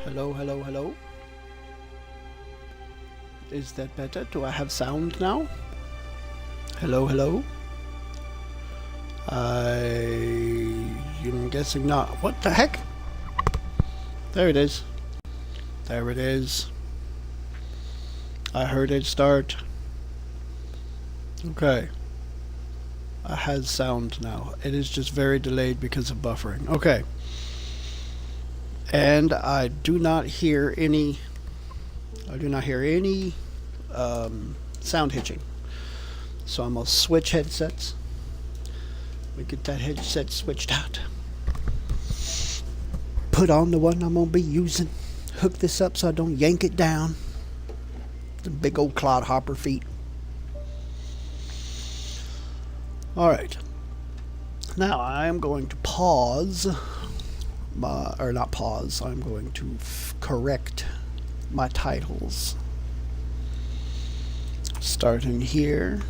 Hello, hello, hello. Is that better? Do I have sound now? Hello, hello. I'm guessing not. What the heck? There it is. There it is. I heard it start. Okay. I has sound now. It is just very delayed because of buffering. Okay. And I do not hear any sound hitching. So I'm gonna switch headsets. We get that headset switched out. Put on the one I'm gonna be using. Hook this up so I don't yank it down. The big old clodhopper feet. Alright. Now I am going to pause not pause, I'm going to correct my titles. Starting here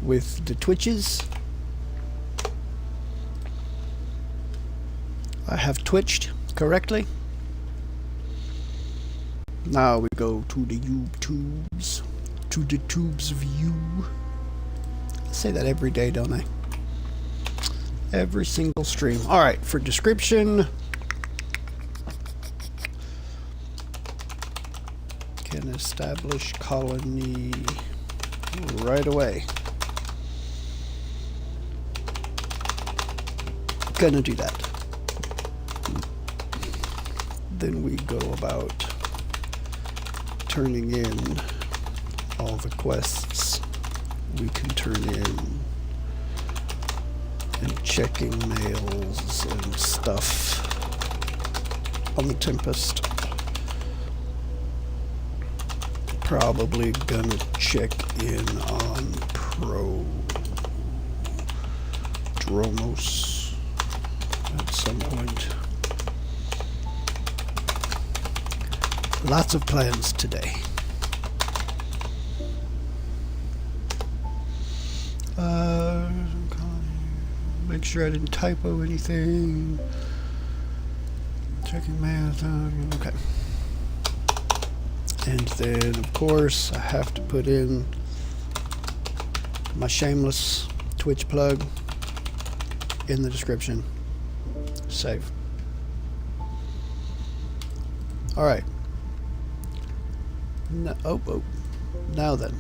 with the Twitches. I have twitched correctly. Now we go to the YouTubes, to the tubes view. I say that every day, don't I? Every single stream. Alright, for description, can establish colony right away. Gonna do that. Then we go about turning in all the quests we can turn in and checking mails and stuff on the Tempest. Probably gonna check in on Prodromos at some point. Lots of plans today. Make sure I didn't typo anything. Checking math. Okay. And then, of course, I have to put in my shameless Twitch plug in the description. Save. Alright. Now then.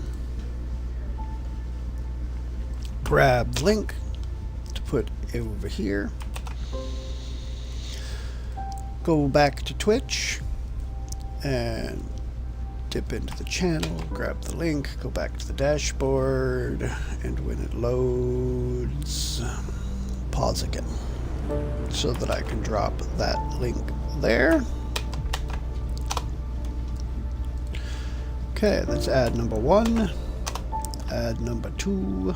Grab the link to put over here. Go back to Twitch and dip into the channel, grab the link, go back to the dashboard, and when it loads, pause again so that I can drop that link there. Okay, let's add number 1, add number 2,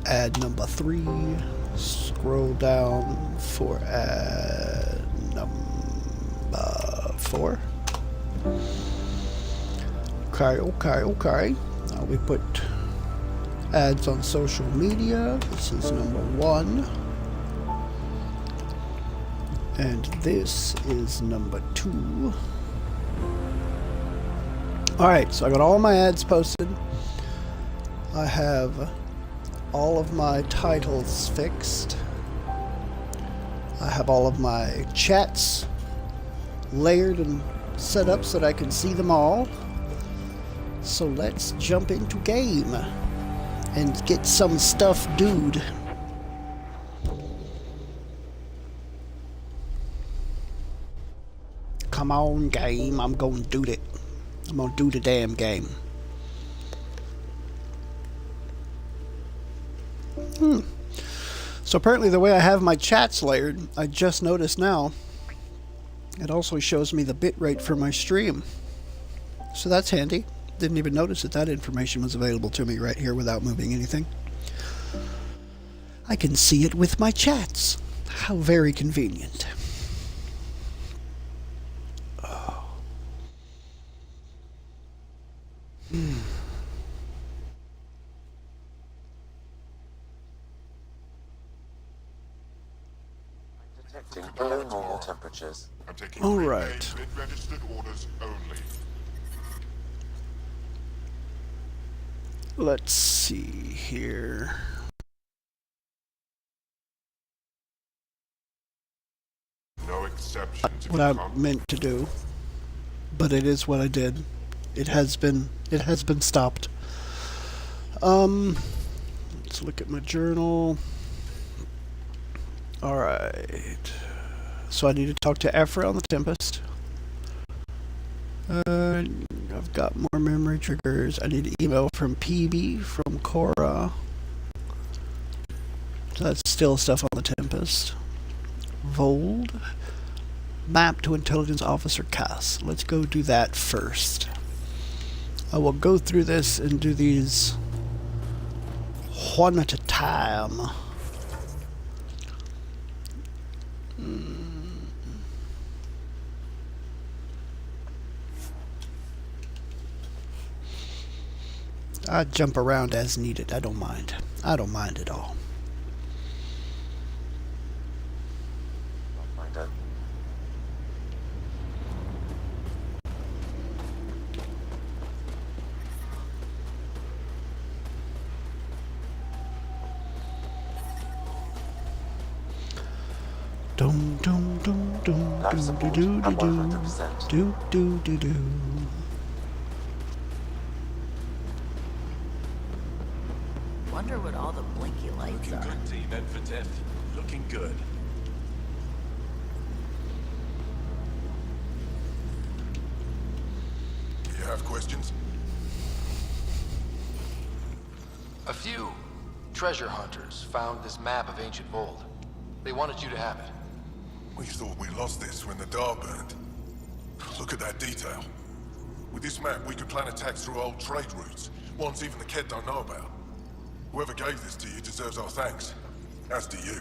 add number 3, scroll down for add number 4. Okay. Now we put ads on social media. This is number 1. And this is number 2. Alright, so I got all my ads posted. I have all of my titles fixed. I have all of my chats layered and set up so that I can see them all. So let's jump into game and get some stuff dude. Come on, game, I'm gonna do it. I'm gonna do the damn game. So apparently the way I have my chats layered, I just noticed now, it also shows me the bitrate for my stream. So that's handy. Didn't even notice that that information was available to me right here without moving anything. I can see it with my chats. How very convenient. Oh. Below normal temperatures. I'm taking All prepaid right. mid-registered orders only. Let's see here. No exceptions. What I meant to do, but it is what I did. It has been stopped. Let's look at my journal. All right. So I need to talk to Ephra on the Tempest. I've got more memory triggers. I need an email from PB from Cora. So that's still stuff on the Tempest. Vold. Map to Intelligence Officer Cass. Let's go do that first. I will go through this and do these one at a time. I jump around as needed. I don't mind. I don't mind at all. Don't mind it. Dum dum dum dum Life dum support do at do 100%. do do do do. Wonder what all the blinky lights Looking are. good, team. Ed for death. Looking good. You have questions? A few treasure hunters found this map of ancient Vold. They wanted you to have it. We thought we lost this when the Dar burned. Look at that detail. With this map, we could plan attacks through old trade routes, ones even the Ked don't know about. Whoever gave this to you deserves our thanks. As do you.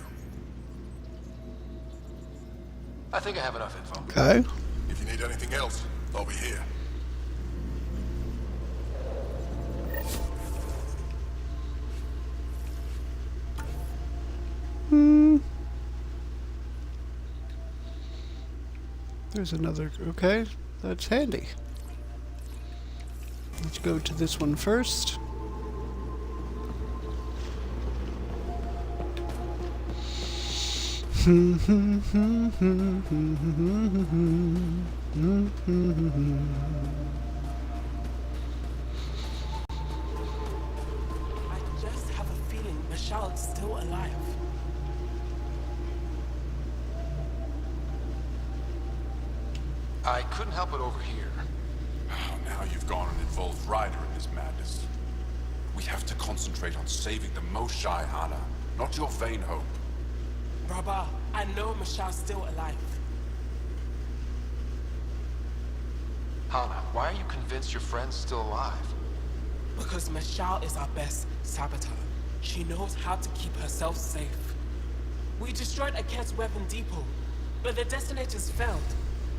I think I have enough info. Okay. If you need anything else, I'll be here. There's another. Okay, that's handy. Let's go to this one first. I just have a feeling Michelle's still alive. I couldn't help it over here. Oh, now you've gone and involved Ryder in this madness. We have to concentrate on saving the Moshai, Hana, not your vain hope. Rabba, I know Michelle's still alive. Hana, why are you convinced your friend's still alive? Because Michelle is our best saboteur. She knows how to keep herself safe. We destroyed Aket's weapon depot, but the detonators failed.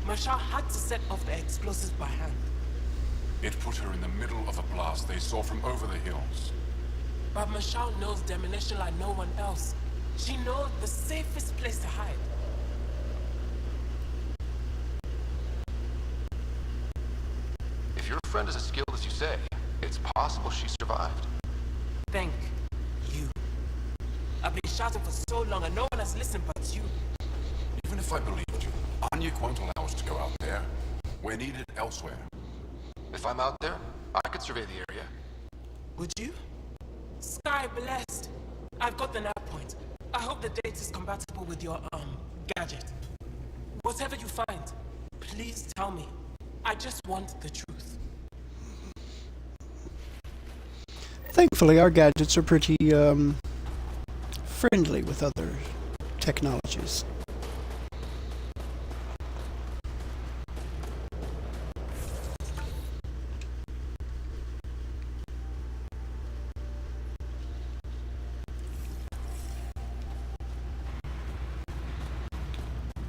Michelle had to set off the explosives by hand. It put her in the middle of a blast they saw from over the hills. But Michelle knows demolition like no one else. She knows the safest place to hide. If your friend is as skilled as you say, it's possible she survived. Thank you. I've been shouting for so long and no one has listened but you. Even if I believed you, Anya won't allow us to go out there. We're needed elsewhere. If I'm out there, I could survey the area. Would you? Sky blessed. I've got the nav point. I hope the data's compatible with your, gadget. Whatever you find, please tell me. I just want the truth. Thankfully, our gadgets are pretty friendly with other technologies.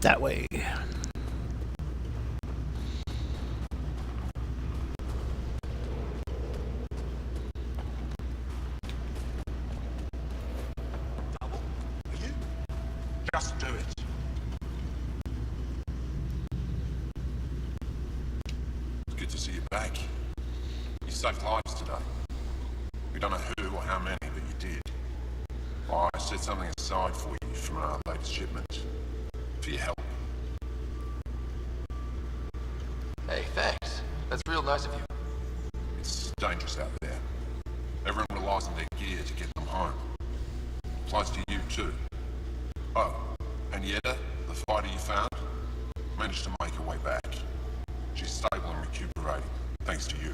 That way. Just do it. back. You saved lives today. We don't know who or how many, but you did. I set something aside for you from our latest shipment. For your help. Hey, thanks. That's real nice of you. It's dangerous out there. Everyone relies on their gear to get them home. Applies to you too. Oh, and Yetta, the fighter you found, managed to make her way back. She's stable and recuperating, thanks to you.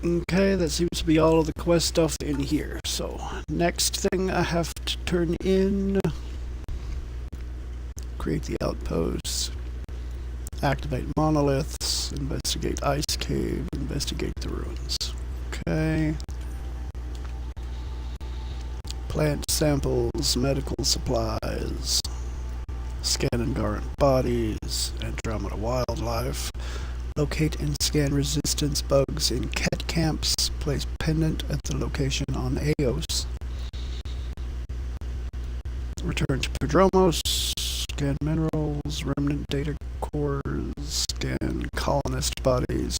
Okay, that seems to be all of the quest stuff in here. So, next thing I have to turn in... Create the outposts. Activate monoliths. Investigate ice cave. Investigate the ruins. Okay. Plant samples. Medical supplies. Scan Angaran bodies. Andromeda wildlife. Locate and scan resistance bugs in Ket camps. Place pendant at the location on Eos. Return to Prodromos. Scan minerals, remnant data cores. Scan colonist bodies.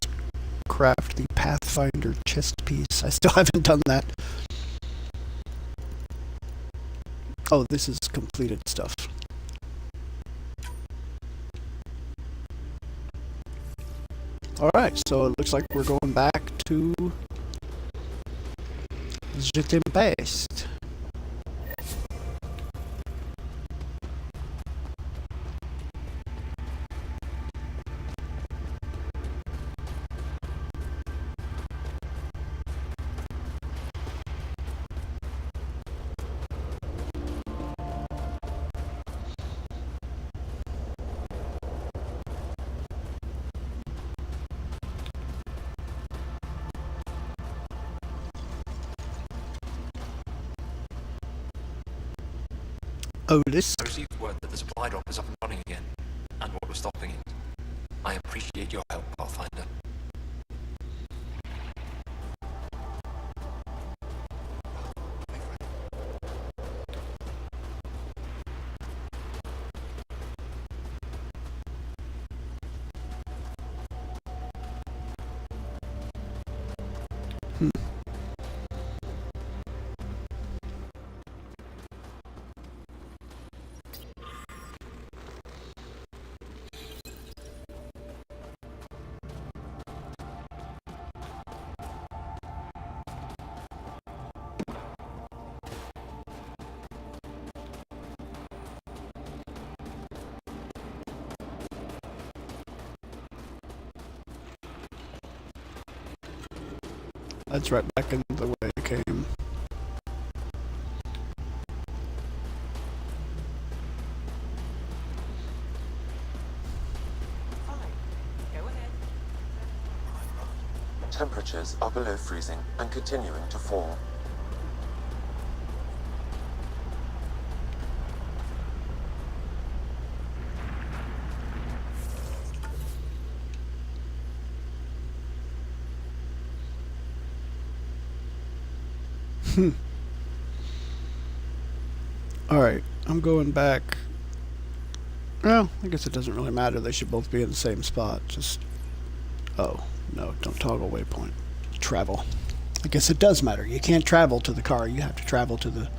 Craft the Pathfinder chest piece. I still haven't done that. Oh, this is completed stuff. Alright, so it looks like we're going back to the Tempest. Otis. I received word that the supply drop is up and running again, and what was stopping it. I appreciate your help, Pathfinder. That's right back in the way it came. Temperatures are below freezing and continuing to fall. Alright, I'm going back. Well, I guess it doesn't really matter. They should both be in the same spot. Just... Oh, no, don't toggle waypoint. Travel. I guess it does matter. You can't travel to the car. You have to travel to the...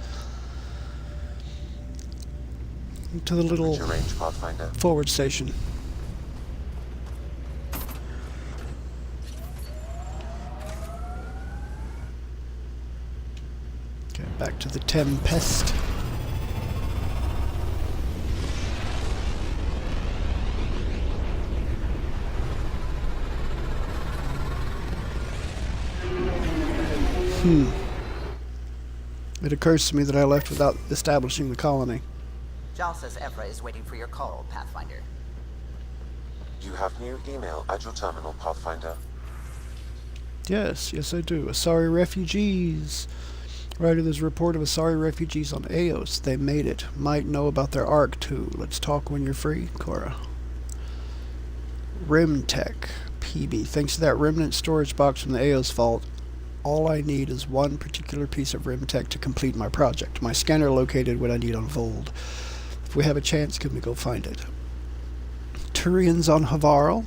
little Reach your range, Pathfinder. forward station. Okay, back to the Tempest. It occurs to me that I left without establishing the colony. Jal says Evra is waiting for your call, Pathfinder. You have new email at your terminal, Pathfinder. Yes, I do. Asari refugees. Right, there's a report of Asari refugees on Eos. They made it. Might know about their arc, too. Let's talk when you're free, Cora. Rimtech. PB. Thanks to that remnant storage box from the Eos vault, all I need is one particular piece of Rimtech to complete my project. My scanner located what I need on Vold. If we have a chance, can we go find it? Turians on Havarl.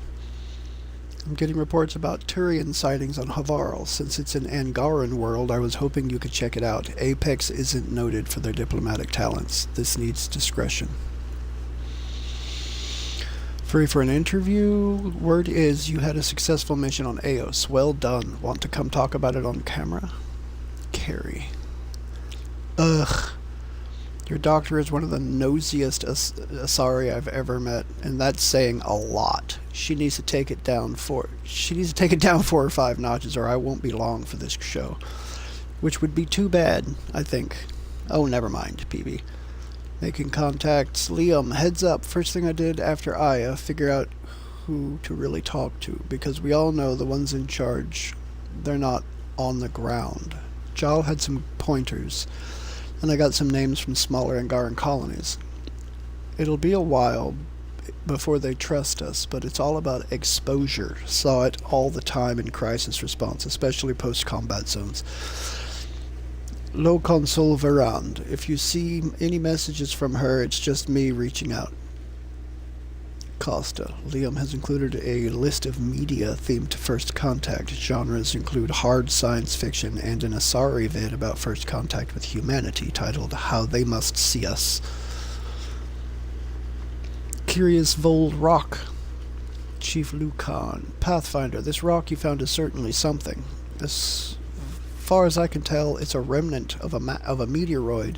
I'm getting reports about Turian sightings on Havarl. Since it's an Angaran world, I was hoping you could check it out. Apex isn't noted for their diplomatic talents. This needs discretion. Free for an interview? Word is you had a successful mission on Eos. Well done. Want to come talk about it on camera? Carrie. Ugh. Your doctor is one of the nosiest Asari I've ever met, and that's saying a lot. She needs to take it down 4 or 5 notches, or I won't be long for this show. Which would be too bad, I think. Oh, never mind, PB. Making contacts. Liam, heads up. First thing I did after Aya, figure out who to really talk to, because we all know the ones in charge, they're not on the ground. Jal had some pointers, and I got some names from smaller Angaran colonies. It'll be a while before they trust us, but it's all about exposure. Saw it all the time in crisis response, especially post-combat zones. Low console Verand. If you see any messages from her, it's just me reaching out. Costa. Liam has included a list of media themed to First Contact. Genres include hard science fiction and an Asari vid about First Contact with Humanity titled How They Must See Us. Curious Vold Rock. Chief Lucan. Pathfinder. This rock you found is certainly something. As far as I can tell, it's a remnant of a meteoroid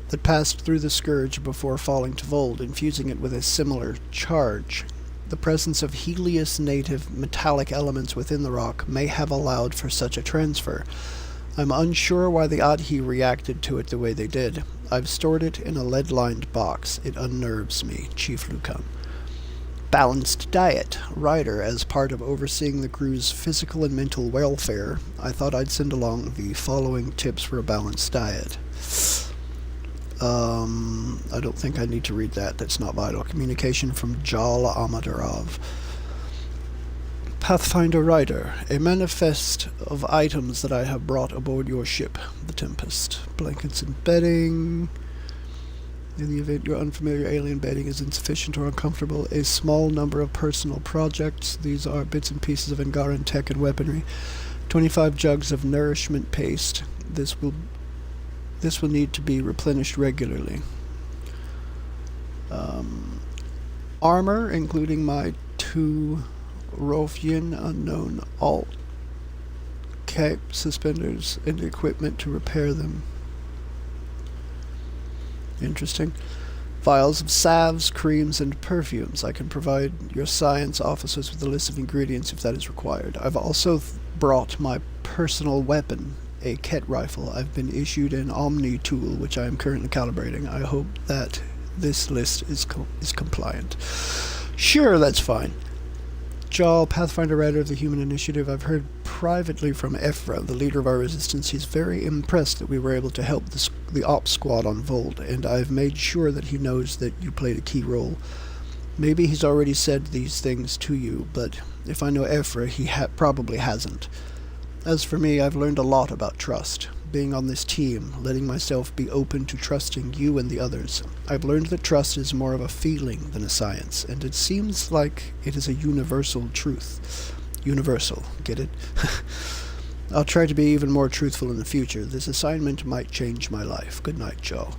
that passed through the Scourge before falling to Vold, infusing it with a similar charge. The presence of Helios native metallic elements within the rock may have allowed for such a transfer. I'm unsure why the Adhi reacted to it the way they did. I've stored it in a lead-lined box. It unnerves me. Chief Lucan. Balanced diet. Ryder, as part of overseeing the crew's physical and mental welfare, I thought I'd send along the following tips for a balanced diet. I don't think I need to read that. That's not vital. Communication from Jal Amadarov. Pathfinder Rider. A manifest of items that I have brought aboard your ship, the Tempest. Blankets and bedding. In the event your unfamiliar alien bedding is insufficient or uncomfortable, a small number of personal projects. These are bits and pieces of Angaran tech and weaponry. 25 jugs of nourishment paste. This will need to be replenished regularly. Armor, including my 2 Rofian unknown alt cape suspenders and equipment to repair them. Interesting. Vials of salves, creams, and perfumes. I can provide your science officers with a list of ingredients if that is required. I've also brought my personal weapon, a Ket rifle. I've been issued an Omni tool, which I am currently calibrating. I hope that this list is compliant. Sure, that's fine. Jal, Pathfinder Rider of the Human Initiative. I've heard privately from Ephra, the leader of our resistance. He's very impressed that we were able to help the ops squad on Vold, and I've made sure that he knows that you played a key role. Maybe he's already said these things to you, but if I know Ephra, he probably hasn't. As for me, I've learned a lot about trust. Being on this team, letting myself be open to trusting you and the others. I've learned that trust is more of a feeling than a science, and it seems like it is a universal truth. Universal, get it? I'll try to be even more truthful in the future. This assignment might change my life. Good night, Joe.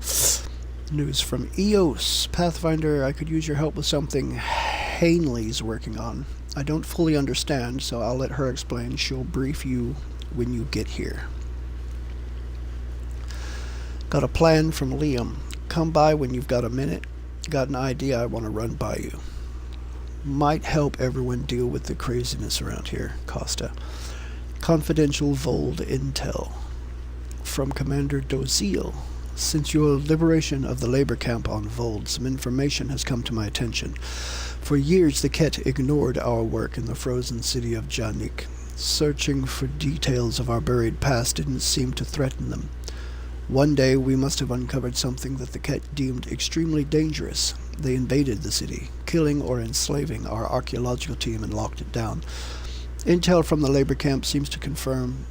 News from Eos. Pathfinder, I could use your help with something Hanley's working on. I don't fully understand, so I'll let her explain. She'll brief you when you get here. Got a plan from Liam. Come by when you've got a minute. Got an idea I want to run by you. Might help everyone deal with the craziness around here. Costa. Confidential Vold intel. From Commander Dozil. Since your liberation of the labor camp on Vold, some information has come to my attention. For years, the Ket ignored our work in the frozen city of Janik. Searching for details of our buried past didn't seem to threaten them. One day we must have uncovered something that the Ket deemed extremely dangerous. They invaded the city, killing or enslaving our archaeological team and locked it down. Intel from the labor camp seems to confirm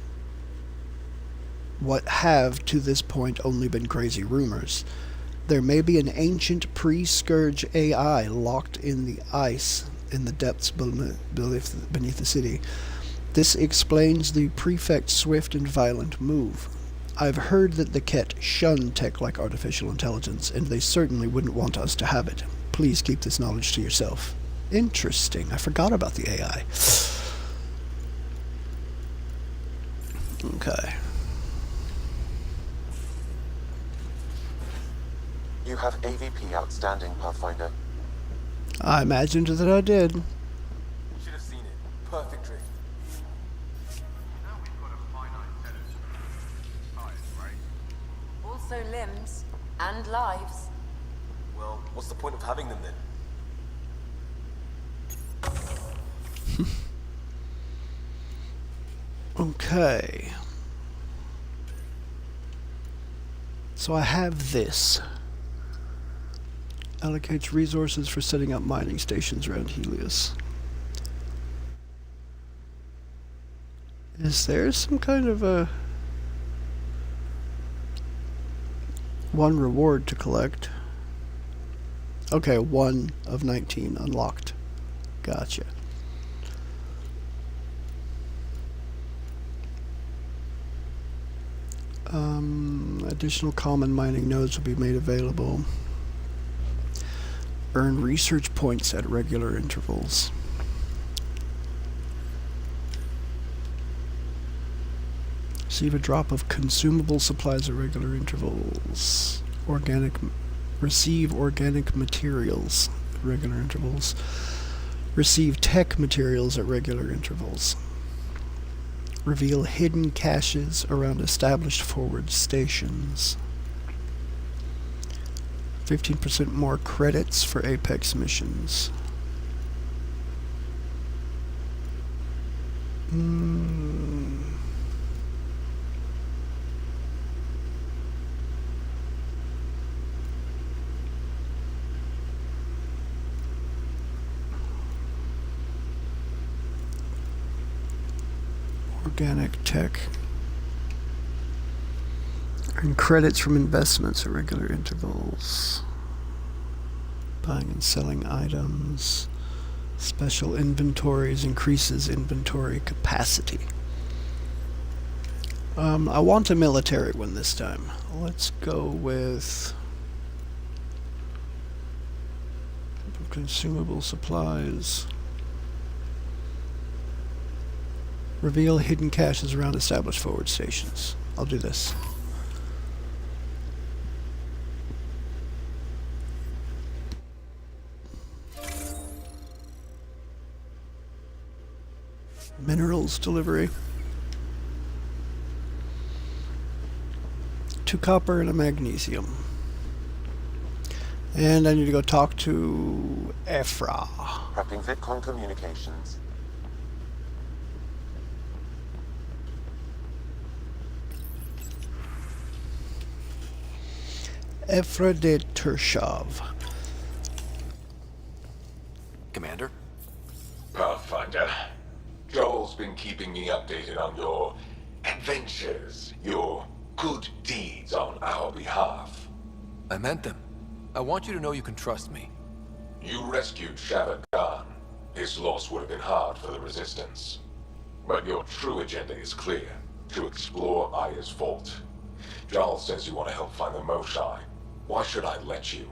what have, to this point, only been crazy rumors. There may be an ancient pre-Scourge AI locked in the ice in the depths beneath the city. This explains the Prefect's swift and violent move. I've heard that the Ket shun tech like artificial intelligence, and they certainly wouldn't want us to have it. Please keep this knowledge to yourself. Interesting. I forgot about the AI. Okay. You have AVP outstanding, Pathfinder. I imagined that I did. Should have seen it. Perfect trick. Now we've got a finite set of tires, right? Also limbs and lives. Well, what's the point of having them then? Okay. So I have this. Allocates resources for setting up mining stations around Helios. Is there some kind of a one reward to collect? Okay, 1 of 19 unlocked. Gotcha. Additional common mining nodes will be made available. Earn research points at regular intervals. Receive a drop of consumable supplies at regular intervals. Receive organic materials at regular intervals. Receive tech materials at regular intervals. Reveal hidden caches around established forward stations. 15% more credits for Apex missions. Organic tech. Earn credits from investments at regular intervals. Buying and selling items. Special inventories increases inventory capacity. I want a military one this time. Let's go with consumable supplies. Reveal hidden caches around established forward stations. I'll do this. Minerals delivery. 2 copper and a magnesium. And I need to go talk to Ephra. Prepping VidCon communications. Ephra de Tershov. Commander? Pathfinder, Joel's been keeping me updated on your adventures, your good deeds on our behalf. I meant them. I want you to know you can trust me. You rescued Shava Khan. His loss would have been hard for the Resistance. But your true agenda is clear, to explore Aya's vault. Joel says you want to help find the Moshai. Why should I let you?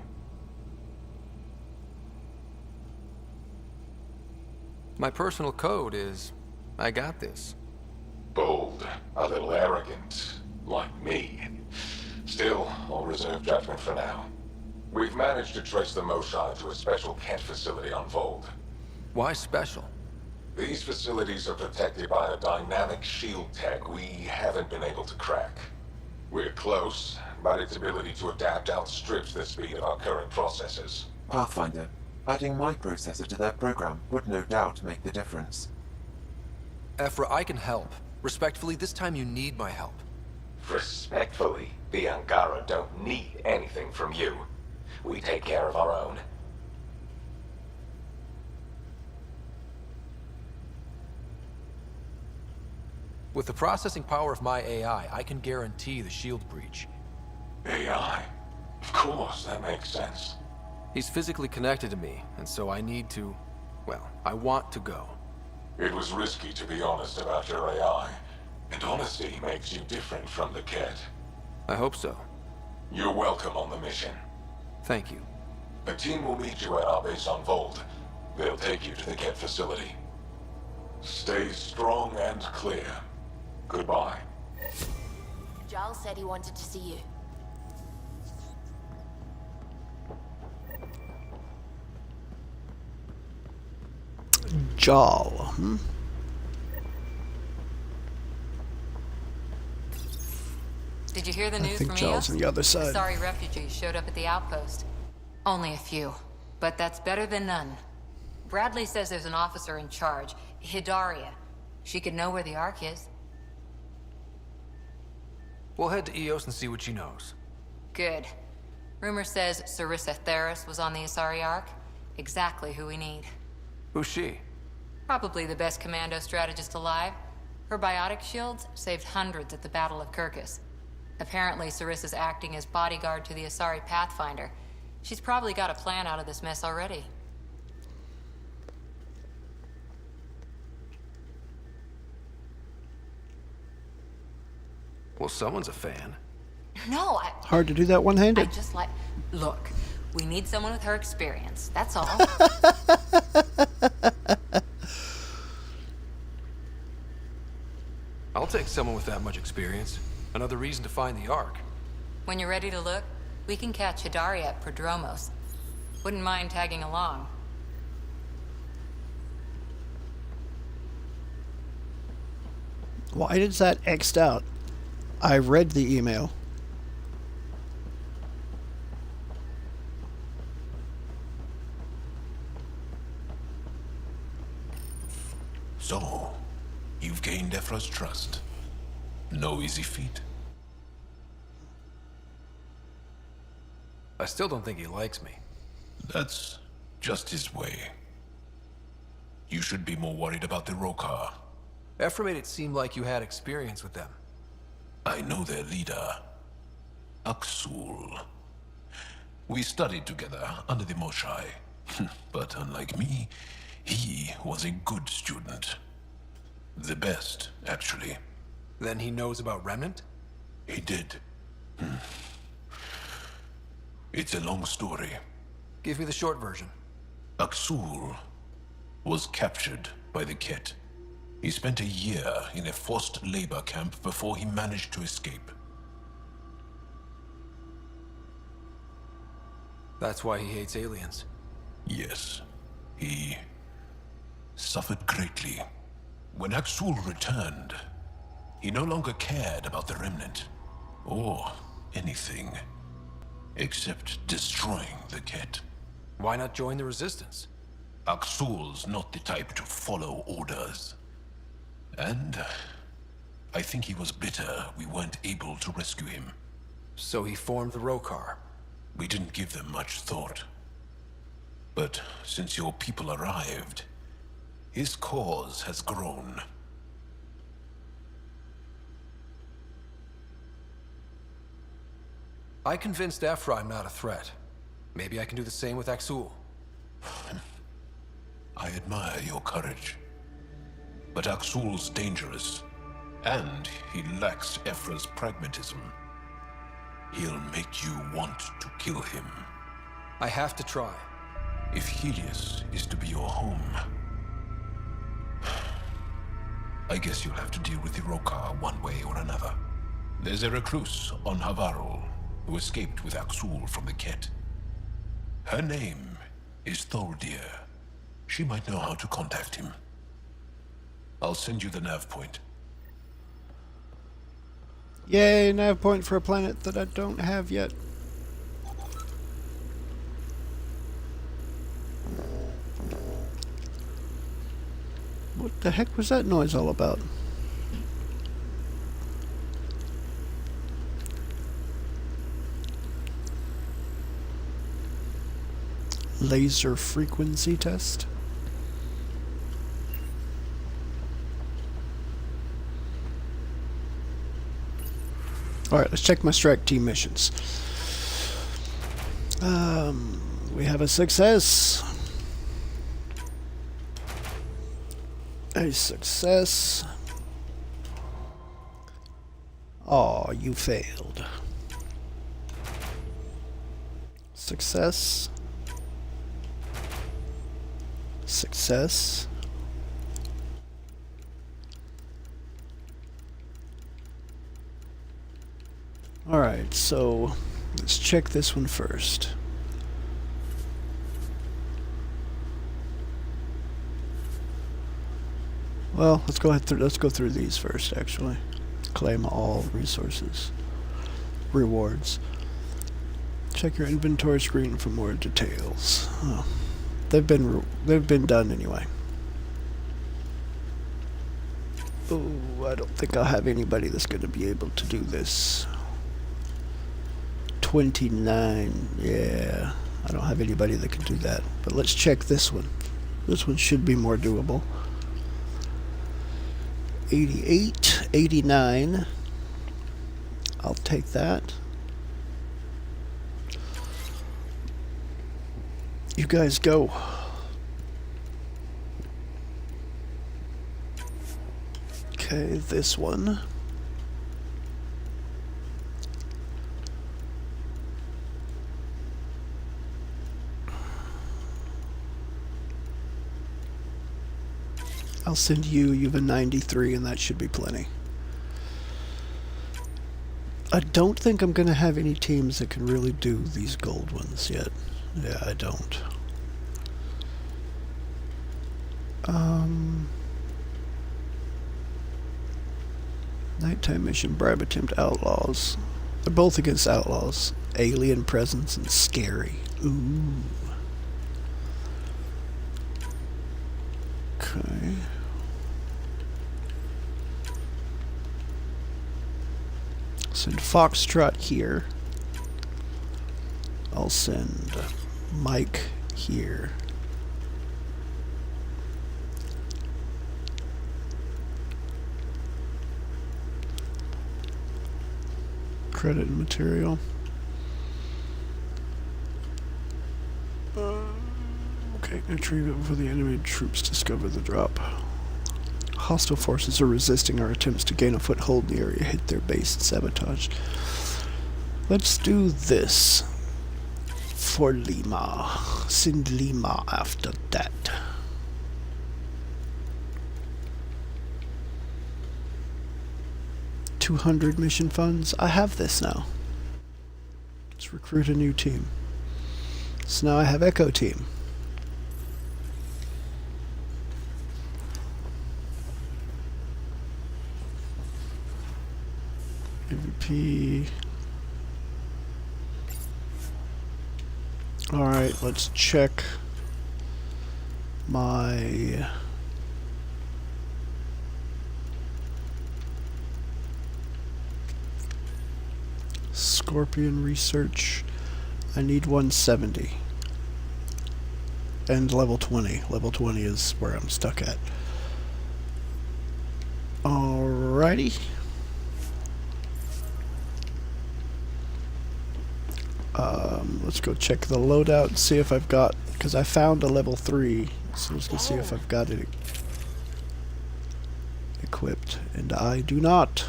My personal code is, I got this. Bold, a little arrogant, like me. Still, I'll reserve judgment for now. We've managed to trace the Moshai to a special Kent facility on Vold. Why special? These facilities are protected by a dynamic shield tech we haven't been able to crack. We're close, but its ability to adapt outstrips the speed of our current processors. Pathfinder, adding my processor to their program would no doubt make the difference. Ephra, I can help. Respectfully, this time you need my help. Respectfully, the Angara don't need anything from you. We take care of our own. With the processing power of my AI, I can guarantee the shield breach. AI? Of course, that makes sense. He's physically connected to me, and so I need to... well, I want to go. It was risky to be honest about your AI, and honesty makes you different from the Ket. I hope so. You're welcome on the mission. Thank you. A team will meet you at our base on Vold. They'll take you to the Ket facility. Stay strong and clear. Goodbye. Giles said he wanted to see you. Jal, Did you hear the news I think from Jal's Eos? on the other side. Sorry refugees showed up at the outpost. Only a few, but that's better than none. Bradley says there's an officer in charge, Hidaria. She could know where the Ark is. We'll head to Eos and see what she knows. Good. Rumor says Sarissa Theris was on the Asari Ark. Exactly who we need. Who's she? Probably the best commando strategist alive. Her biotic shields saved hundreds at the Battle of Kirkus. Apparently, Sarissa's acting as bodyguard to the Asari Pathfinder. She's probably got a plan out of this mess already. Well, someone's a fan. No, Hard to do that one-handed. I just like... Look, we need someone with her experience. That's all. I'll take someone with that much experience. Another reason to find the Ark. When you're ready to look, we can catch Hidaria at Prodromos. Wouldn't mind tagging along. Why is that X'd out? I read the email. So, you've gained Ephra's trust. No easy feat. I still don't think he likes me. That's just his way. You should be more worried about the Rokar. Ephra made it seem like you had experience with them. I know their leader, Aksul. We studied together under the Moshai. But unlike me, he was a good student. The best, actually. Then he knows about Remnant? He did. It's a long story. Give me the short version. Aksul was captured by the Ket. He spent a year in a forced labor camp before he managed to escape. That's why he hates aliens. Yes. He suffered greatly. When Aksul returned, he no longer cared about the Remnant, or anything, except destroying the Ket. Why not join the Resistance? Aksul's not the type to follow orders. And I think he was bitter we weren't able to rescue him. So he formed the Rokar. We didn't give them much thought. But since your people arrived, his cause has grown. I convinced Ephra I'm not a threat. Maybe I can do the same with Aksul. I admire your courage. But Aksul's dangerous, and he lacks Ephra's pragmatism. He'll make you want to kill him. I have to try. If Helios is to be your home, I guess you'll have to deal with the Rokar one way or another. There's a recluse on Havarul who escaped with Aksul from the Ket. Her name is Thordir. She might know how to contact him. I'll send you the nav point. Yay, nav point for a planet that I don't have yet. What The heck was that noise all about? Laser frequency test. Alright, let's check my strike team missions. We have a success. A success. Oh, you failed. Success. Success. Alright, so let's check this one first. Well, let's go through these first, actually. Claim all resources. Rewards. Check your inventory screen for more details. Oh, they've been done anyway. Oh, I don't think I'll have anybody that's going to be able to do this. 29. Yeah, I don't have anybody that can do that. But let's check this one. This one should be more doable. 88, 89. I'll take that. You guys go. Okay, this one. I'll send you. You have a 93, and that should be plenty. I don't think I'm going to have any teams that can really do these gold ones yet. Yeah, I don't. Nighttime mission, bribe attempt, outlaws. They're both against outlaws. Alien presence and scary. Ooh. Okay. Send Foxtrot here. I'll send Mike here. Credit and material. Okay, retrieve it before the enemy troops discover the drop. Hostile forces are resisting our attempts to gain a foothold in the area, hit their base, and sabotage. Let's do this for Lima. Send Lima after that. $200 mission funds. I have this now. Let's recruit a new team. So now I have Echo Team. AVP. Alright, let's check my Scorpion research. I need 170. And level 20. Level 20 is where I'm stuck at. Alrighty. Let's go check the loadout and see if I've got, because I found a level 3, so let's go see if I've got it equipped, and I do not.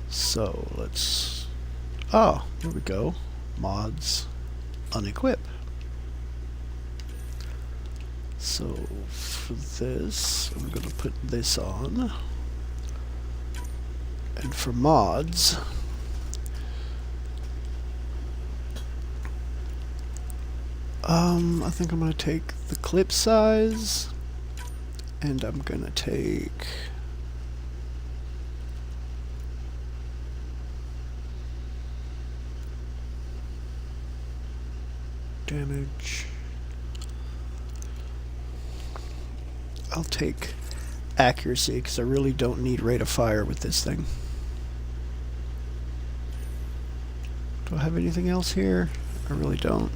So let's, oh, there we go. Mods, unequip. So for this, I'm going to put this on, and for mods, I think I'm going to take the clip size, and I'm going to take damage, I'll take accuracy because I really don't need rate of fire with this thing. Do I have anything else here? I really don't.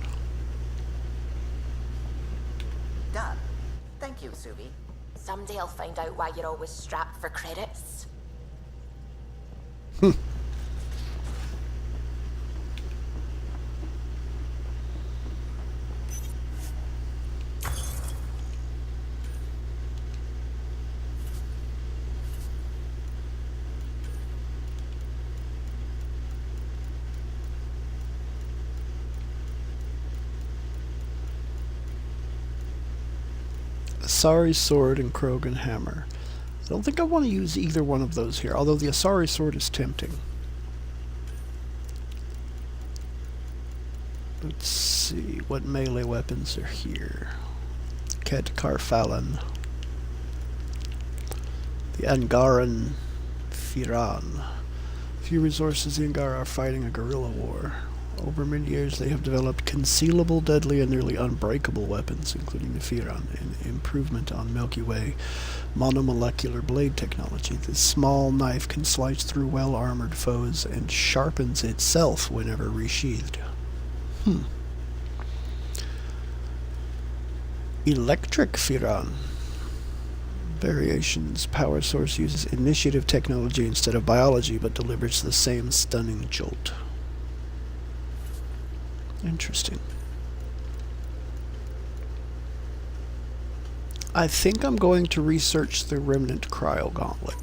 Done. Thank you, Subi. Someday I'll find out why you're always strapped for credits. Asari sword and Krogan hammer. I don't think I want to use either one of those here, although the Asari sword is tempting. Let's see what melee weapons are here. Kedkar Falan. The Angaran Firan. Few resources, the Angara are fighting a guerrilla war. Over many years, they have developed concealable, deadly, and nearly unbreakable weapons, including the Firan, an improvement on Milky Way monomolecular blade technology. This small knife can slice through well-armored foes and sharpens itself whenever resheathed. Electric Firan. Variations. Power source uses initiative technology instead of biology, but delivers the same stunning jolt. Interesting. I think I'm going to research the Remnant Cryo Gauntlet.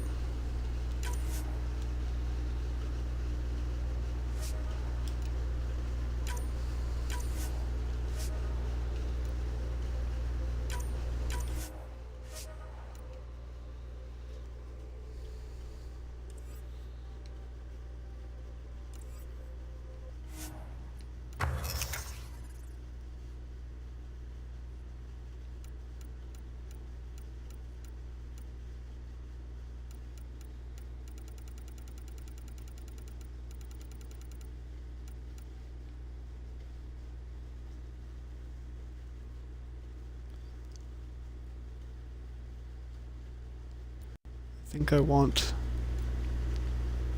I think I want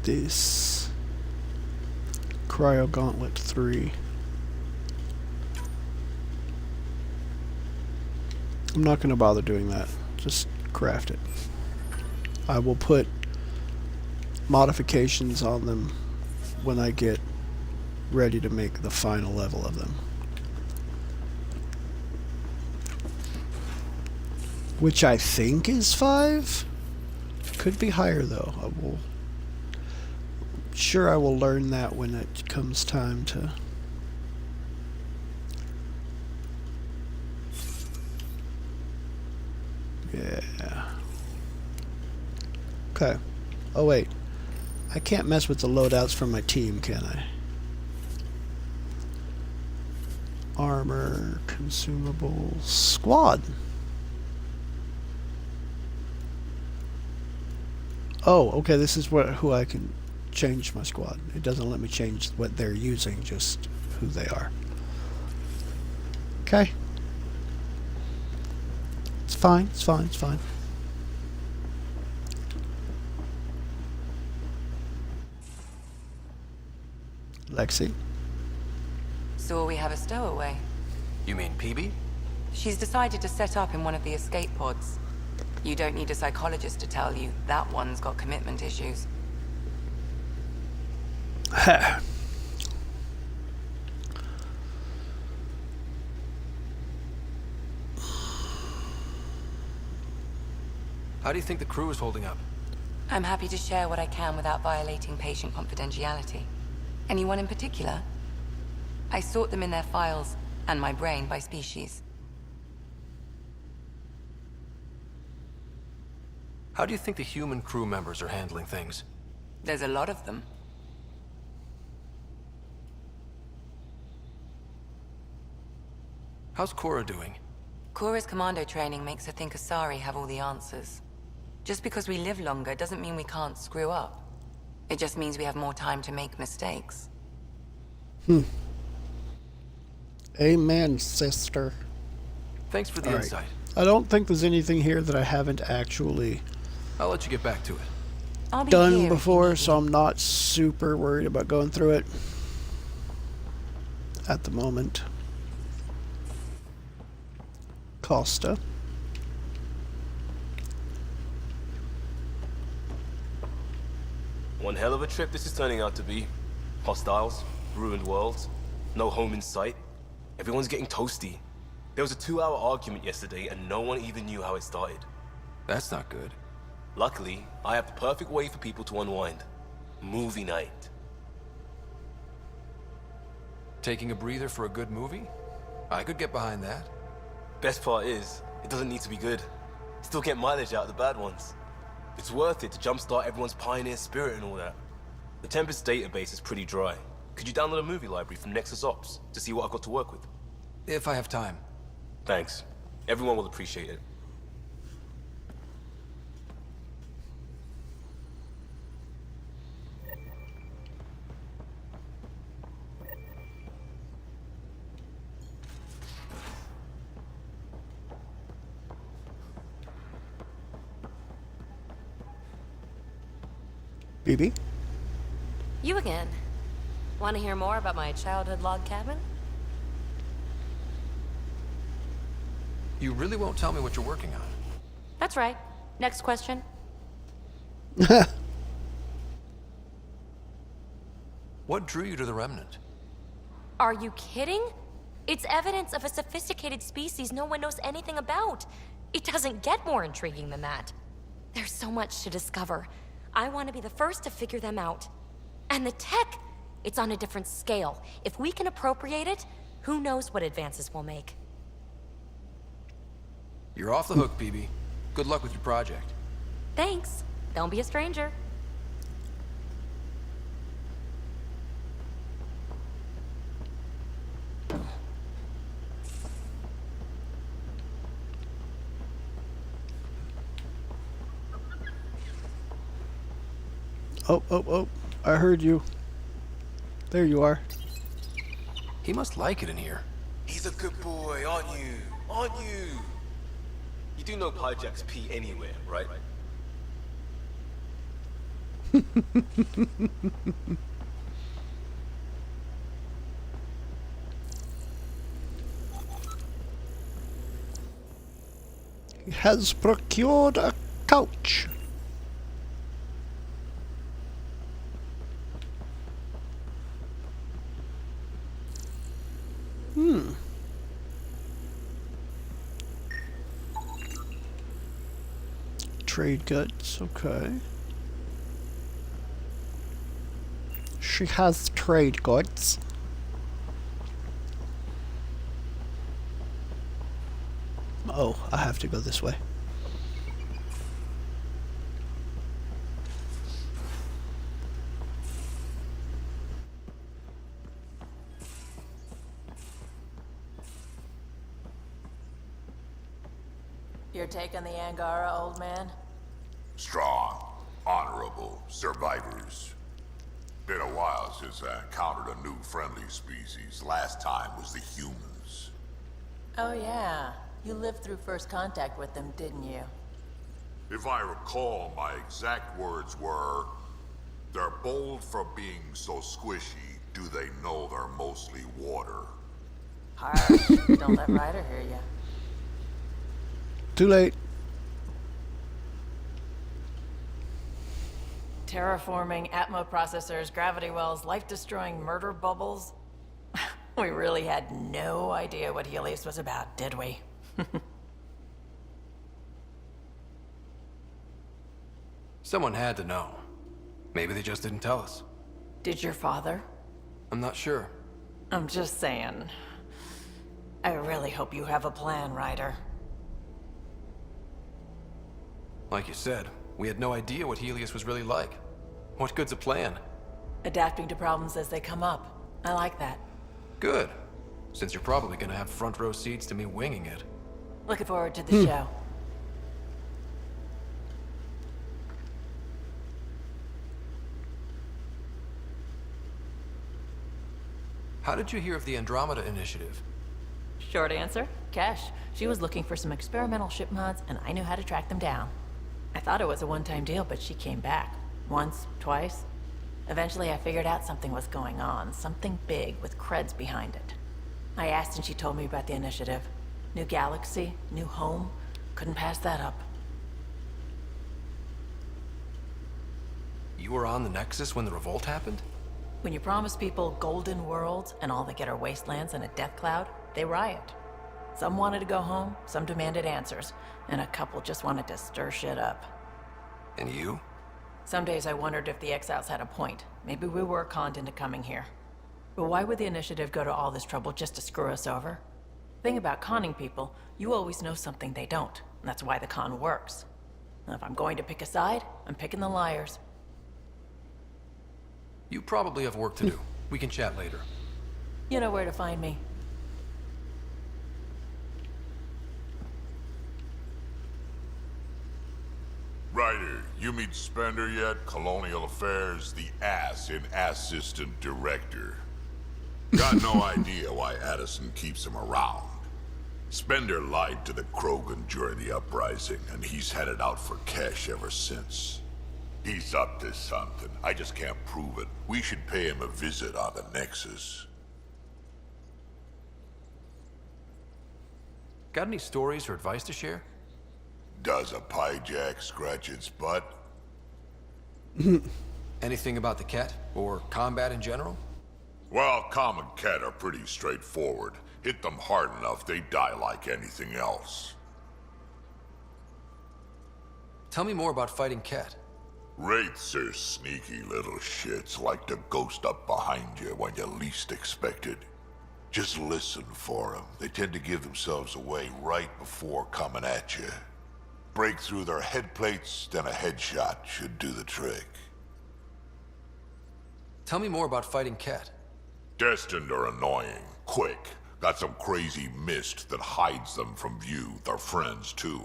this Cryo Gauntlet 3. I'm not going to bother doing that. Just craft it. I will put modifications on them when I get ready to make the final level of them. Which I think is 5? Could be higher though. Sure, I will learn that when it comes time to. Yeah. Okay. Oh wait, I can't mess with the loadouts from my team, can I? Armor, consumables, squad. Oh, okay, this is who I can change my squad. It doesn't let me change what they're using, just who they are. Okay. It's fine, it's fine, it's fine. Lexi. So we have a stowaway. You mean PB? She's decided to set up in one of the escape pods. You don't need a psychologist to tell you that one's got commitment issues. How do you think the crew is holding up? I'm happy to share what I can without violating patient confidentiality. Anyone in particular? I sort them in their files, and my brain by species. How do you think the human crew members are handling things? There's a lot of them. How's Cora doing? Cora's commando training makes her think Asari have all the answers. Just because we live longer doesn't mean we can't screw up. It just means we have more time to make mistakes. Amen, sister. Thanks for the insight. I don't think there's anything here that I haven't actually I'll let you get back to it. I'll be done here before, so I'm not super worried about going through it at the moment. Costa. One hell of a trip this is turning out to be. Hostiles, ruined worlds, no home in sight. Everyone's getting toasty. There was a 2-hour argument yesterday and no one even knew how it started. That's not good. Luckily, I have the perfect way for people to unwind. Movie night. Taking a breather for a good movie? I could get behind that. Best part is, it doesn't need to be good. Still get mileage out of the bad ones. It's worth it to jumpstart everyone's pioneer spirit and all that. The Tempest database is pretty dry. Could you download a movie library from Nexus Ops to see what I've got to work with? If I have time. Thanks. Everyone will appreciate it. BB? You again. Want to hear more about my childhood log cabin? You really won't tell me what you're working on? That's right. Next question. What drew you to the Remnant? Are you kidding? It's evidence of a sophisticated species no one knows anything about. It doesn't get more intriguing than that. There's so much to discover. I want to be the first to figure them out. And the tech, it's on a different scale. If we can appropriate it, who knows what advances we'll make. You're off the hook, PB. Good luck with your project. Thanks. Don't be a stranger. Oh, I heard you. There you are. He must like it in here. He's a good boy, aren't you? Aren't you? You do know Pyjack's pee anywhere, right? He has procured a couch. Trade goods, okay. She has trade goods. Oh, I have to go this way. You're taking the Angara, old man? Strong, honorable survivors. Been a while since I encountered a new friendly species. Last time was the humans. Oh yeah. You lived through first contact with them, didn't you? If I recall, my exact words were, "They're bold for being so squishy. Do they know they're mostly water?" Harsh. Don't let Ryder hear you. Too late. Terraforming, Atmo processors, gravity wells, life-destroying murder bubbles. We really had no idea what Helios was about, did we? Someone had to know. Maybe they just didn't tell us. Did your father? I'm not sure. I'm just saying. I really hope you have a plan, Ryder. Like you said, we had no idea what Helios was really like. What good's a plan? Adapting to problems as they come up. I like that. Good. Since you're probably gonna have front row seats to me winging it. Looking forward to the show. How did you hear of the Andromeda initiative? Short answer, cash. She was looking for some experimental ship mods, and I knew how to track them down. I thought it was a one-time deal, but she came back. Once, twice. Eventually, I figured out something was going on. Something big with creds behind it. I asked and she told me about the initiative. New galaxy, new home. Couldn't pass that up. You were on the Nexus when the revolt happened? When you promise people golden worlds and all they get are wastelands and a death cloud, they riot. Some wanted to go home, some demanded answers, and a couple just wanted to stir shit up. And you? Some days I wondered if the exiles had a point. Maybe we were conned into coming here. But why would the initiative go to all this trouble just to screw us over? Thing about conning people, you always know something they don't, and that's why the con works. And if I'm going to pick a side, I'm picking the liars. You probably have work to do. We can chat later. You know where to find me. Ryder, you meet Spender yet? Colonial Affairs, the ass in Assistant Director. Got no idea why Addison keeps him around. Spender lied to the Krogan during the uprising, and he's headed out for cash ever since. He's up to something. I just can't prove it. We should pay him a visit on the Nexus. Got any stories or advice to share? Does a pyjak scratch its butt? Anything about the Ket? Or combat in general? Well, common Ket are pretty straightforward. Hit them hard enough, they die like anything else. Tell me more about fighting Ket. Wraiths are sneaky little shits, like to ghost up behind you when you least expect it. Just listen for them. They tend to give themselves away right before coming at you. Break through their head plates, then a headshot should do the trick. Tell me more about fighting Ket. Destined are annoying, quick. Got some crazy mist that hides them from view, their friends too.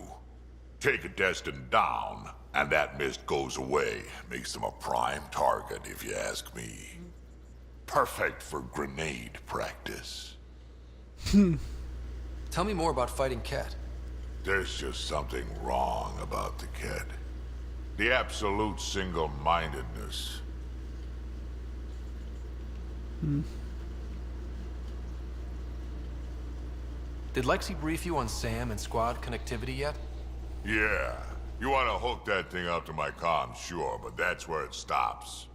Take a Destined down, and that mist goes away. Makes them a prime target, if you ask me. Perfect for grenade practice. Tell me more about fighting Ket. There's just something wrong about the Ket. The absolute single-mindedness. Did Lexi brief you on SAM and squad connectivity yet? Yeah. You want to hook that thing up to my comms, sure, but that's where it stops.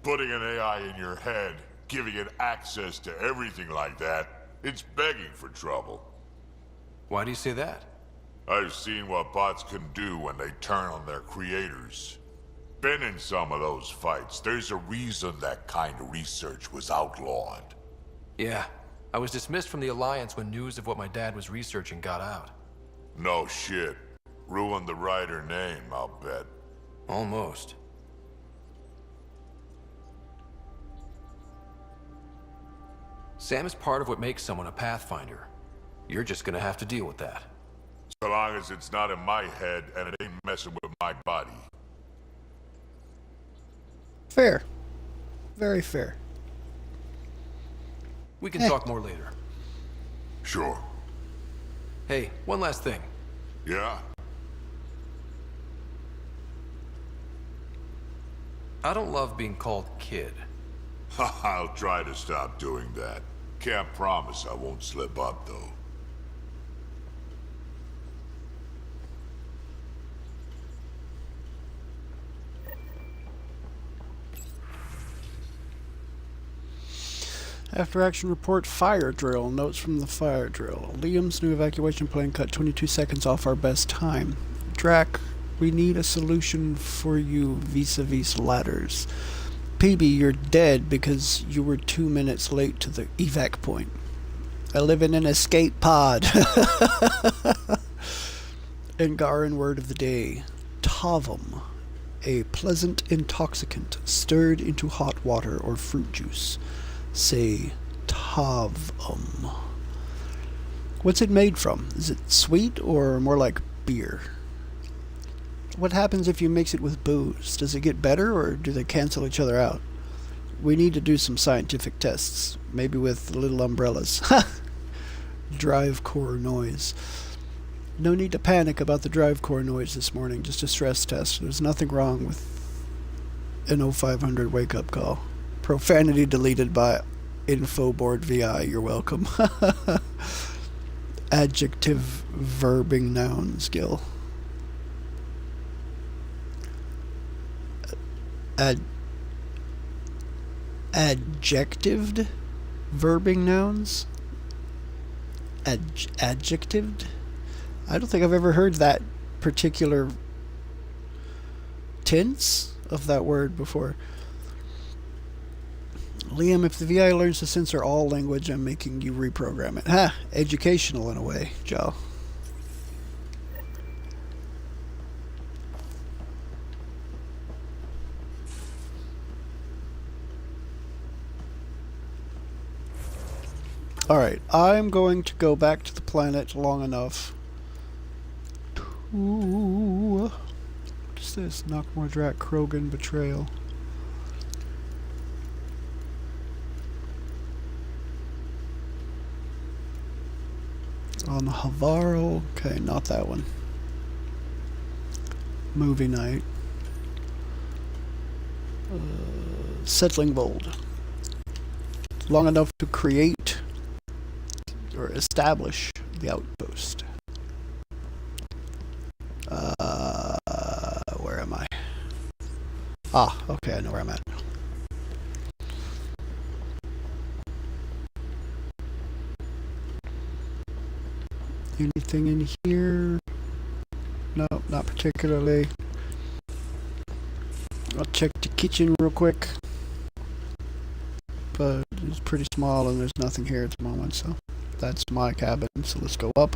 Putting an AI in your head, giving it access to everything like that, it's begging for trouble. Why do you say that? I've seen what bots can do when they turn on their creators. Been in some of those fights. There's a reason that kind of research was outlawed. Yeah. I was dismissed from the Alliance when news of what my dad was researching got out. No shit. Ruined the Ryder name, I'll bet. Almost. Sam is part of what makes someone a Pathfinder. You're just gonna have to deal with that. So long as it's not in my head and it ain't messing with my body. Fair. Very fair. We can talk more later. Sure. Hey, one last thing. Yeah? I don't love being called kid. I'll try to stop doing that. Can't promise I won't slip up, though. After action report, fire drill. Notes from the fire drill. Liam's new evacuation plan cut 22 seconds off our best time. Drac, we need a solution for you vis-a-vis ladders. PB, you're dead because you were 2 minutes late to the evac point. I live in an escape pod. Angaran word of the day. Tavum. A pleasant intoxicant stirred into hot water or fruit juice. Say Tavum. What's it made from? Is it sweet or more like beer? What happens if you mix it with booze? Does it get better or do they cancel each other out? We need to do some scientific tests, maybe with little umbrellas. drive core noise. No need to panic about the drive core noise this morning, just a stress test. There's nothing wrong with an 0500 wake-up call. Profanity deleted by Infoboard VI, you're welcome. Adjective verbing noun skill. Adjectived verbing nouns? Adjectived? I don't think I've ever heard that particular tense of that word before. Liam, if the VI learns to censor all language, I'm making you reprogram it. Ha! Educational in a way, Joe. Alright, I'm going to go back to the planet long enough to... What is this? Knockmore Krogan Betrayal. On Havaro. Okay, not that one. Movie night. Settling Vold. Long enough to create or establish the outpost. Where am I? Ah, okay, I know where I'm at. Anything in here? No, not particularly. I'll check the kitchen real quick. But it's pretty small and there's nothing here at the moment, so that's my cabin. So let's go up.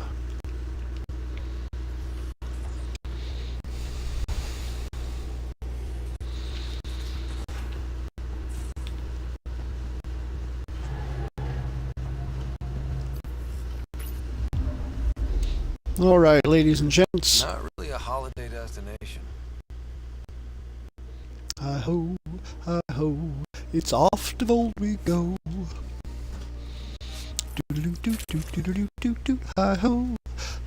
All right, ladies and gents. Not really a holiday destination. Hi-ho, hi-ho, it's off to Vold we go. Do-do-do-do-do-do-do-do, hi-ho,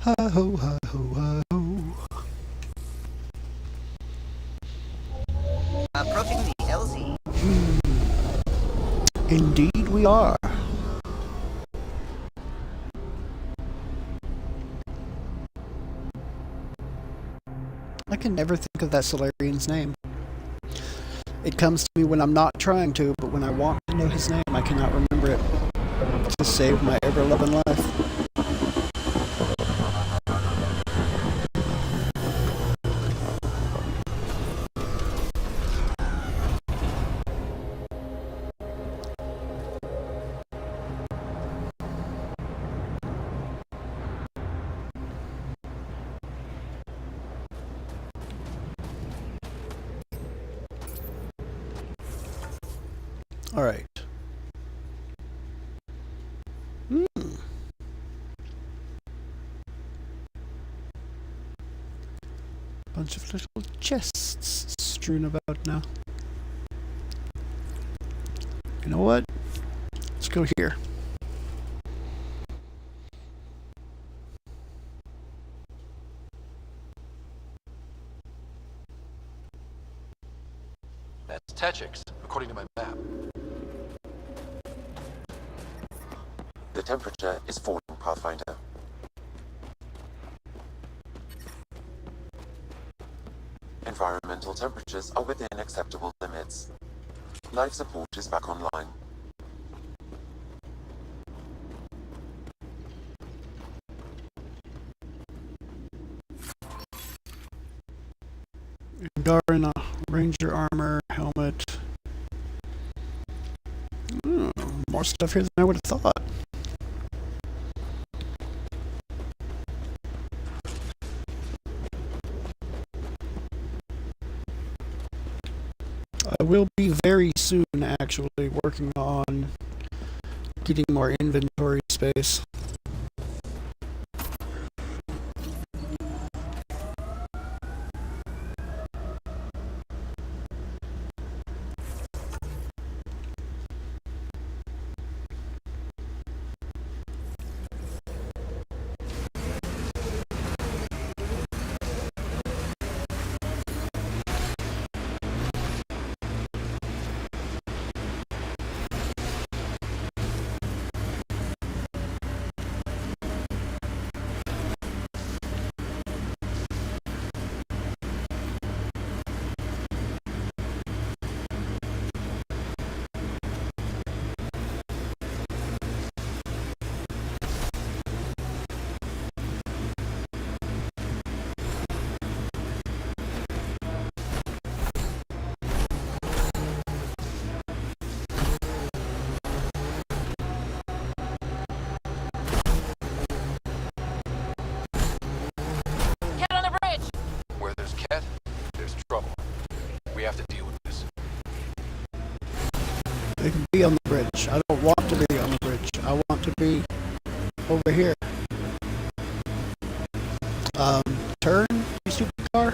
hi-ho, hi-ho, hi-ho. Approaching the LZ. Indeed we are. I can never think of that Solarian's name. It comes to me when I'm not trying to, but when I want to know his name, I cannot remember it to save my ever-loving life. All right. Bunch of little chests strewn about now. You know what? Let's go here. That's Techix, according to my map. The temperature is falling, Pathfinder. Environmental temperatures are within acceptable limits. Life support is back online. Darina, Ranger armor, helmet. More stuff here than I would have thought. I will be very soon actually working on getting more inventory space. They can be on the bridge. I don't want to be on the bridge. I want to be over here. Turn, you stupid car.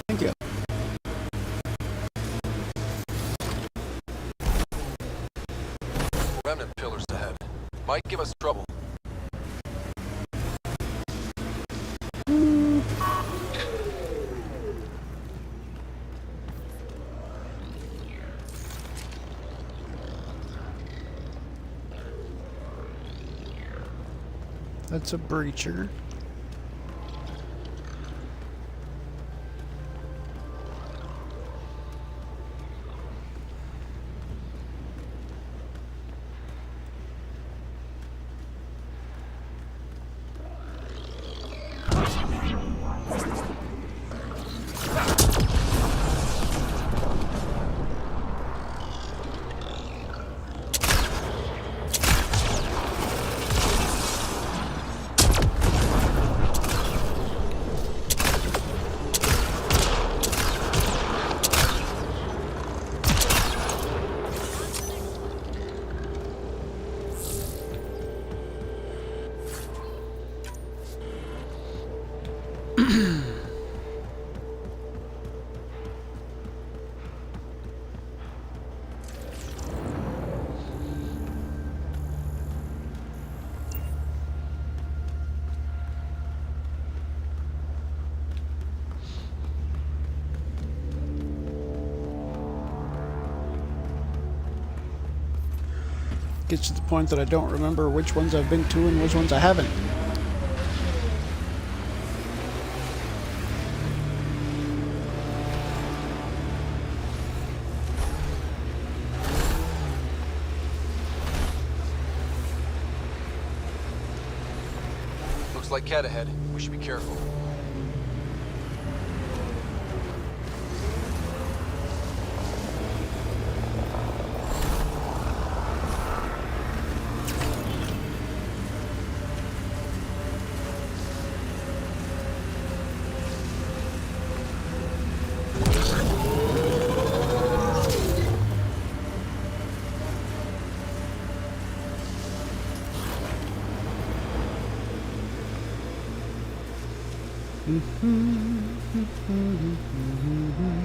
Thank you. Remnant pillars ahead. Might give us trouble. That's a breacher. Gets to the point that I don't remember which ones I've been to and which ones I haven't. Looks like Cat ahead. We should be careful.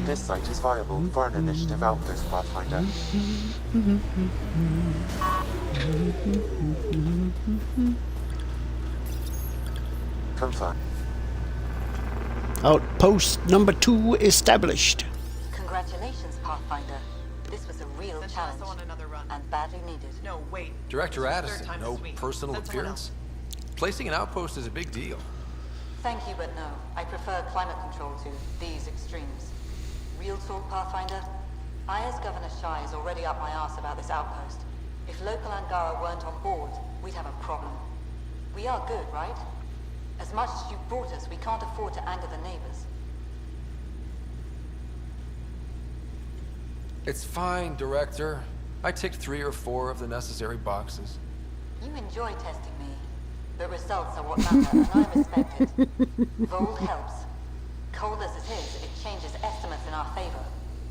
This site is viable for an initiative outpost, Pathfinder. Confirm. Outpost number 2 established. Congratulations, Pathfinder. This was a real challenge and badly needed. No, wait. Director Addison, no personal Send someone appearance? Placing an outpost is a big deal. Thank you, but no. I prefer climate control to these extremes. Real talk, Pathfinder? I, as Governor Shai, is already up my arse about this outpost. If local Angara weren't on board, we'd have a problem. We are good, right? As much as you've brought us, we can't afford to anger the neighbors. It's fine, Director. I ticked 3 or 4 of the necessary boxes. You enjoy testing me. The results are what matter, and I respect it. Vold helps. Cold as it is, it changes estimates in our favor.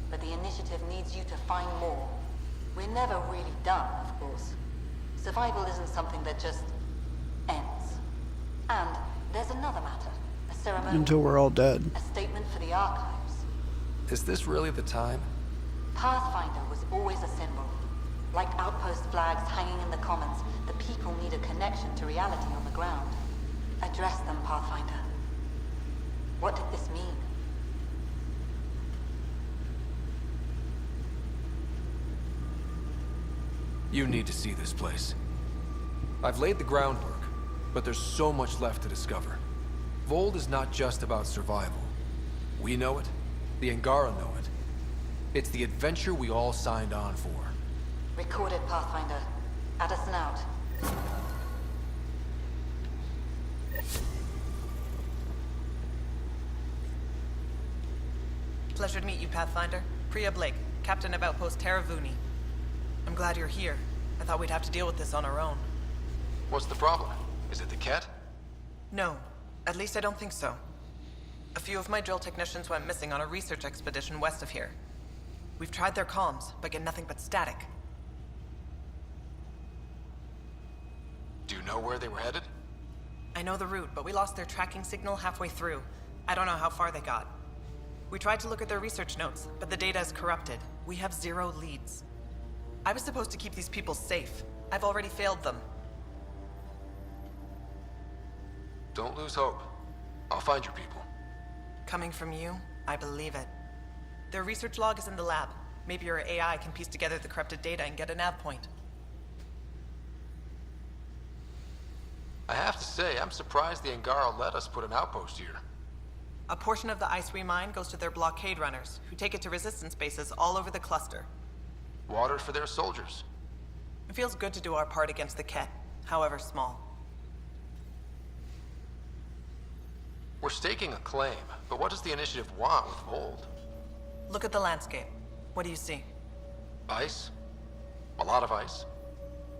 But the initiative needs you to find more. We're never really done, of course. Survival isn't something that just ends. And there's another matter. A ceremony. Until we're all dead. A statement for the archives. Is this really the time? Pathfinder was always a symbol. Like outpost flags hanging in the commons, the people need a connection to reality on the ground. Address them, Pathfinder. What did this mean? You need to see this place. I've laid the groundwork, but there's so much left to discover. Vold is not just about survival. We know it. The Angara know it. It's the adventure we all signed on for. Recorded, Pathfinder. Addison out. Pleasure to meet you, Pathfinder. Priya Blake, Captain of Outpost Taravuni. I'm glad you're here. I thought we'd have to deal with this on our own. What's the problem? Is it the Ket? No. At least I don't think so. A few of my drill technicians went missing on a research expedition west of here. We've tried their comms, but get nothing but static. Do you know where they were headed? I know the route, but we lost their tracking signal halfway through. I don't know how far they got. We tried to look at their research notes, but the data is corrupted. We have 0 leads. I was supposed to keep these people safe. I've already failed them. Don't lose hope. I'll find your people. Coming from you, I believe it. Their research log is in the lab. Maybe your AI can piece together the corrupted data and get a nav point. I have to say, I'm surprised the Angara let us put an outpost here. A portion of the ice we mine goes to their blockade runners, who take it to resistance bases all over the cluster. Water for their soldiers. It feels good to do our part against the Ket, however small. We're staking a claim, but what does the initiative want with Vold? Look at the landscape. What do you see? Ice? A lot of ice.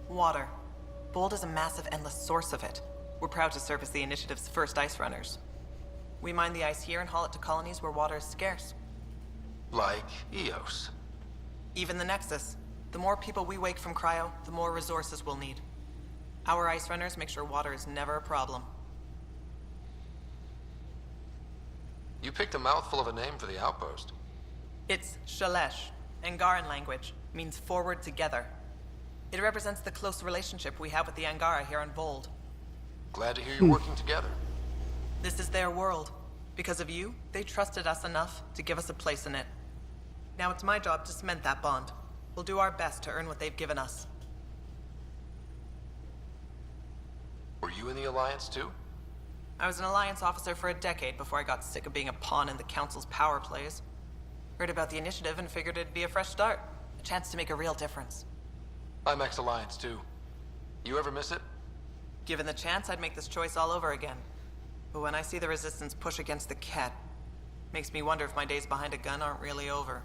Water. Vold is a massive, endless source of it. We're proud to serve as the initiative's first ice runners. We mine the ice here and haul it to colonies where water is scarce. Like Eos. Even the Nexus. The more people we wake from cryo, the more resources we'll need. Our ice runners make sure water is never a problem. You picked a mouthful of a name for the outpost. It's Shalesh. Angaran language. Means forward together. It represents the close relationship we have with the Angara here on Vold. Glad to hear you're working together. This is their world. Because of you, they trusted us enough to give us a place in it. Now it's my job to cement that bond. We'll do our best to earn what they've given us. Were you in the Alliance too? I was an Alliance officer for a decade before I got sick of being a pawn in the Council's power plays. Heard about the initiative and figured it'd be a fresh start. A chance to make a real difference. I'm ex-Alliance too. You ever miss it? Given the chance, I'd make this choice all over again. But when I see the Resistance push against the Ket, makes me wonder if my days behind a gun aren't really over.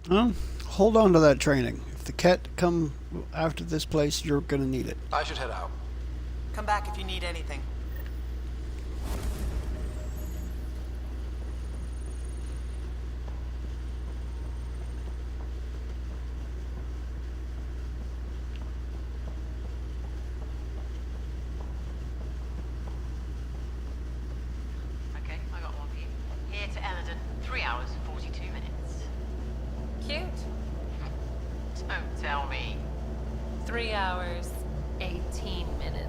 Well, hold on to that training. If the Ket come after this place, you're gonna need it. I should head out. Come back if you need anything. Okay, I got one for you. Here to Eldon, 3 hours, 42 minutes. Cute. Don't tell me. 3 hours, 18 minutes.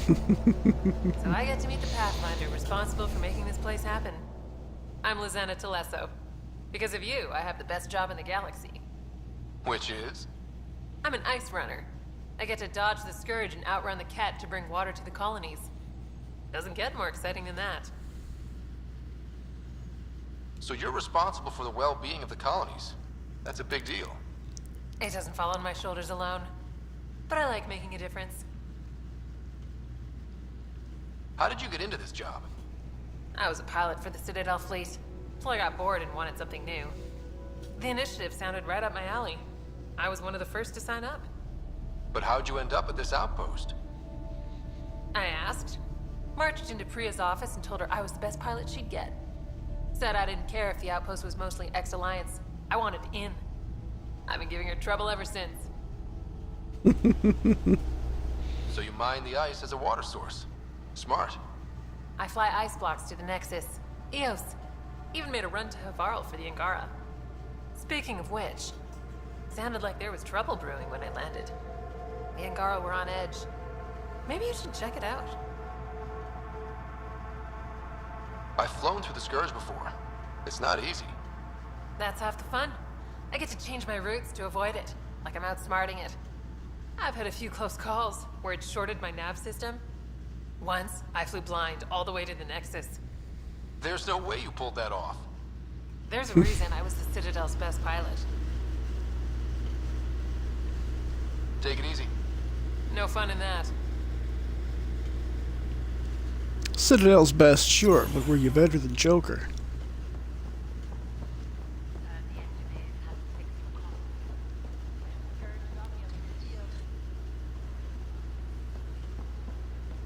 So I get to meet the Pathfinder responsible for making this place happen. I'm Lizana Telesso. Because of you, I have the best job in the galaxy. Which is? I'm an ice runner. I get to dodge the Scourge and outrun the Ket to bring water to the colonies. Doesn't get more exciting than that. So you're responsible for the well-being of the colonies. That's a big deal. It doesn't fall on my shoulders alone. But I like making a difference. How did you get into this job? I was a pilot for the Citadel fleet, till I got bored and wanted something new. The initiative sounded right up my alley. I was one of the first to sign up. But how'd you end up at this outpost? I asked. Marched into Priya's office and told her I was the best pilot she'd get. Said I didn't care if the outpost was mostly ex-Alliance. I wanted in. I've been giving her trouble ever since. So you mine the ice as a water source. Smart. I fly ice blocks to the Nexus. Eos. Even made a run to Havarl for the Angara. Speaking of which, sounded like there was trouble brewing when I landed. The Angara were on edge. Maybe you should check it out. I've flown through the Scourge before. It's not easy. That's half the fun. I get to change my routes to avoid it, like I'm outsmarting it. I've had a few close calls where it shorted my nav system. Once, I flew blind all the way to the Nexus. There's no way you pulled that off. There's a reason I was the Citadel's best pilot. Take it easy. No fun in that. Citadel's best, sure, but were you better than Joker?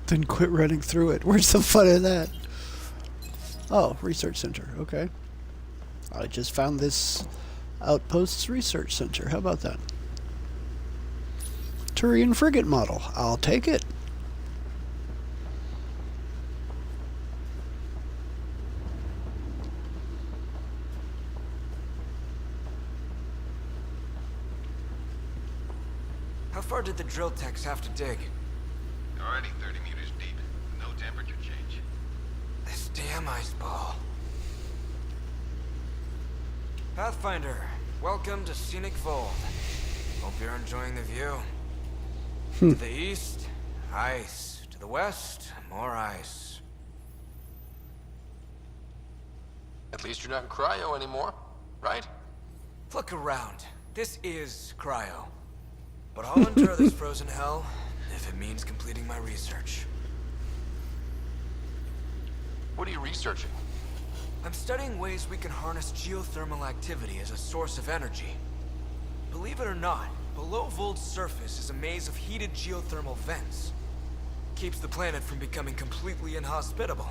Then quit running through it. Where's the fun in that? Oh, research center. Okay. I just found this outpost's research center. How about that? Turian frigate model. I'll take it. How far did the drill techs have to dig? Already 30 meters deep. No temperature change. This damn ice ball. Pathfinder, welcome to Scenic Vold. Hope you're enjoying the view. To the east, ice. To the west, more ice. At least you're not in cryo anymore, right? Look around. This is cryo. But I'll endure this frozen hell if it means completing my research. What are you researching? I'm studying ways we can harness geothermal activity as a source of energy. Believe it or not, below Vold's surface is a maze of heated geothermal vents. Keeps the planet from becoming completely inhospitable,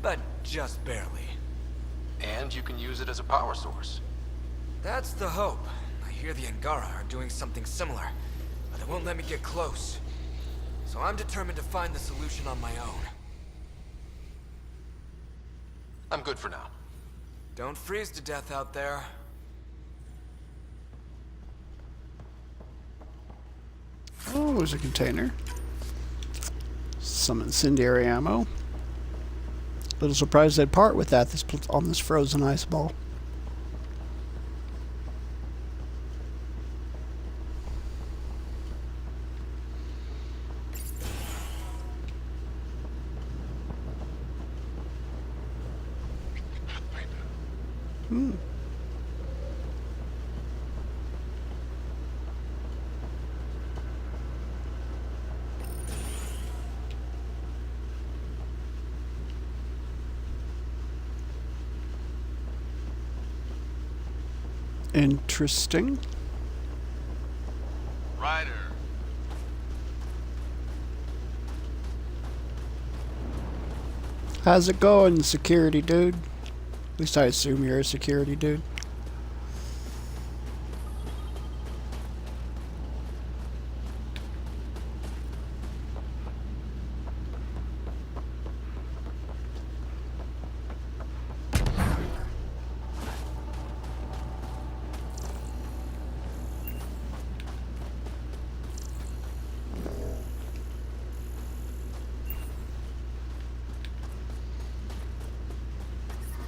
but just barely. And you can use it as a power source. That's the hope. I hear the Angara are doing something similar, but they won't let me get close. So I'm determined to find the solution on my own. I'm good for now. Don't freeze to death out there. Oh, there's a container. Some incendiary ammo. Little surprised they'd part with that on this frozen ice ball. Interesting. Ryder. How's it going, security dude? At least I assume you're a security dude.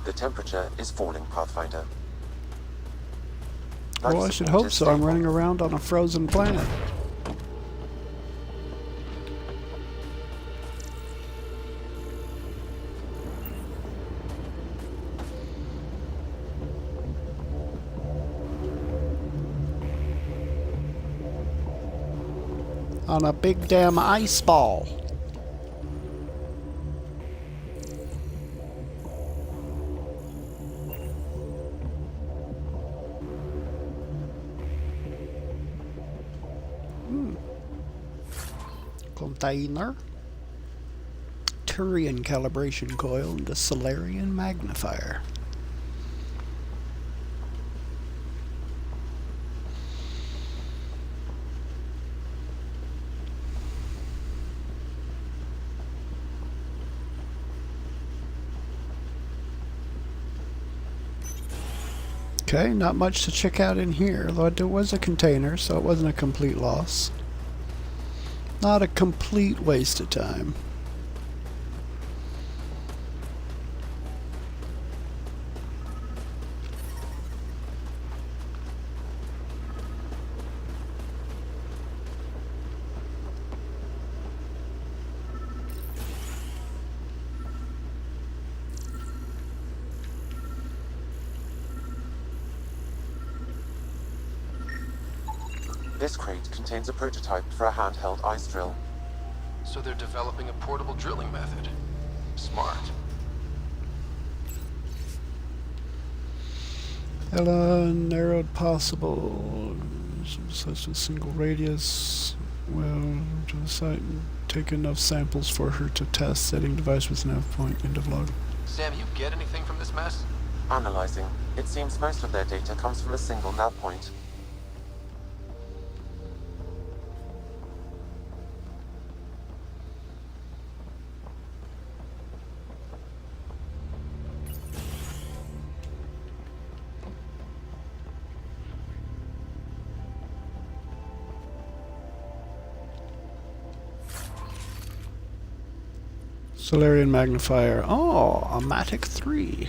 The temperature is falling, Pathfinder. Well, I should hope so. I'm running around on a frozen planet. On a big damn ice ball. Container, Turian calibration coil, and a Solarian magnifier. Okay, not much to check out in here, although there was a container, so it wasn't a complete loss. Not a complete waste of time. This crate contains a prototype for a handheld ice drill. So they're developing a portable drilling method. Smart. Ella narrowed possible. Such a single radius. Well, to the site and take enough samples for her to test. Setting device with nav point. End of log. Sam, you get anything from this mess? Analyzing. It seems most of their data comes from a single nav point. Solarian magnifier. Oh, a Matic 3.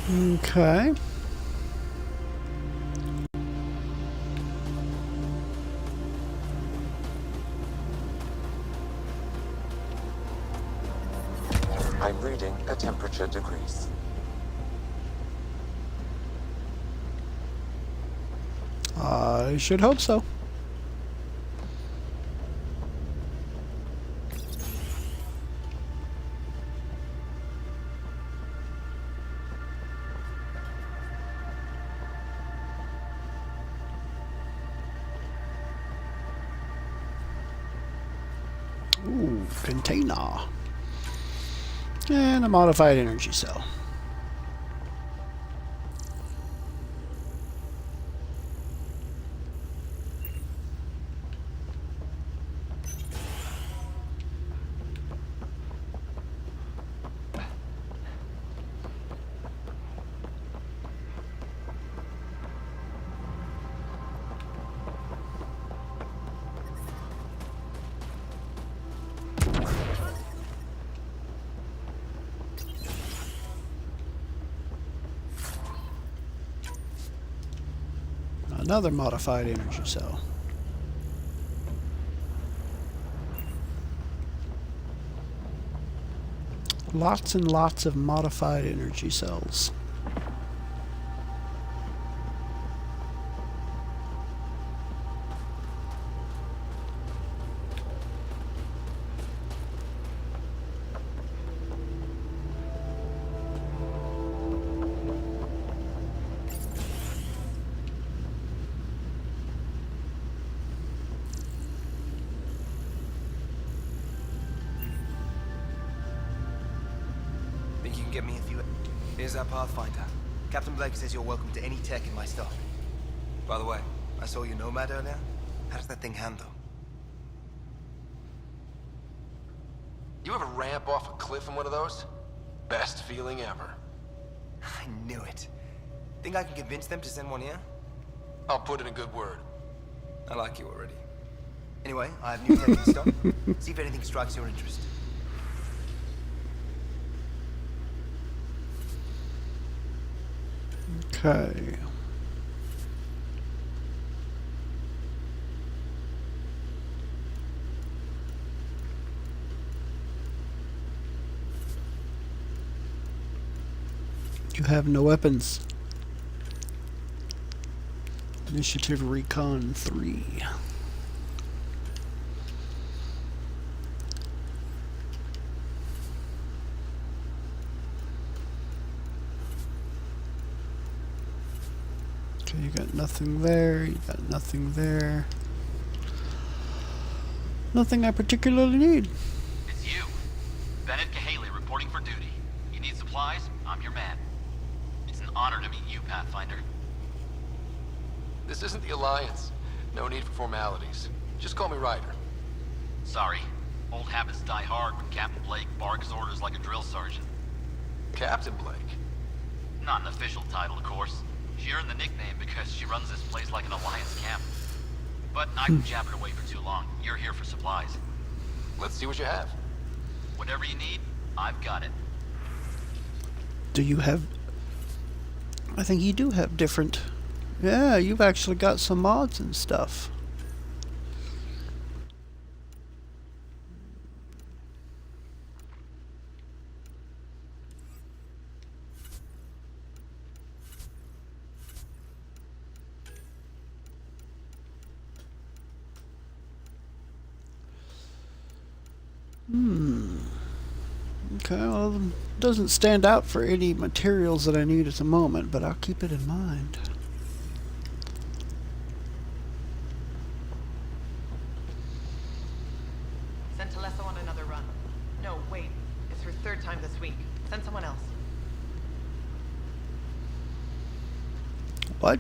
Okay. I'm reading a temperature decrease. I should hope so. Ooh, container. And a modified energy cell. Another modified energy cell. Lots and lots of modified energy cells. Think you can get me a few... Here's that Pathfinder. Captain Blake says you're welcome to any tech in my stuff. By the way, I saw your Nomad earlier. How does that thing handle? You ever ramp off a cliff in one of those? Best feeling ever. I knew it. Think I can convince them to send one here? I'll put in a good word. I like you already. Anyway, I have new tech in stock. See if anything strikes your interest. Okay. You have no weapons. Initiative Recon 3. Okay, you got nothing there, you got nothing there. Nothing I particularly need. It's you. Bennett Cahaley reporting for duty. You need supplies? I'm your man. It's an honor to meet you, Pathfinder. This isn't the Alliance. No need for formalities. Just call me Ryder. Sorry. Old habits die hard when Captain Blake barks orders like a drill sergeant. Captain Blake? Not an official title, of course. She earned the nickname because she runs this place like an Alliance camp. But I jabbered away for too long. You're here for supplies. Let's see what you have. Whatever you need, I've got it. Do you have... I think you do have different... Yeah, you've actually got some mods and stuff. Okay, well, it doesn't stand out for any materials that I need at the moment, but I'll keep it in mind. Send Telesso on another run. No, wait. It's her third time this week. Send someone else. What?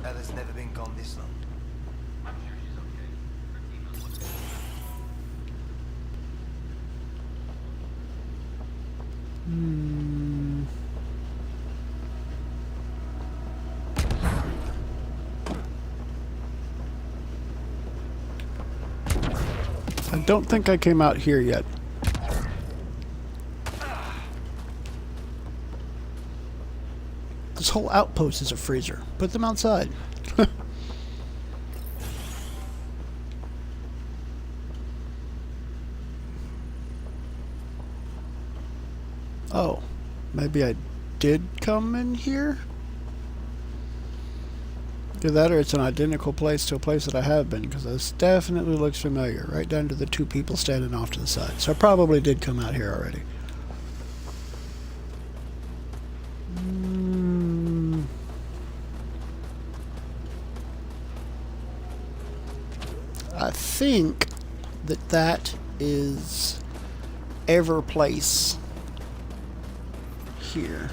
Ella's never been gone this long. I'm sure she's okay. Her team is looking. I don't think I came out here yet. This whole outpost is a freezer. Put them outside. Oh, maybe I did come in here? Either that or it's an identical place to a place that I have been, because this definitely looks familiar, right down to the two people standing off to the side. So I probably did come out here already. I think that that is Everplace here.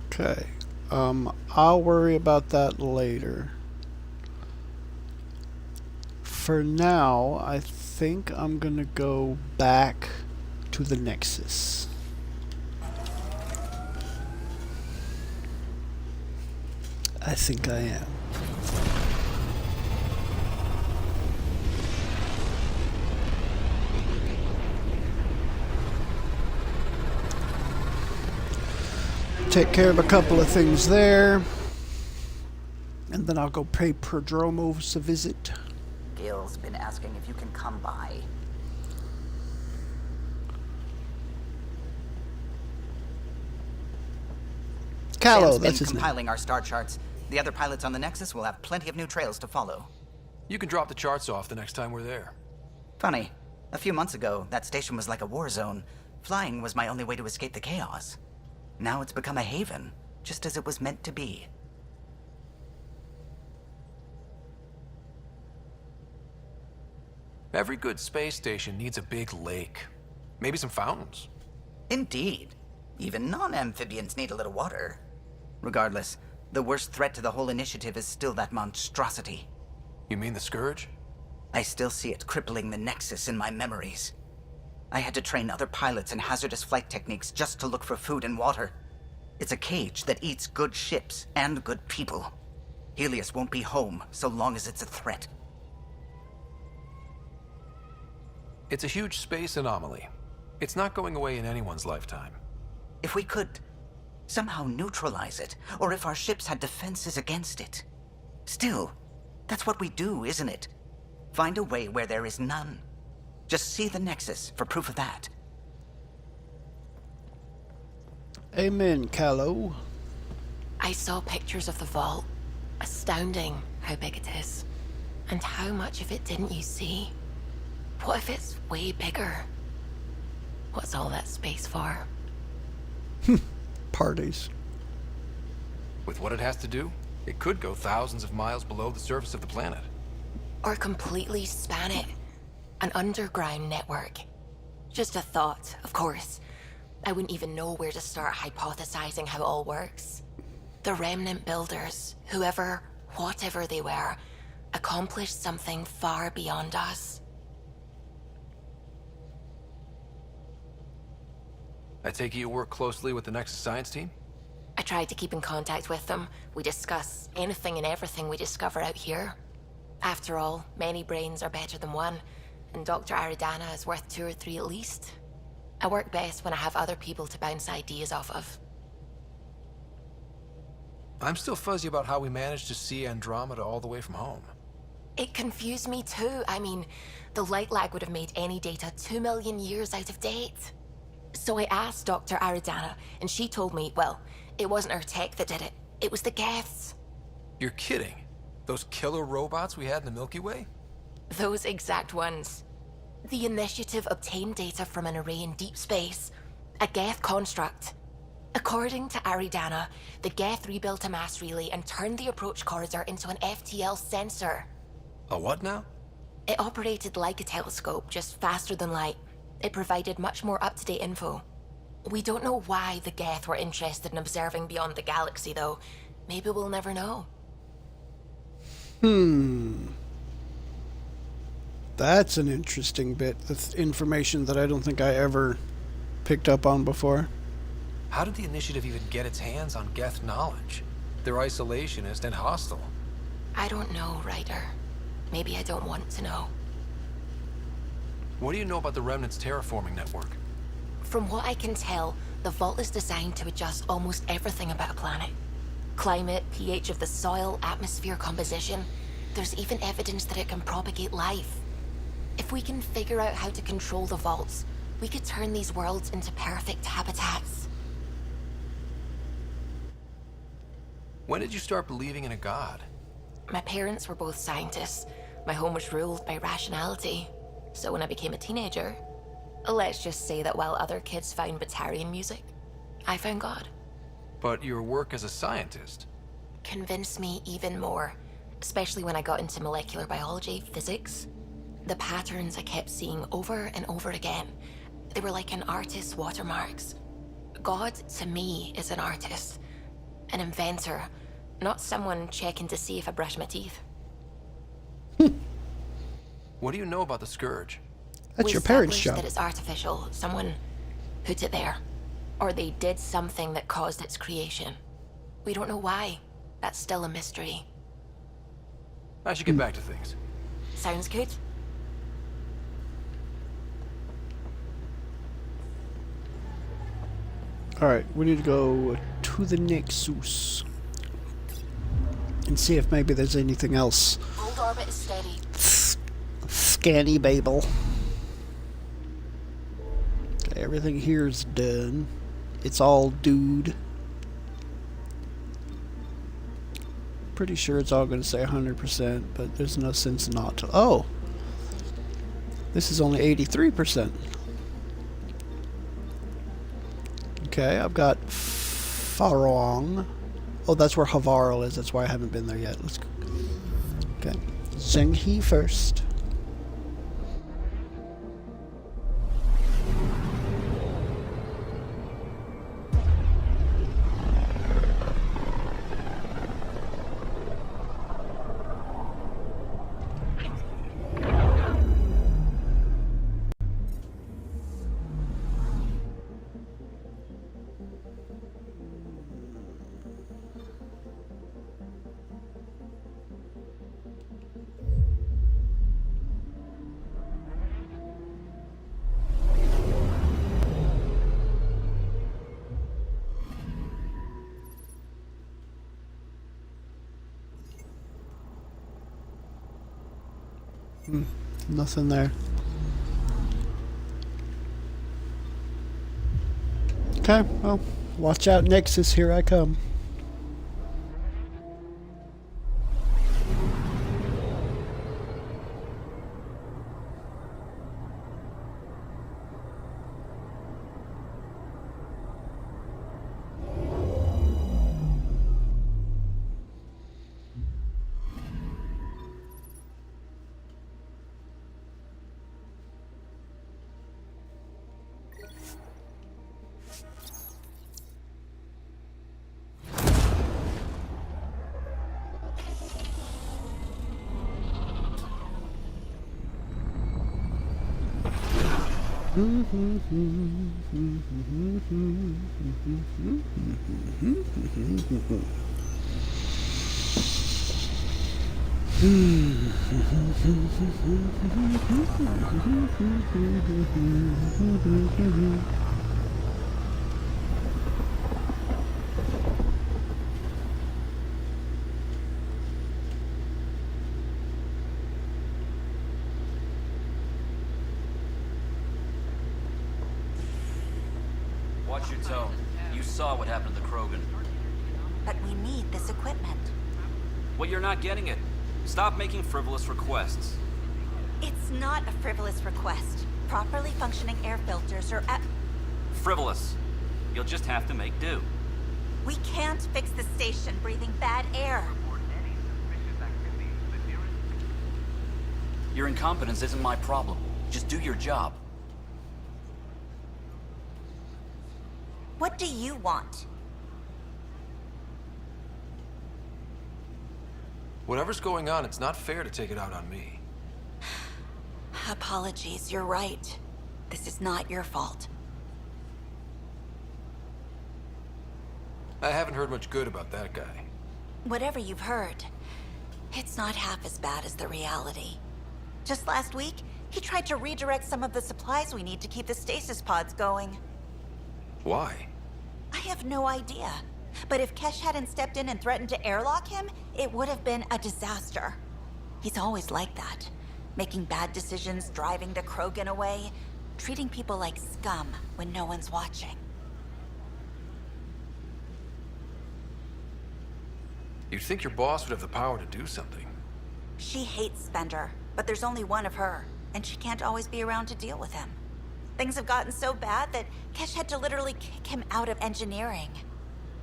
Okay. I'll worry about that later. For now, I think I'm gonna go back to the Nexus. I think I am. Take care of a couple of things there, and then I'll go pay Prodromos a visit. Gil's been asking if you can come by. Callow, Sam's that's been his name. compiling our star charts. The other pilots on the Nexus will have plenty of new trails to follow. You can drop the charts off the next time we're there. Funny, a few months ago, that station was like a war zone. Flying was my only way to escape the chaos. Now it's become a haven, just as it was meant to be. Every good space station needs a big lake. Maybe some fountains. Indeed. Even non-amphibians need a little water. Regardless, the worst threat to the whole initiative is still that monstrosity. You mean the Scourge? I still see it crippling the Nexus in my memories. I had to train other pilots in hazardous flight techniques just to look for food and water. It's a cage that eats good ships and good people. Helios won't be home so long as it's a threat. It's a huge space anomaly. It's not going away in anyone's lifetime. If we could somehow neutralize it, or if our ships had defenses against it. Still, that's what we do, isn't it? Find a way where there is none. Just see the Nexus for proof of that. Amen, Callow. I saw pictures of the vault. Astounding how big it is. And how much of it didn't you see? What if it's way bigger? What's all that space for? Parties. With what it has to do, it could go thousands of miles below the surface of the planet. Or completely span it. An underground network. Just a thought, of course. I wouldn't even know where to start hypothesizing how it all works. The remnant builders, whoever, whatever they were, accomplished something far beyond us. I take it you work closely with the Nexus science team? I tried to keep in contact with them. We discuss anything and everything we discover out here. After all, many brains are better than one, and Dr. Aridana is worth 2 or 3 at least. I work best when I have other people to bounce ideas off of. I'm still fuzzy about how we managed to see Andromeda all the way from home. It confused me too. I mean, the light lag would have made any data 2 million years out of date. So I asked Dr. Aridana, and she told me, well, it wasn't her tech that did it. It was the Geths. You're kidding. Those killer robots we had in the Milky Way? Those exact ones. The Initiative obtained data from an array in deep space, a Geth construct. According to Aridana, the Geth rebuilt a mass relay and turned the approach corridor into an FTL sensor. A what now? It operated like a telescope, just faster than light. It provided much more up-to-date info. We don't know why the Geth were interested in observing beyond the galaxy, though. Maybe we'll never know. That's an interesting bit of information that I don't think I ever picked up on before. How did the Initiative even get its hands on Geth knowledge? They're isolationist and hostile. I don't know, Ryder. Maybe I don't want to know. What do you know about the Remnant's terraforming network? From what I can tell, the vault is designed to adjust almost everything about a planet. Climate, pH of the soil, atmosphere composition. There's even evidence that it can propagate life. If we can figure out how to control the vaults, we could turn these worlds into perfect habitats. When did you start believing in a god? My parents were both scientists. My home was ruled by rationality. So when I became a teenager, let's just say that while other kids found Batarian music, I found God. But your work as a scientist Convinced me even more, especially when I got into molecular biology, physics. The patterns I kept seeing over and over again, they were like an artist's watermarks. God, to me, is an artist, an inventor, not someone checking to see if I brush my teeth. What do you know about the Scourge? That's your parents' job. That it's artificial. Someone put it there. Or they did something that caused its creation. We don't know why. That's still a mystery. I should get back to things. Sounds good. Alright, we need to go to the Nexus and see if maybe there's anything else. Old orbit is steady. Scanny Babel. Okay, everything here is done. It's all dude. Pretty sure it's all going to say 100%, but there's no sense not to. Oh! This is only 83%. Okay, I've got Farong. Oh, that's where Havarl is. That's why I haven't been there yet. Let's go. Okay. Zhenghe first. Nothing there. Okay, well, watch out, Nexus, here I come. your tone. You saw what happened to the Krogan. But we need this equipment. Well, you're not getting it. Stop making frivolous requests. It's not a frivolous request. Properly functioning air filters are at... Frivolous. You'll just have to make do. We can't fix the station breathing bad air. Your incompetence isn't my problem. Just do your job. What do you want? Whatever's going on, it's not fair to take it out on me. Apologies, you're right. This is not your fault. I haven't heard much good about that guy. Whatever you've heard, it's not half as bad as the reality. Just last week, he tried to redirect some of the supplies we need to keep the stasis pods going. Why? I have no idea. But if Kesh hadn't stepped in and threatened to airlock him, it would have been a disaster. He's always like that. Making bad decisions, driving the Krogan away, treating people like scum when no one's watching. You'd think your boss would have the power to do something. She hates Spender, but there's only one of her, and she can't always be around to deal with him. Things have gotten so bad that Kesh had to literally kick him out of engineering.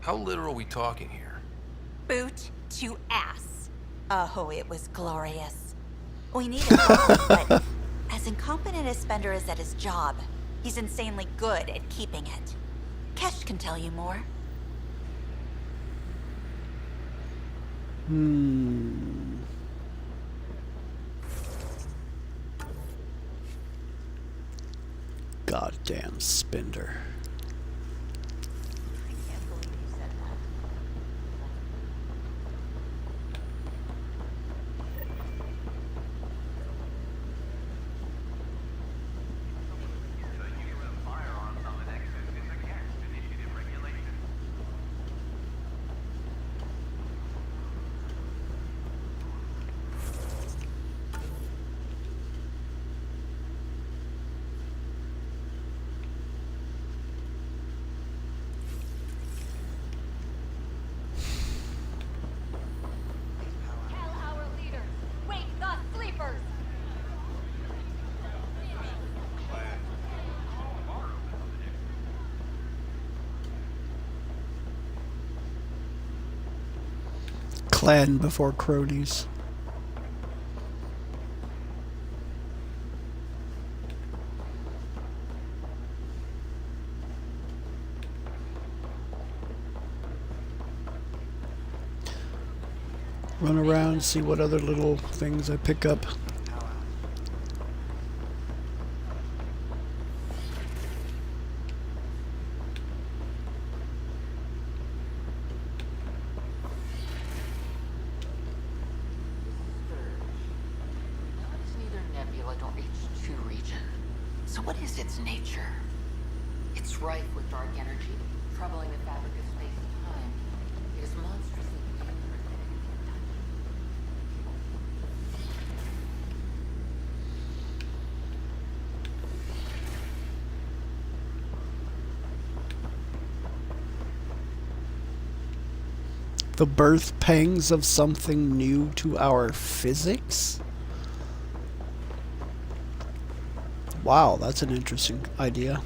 How literal are we talking here? Boot to ass. Oh, it was glorious. We need a boss, but as incompetent as Spender is at his job, he's insanely good at keeping it. Kesh can tell you more. Goddamn Spender. Clan before cronies. Run around, see what other little things I pick up. So what is its nature? It's rife with dark energy, troubling the fabric of space and time. It is monstrously dangerous. The birth pangs of something new to our physics? Wow, that's an interesting idea.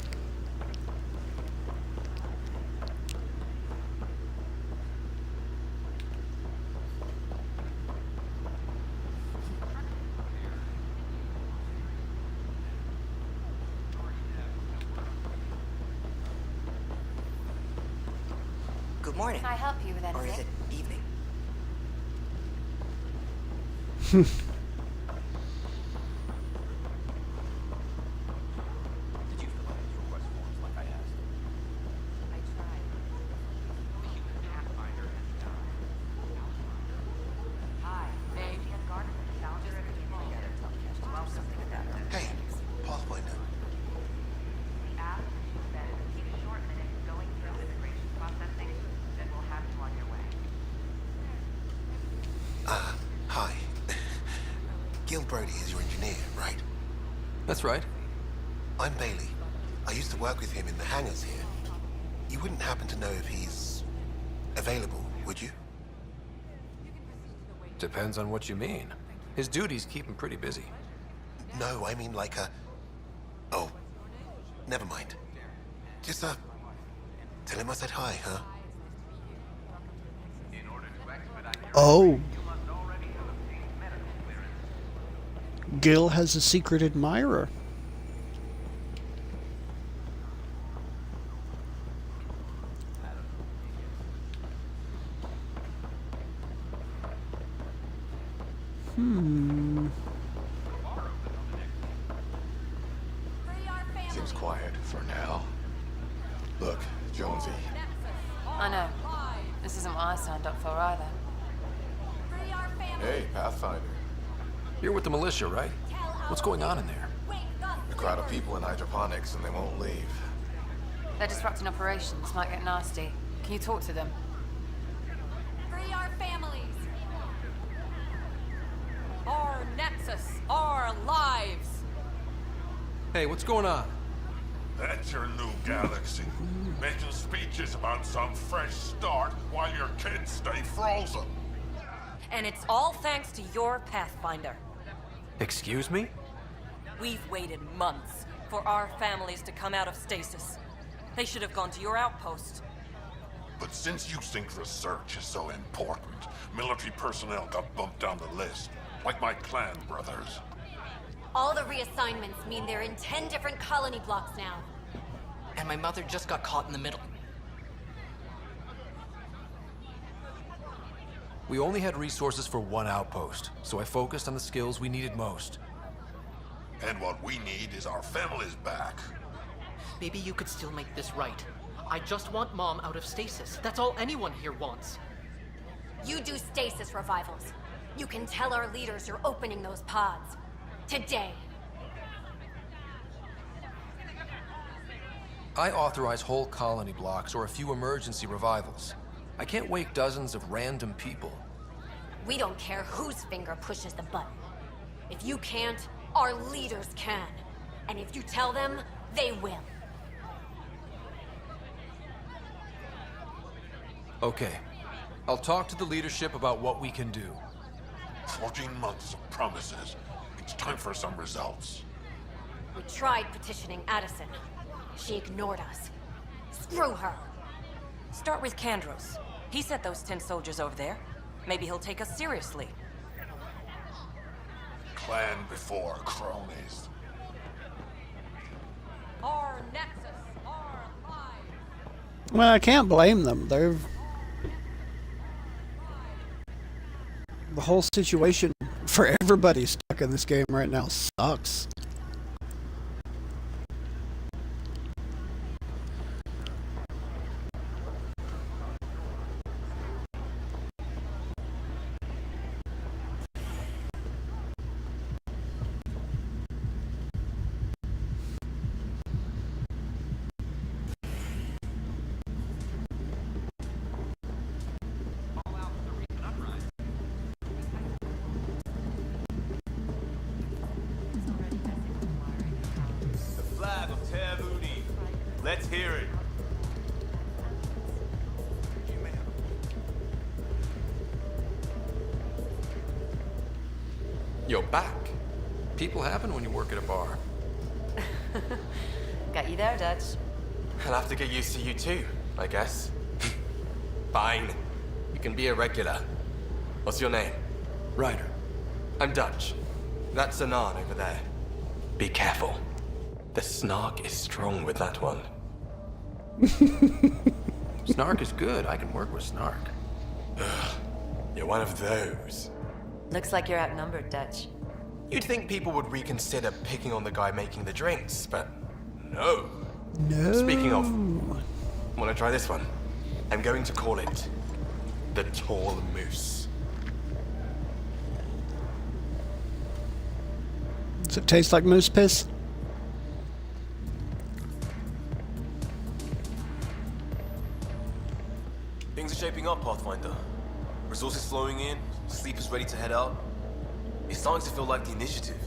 Good morning. Can I help you with anything? Or is it evening? Hey, Pathfinder. Hi. Gil Brody is your engineer, right? That's right. I'm Bailey. I used to work with him in the hangars here. You wouldn't happen to know if he's available, would you? Depends on what you mean. His duties keep him pretty busy. No, I mean like a... Oh, never mind. Just, tell him I said hi, huh? Oh. Gil has a secret admirer. Seems quiet for now. Look, Jonesy. I know. This isn't what I signed up for either. Hey, Pathfinder. You're with the militia, right? What's going on in there? A crowd of people in hydroponics and they won't leave. They're disrupting operations. Might get nasty. Can you talk to them? Free our families. Our Nexus. Our lives. Hey, what's going on? That's your new galaxy. Making speeches about some fresh start while your kids stay frozen. And it's all thanks to your Pathfinder. Excuse me? We've waited months for our families to come out of stasis. They should have gone to your outpost. But since you think research is so important, military personnel got bumped down the list, like my clan brothers. All the reassignments mean they're in 10 different colony blocks now. And my mother just got caught in the middle. We only had resources for one outpost, so I focused on the skills we needed most. And what we need is our families back. Maybe you could still make this right. I just want Mom out of stasis. That's all anyone here wants. You do stasis revivals. You can tell our leaders you're opening those pods. Today. I authorize whole colony blocks or a few emergency revivals. I can't wake dozens of random people. We don't care whose finger pushes the button. If you can't, our leaders can. And if you tell them, they will. Okay. I'll talk to the leadership about what we can do. 14 months of promises. It's time for some results. We tried petitioning Addison. She ignored us. Screw her. Start with Kandros. He sent those 10 soldiers over there. Maybe he'll take us seriously. Clan before cronies. Our Nexus, our lives. Well, I can't blame them. The whole situation for everybody stuck in this game right now sucks. Let's hear it. You're back. People happen when you work at a bar. Got you there, Dutch. I'll have to get used to you too, I guess. Fine. You can be a regular. What's your name? Ryder. I'm Dutch. That's Anan over there. Be careful. The snark is strong with that one. Snark is good. I can work with Snark. You're one of those. Looks like you're outnumbered, Dutch. You'd think people would reconsider picking on the guy making the drinks, but no. No. Speaking of, wanna try this one? I'm going to call it the Tall Moose. Does it taste like moose piss? Things are shaping up, Pathfinder. Resources flowing in, sleepers ready to head out. It's starting to feel like the initiative.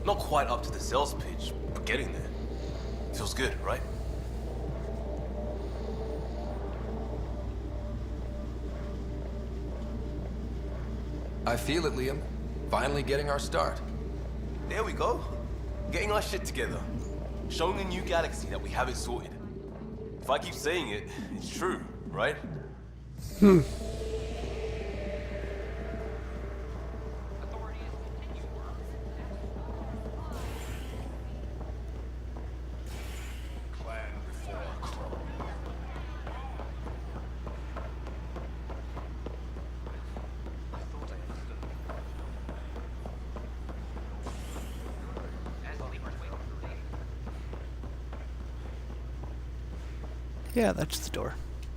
Not quite up to the sales pitch, but getting there. Feels good, right? I feel it, Liam. Finally getting our start. There we go. Getting our shit together. Showing a new galaxy that we have it sorted. If I keep saying it, it's true, right? Yeah, that's the door.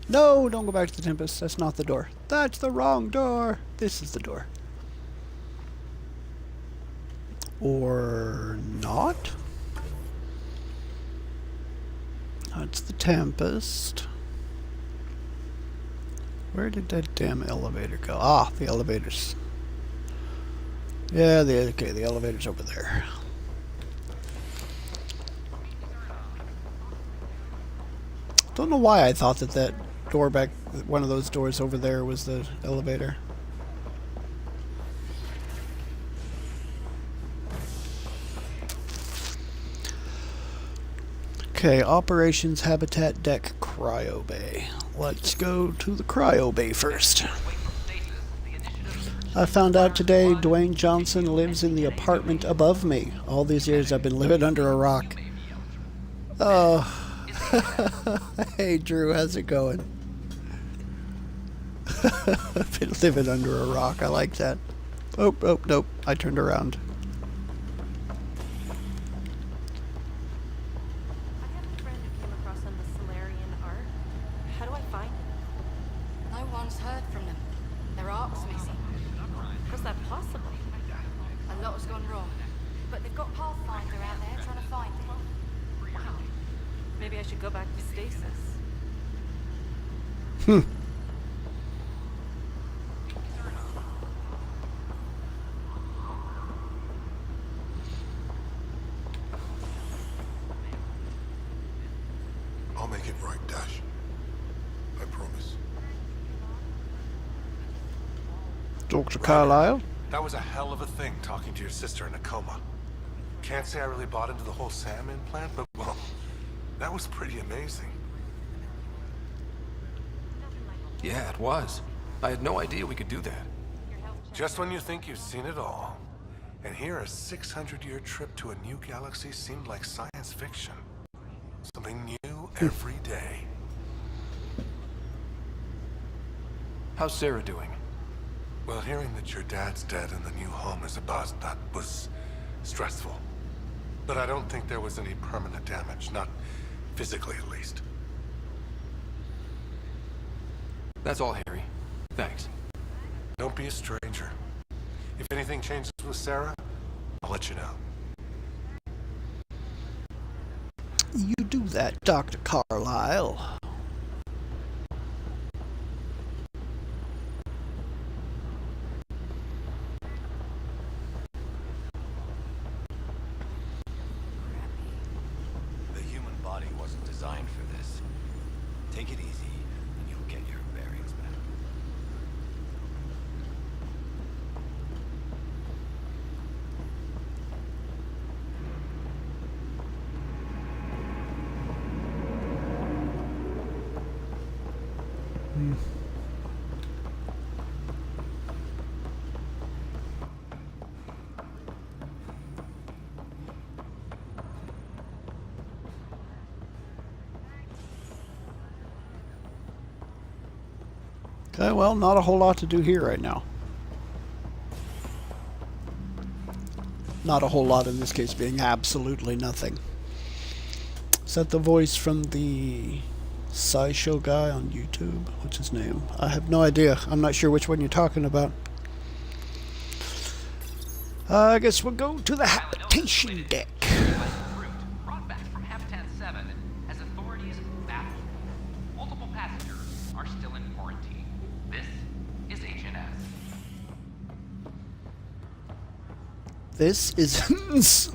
No, don't go back to the Tempest. That's not the door. That's the wrong door. This is the door. Or not? That's the Tempest. Where did that damn elevator go? Ah, the elevators. Yeah, the elevator's over there. Don't know why I thought that door back, one of those doors over there was the elevator. Okay, Operations Habitat Deck Cryo Bay. Let's go to the Cryo Bay first. I found out today Dwayne Johnson lives in the apartment above me. All these years I've been living under a rock. Oh. Hey Drew, how's it going? I've been living under a rock. I like that. Oh, nope. I turned around. I have a friend who came across some of the Solarian art. How do I find it? No one's heard from them. Their art's missing. How's that possible? A lot has gone wrong. But they've got Pathfinder out there trying to find it. Wow. Maybe I should go back to stasis. I'll make it right, Dash. I promise. Dr. Carlyle? That was a hell of a thing, talking to your sister in a coma. Can't say I really bought into the whole Sam implant, but, well, that was pretty amazing. Yeah, it was. I had no idea we could do that. Just when you think you've seen it all, and here a 600-year trip to a new galaxy seemed like science fiction. Something new every day. How's Sarah doing? Well, hearing that your dad's dead and the new home is a bust, that was stressful. But I don't think there was any permanent damage, not physically at least. That's all, Harry. Thanks. Don't be a stranger. If anything changes with Sarah, I'll let you know. You do that, Dr. Carlyle. The human body wasn't designed for this. Take it easy, and you'll get your bearings back. Okay, well, not a whole lot to do here right now. Not a whole lot in this case being absolutely nothing. Is that the voice from the SciShow guy on YouTube? What's his name? I have no idea. I'm not sure which one you're talking about. I guess we'll go to the habitation deck. Brought back from Habitat 7 as authorities baffled. Multiple passengers are still in quarantine. This is HNS. This is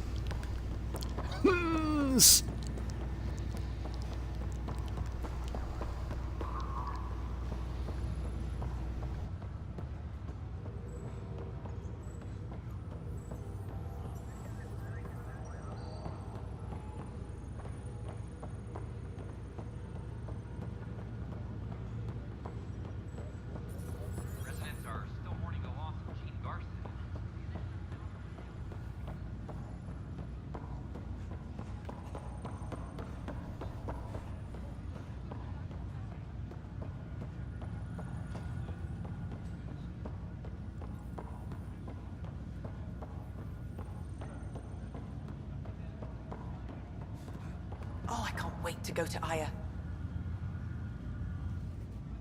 wait to go to Aya.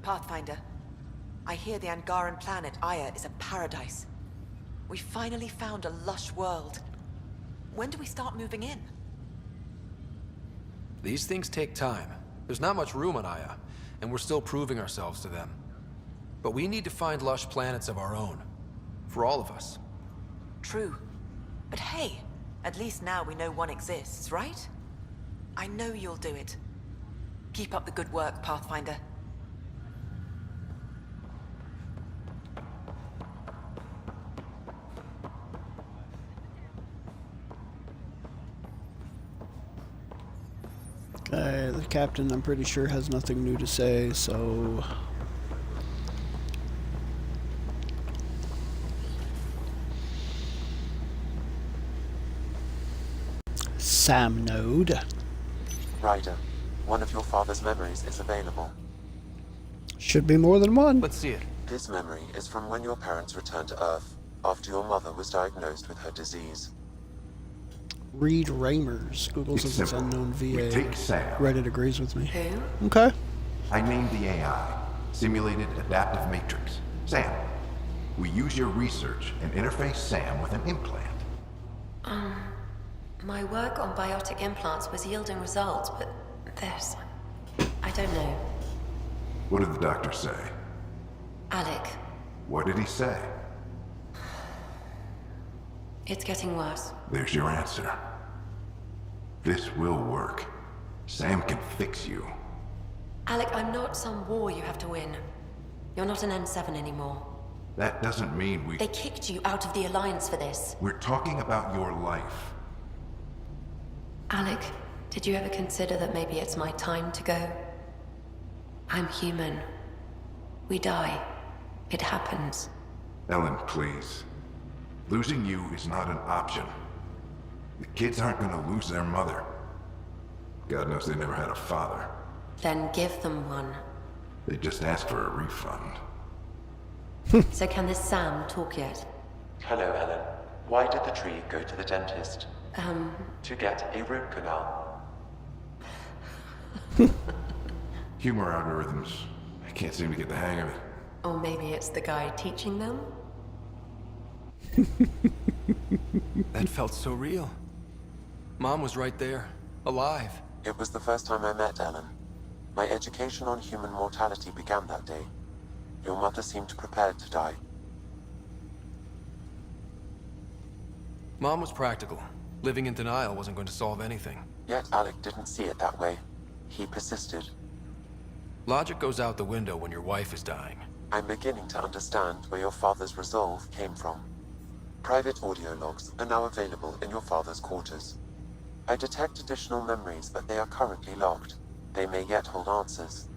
Pathfinder, I hear the Angaran planet Aya is a paradise. We finally found a lush world. When do we start moving in? These things take time. There's not much room on Aya, and we're still proving ourselves to them. But we need to find lush planets of our own. For all of us. True. But hey, at least now we know one exists, right? I know you'll do it. Keep up the good work, Pathfinder. Okay, the captain, I'm pretty sure, has nothing new to say, so... Sam node. Ryder, one of your father's memories is available. Should be more than one. Let's see it. This memory is from when your parents returned to Earth, after your mother was diagnosed with her disease. Reed Ramers. Google says it's unknown VA. We take Sam. Reddit agrees with me. Who? Okay. I named the AI Simulated Adaptive Matrix. Sam. We use your research and interface Sam with an implant. My work on biotic implants was yielding results, but this... I don't know. What did the doctor say? Alec, What did he say? it's getting worse. There's your answer. This will work. Sam can fix you. Alec, I'm not some war you have to win. You're not an N7 anymore. That doesn't mean we... They kicked you out of the Alliance for this. We're talking about your life. Alec, did you ever consider that maybe it's my time to go? I'm human. We die. It happens. Ellen, please. Losing you is not an option. The kids aren't gonna lose their mother. God knows they never had a father. Then give them one. They just asked for a refund. So can this Sam talk yet? Hello, Ellen. Why did the tree go to the dentist? To get a root canal. Humor algorithms. I can't seem to get the hang of it. Or maybe it's the guy teaching them? That felt so real. Mom was right there, alive. It was the first time I met Ellen. My education on human mortality began that day. Your mother seemed prepared to die. Mom was practical. Living in denial wasn't going to solve anything. Yet Alec didn't see it that way. He persisted. Logic goes out the window when your wife is dying. I'm beginning to understand where your father's resolve came from. Private audio logs are now available in your father's quarters. I detect additional memories, but they are currently locked. They may yet hold answers.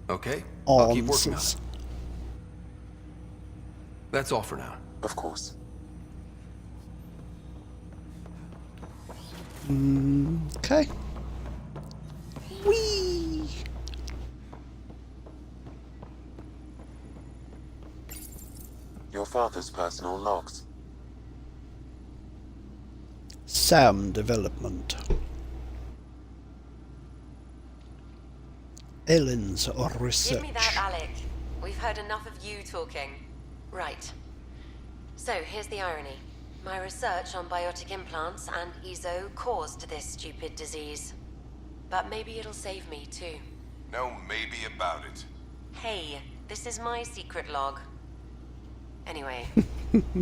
Okay, I'll keep working on it. That's all for now. Of course. Okay. Whee! Your father's personal logs. Sam development. Ellen's research. Give me that, Alec. We've heard enough of you talking. Right. So, here's the irony. My research on biotic implants and EZO caused this stupid disease. But maybe it'll save me, too. No maybe about it. Hey, this is my secret log. Anyway,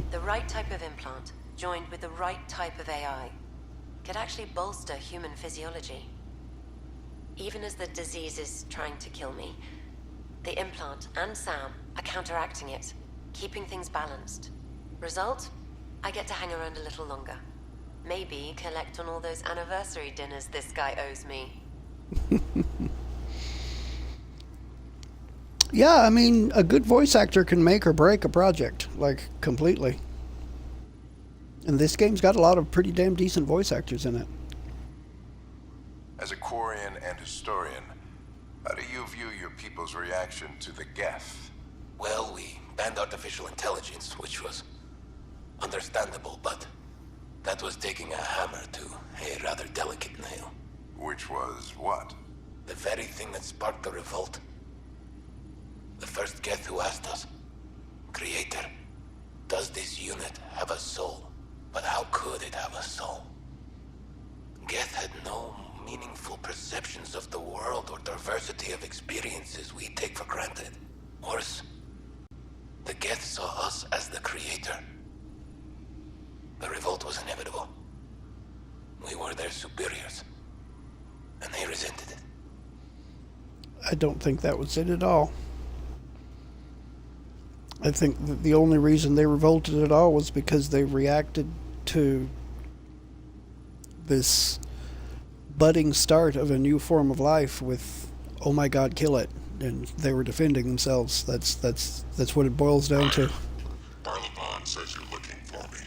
the right type of implant, joined with the right type of AI, could actually bolster human physiology. Even as the disease is trying to kill me, the implant and Sam are counteracting it, keeping things balanced. Result? I get to hang around a little longer. Maybe collect on all those anniversary dinners this guy owes me. Yeah, I mean, a good voice actor can make or break a project, like, completely. And this game's got a lot of pretty damn decent voice actors in it. As a Quarian and historian, how do you view your people's reaction to the Geth? Well, we banned artificial intelligence, which was understandable, but that was taking a hammer to a rather delicate nail. Which was what? The very thing that sparked the revolt. The first Geth who asked us, Creator, does this unit have a soul? But how could it have a soul? Geth had no meaningful perceptions of the world or diversity of experiences we take for granted. Worse, the Geth saw us as the Creator. The revolt was inevitable. We were their superiors, and they resented it. I don't think that was it at all. I think that the only reason they revolted at all was because they reacted to this budding start of a new form of life with, oh my god, kill it. And they were defending themselves. That's what it boils down to. Barlabon says you're looking for me.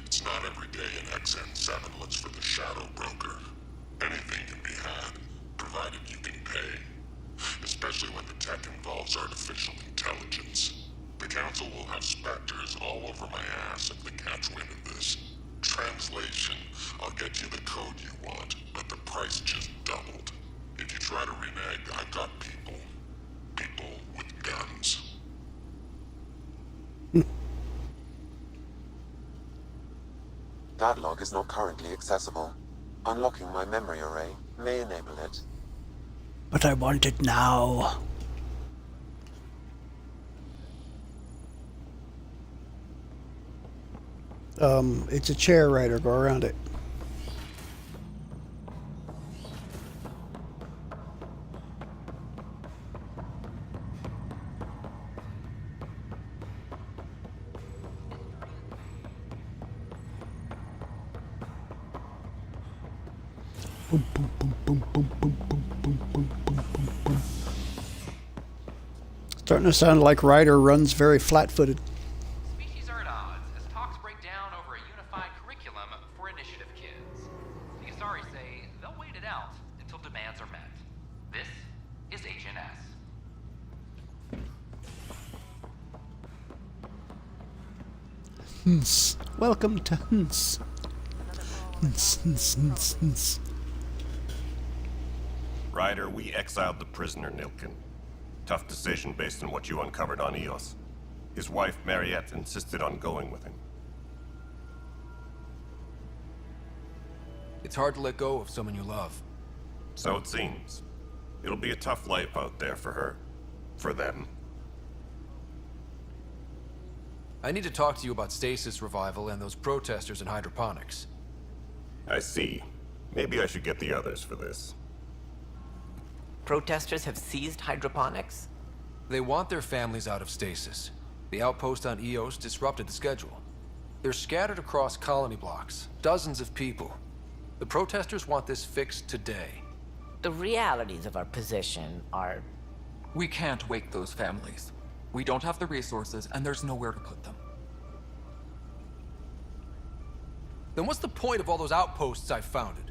It's not every day an XN7 looks for the Shadow Broker. Anything can be had, provided you can pay. Especially when the tech involves artificial intelligence. The Council will have specters all over my ass if they catch wind of this. Translation, I'll get you the code you want, but the price just doubled. If you try to renege, I've got people. People with guns. That log is not currently accessible. Unlocking my memory array may enable it. But I want it now. It's a chair, Ryder. Go around it. Boom, boom, boom, boom, boom, boom, boom, boom, boom, boom, boom, boom. Starting to sound like Ryder runs very flat-footed. Species are at odds as talks break down over a unified curriculum for initiative kids. The Asari say they'll wait it out until demands are met. This is Agent S. Welcome to Hunts. Hunts. Ryder, we exiled the prisoner Nilkin. Tough decision based on what you uncovered on Eos. His wife, Mariette, insisted on going with him. It's hard to let go of someone you love. So it seems. It'll be a tough life out there for her. For them. I need to talk to you about stasis revival and those protesters in hydroponics. I see. Maybe I should get the others for this. Protesters have seized hydroponics? They want their families out of stasis. The outpost on Eos disrupted the schedule. They're scattered across colony blocks, dozens of people. The protesters want this fixed today. The realities of our position are... We can't wake those families. We don't have the resources, and there's nowhere to put them. Then what's the point of all those outposts I've founded?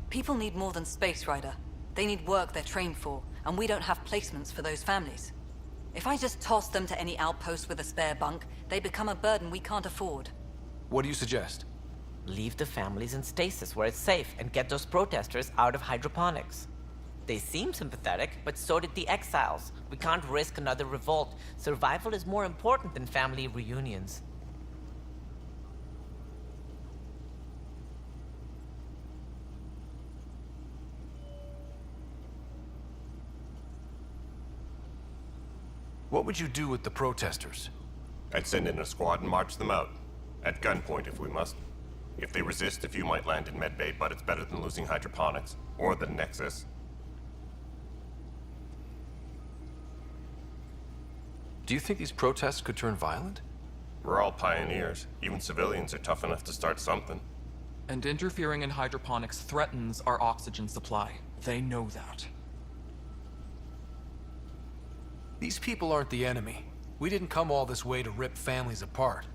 People need more than space, Ryder. They need work they're trained for, and we don't have placements for those families. If I just toss them to any outpost with a spare bunk, they become a burden we can't afford. What do you suggest? Leave the families in stasis where it's safe and get those protesters out of hydroponics. They seem sympathetic, but so did the exiles. We can't risk another revolt. Survival is more important than family reunions. What would you do with the protesters? I'd send in a squad and march them out. At gunpoint if we must. If they resist, a few might land in medbay, but it's better than losing hydroponics. Or the Nexus. Do you think these protests could turn violent? We're all pioneers. Even civilians are tough enough to start something. And interfering in hydroponics threatens our oxygen supply. They know that. These people aren't the enemy. We didn't come all this way to rip families apart.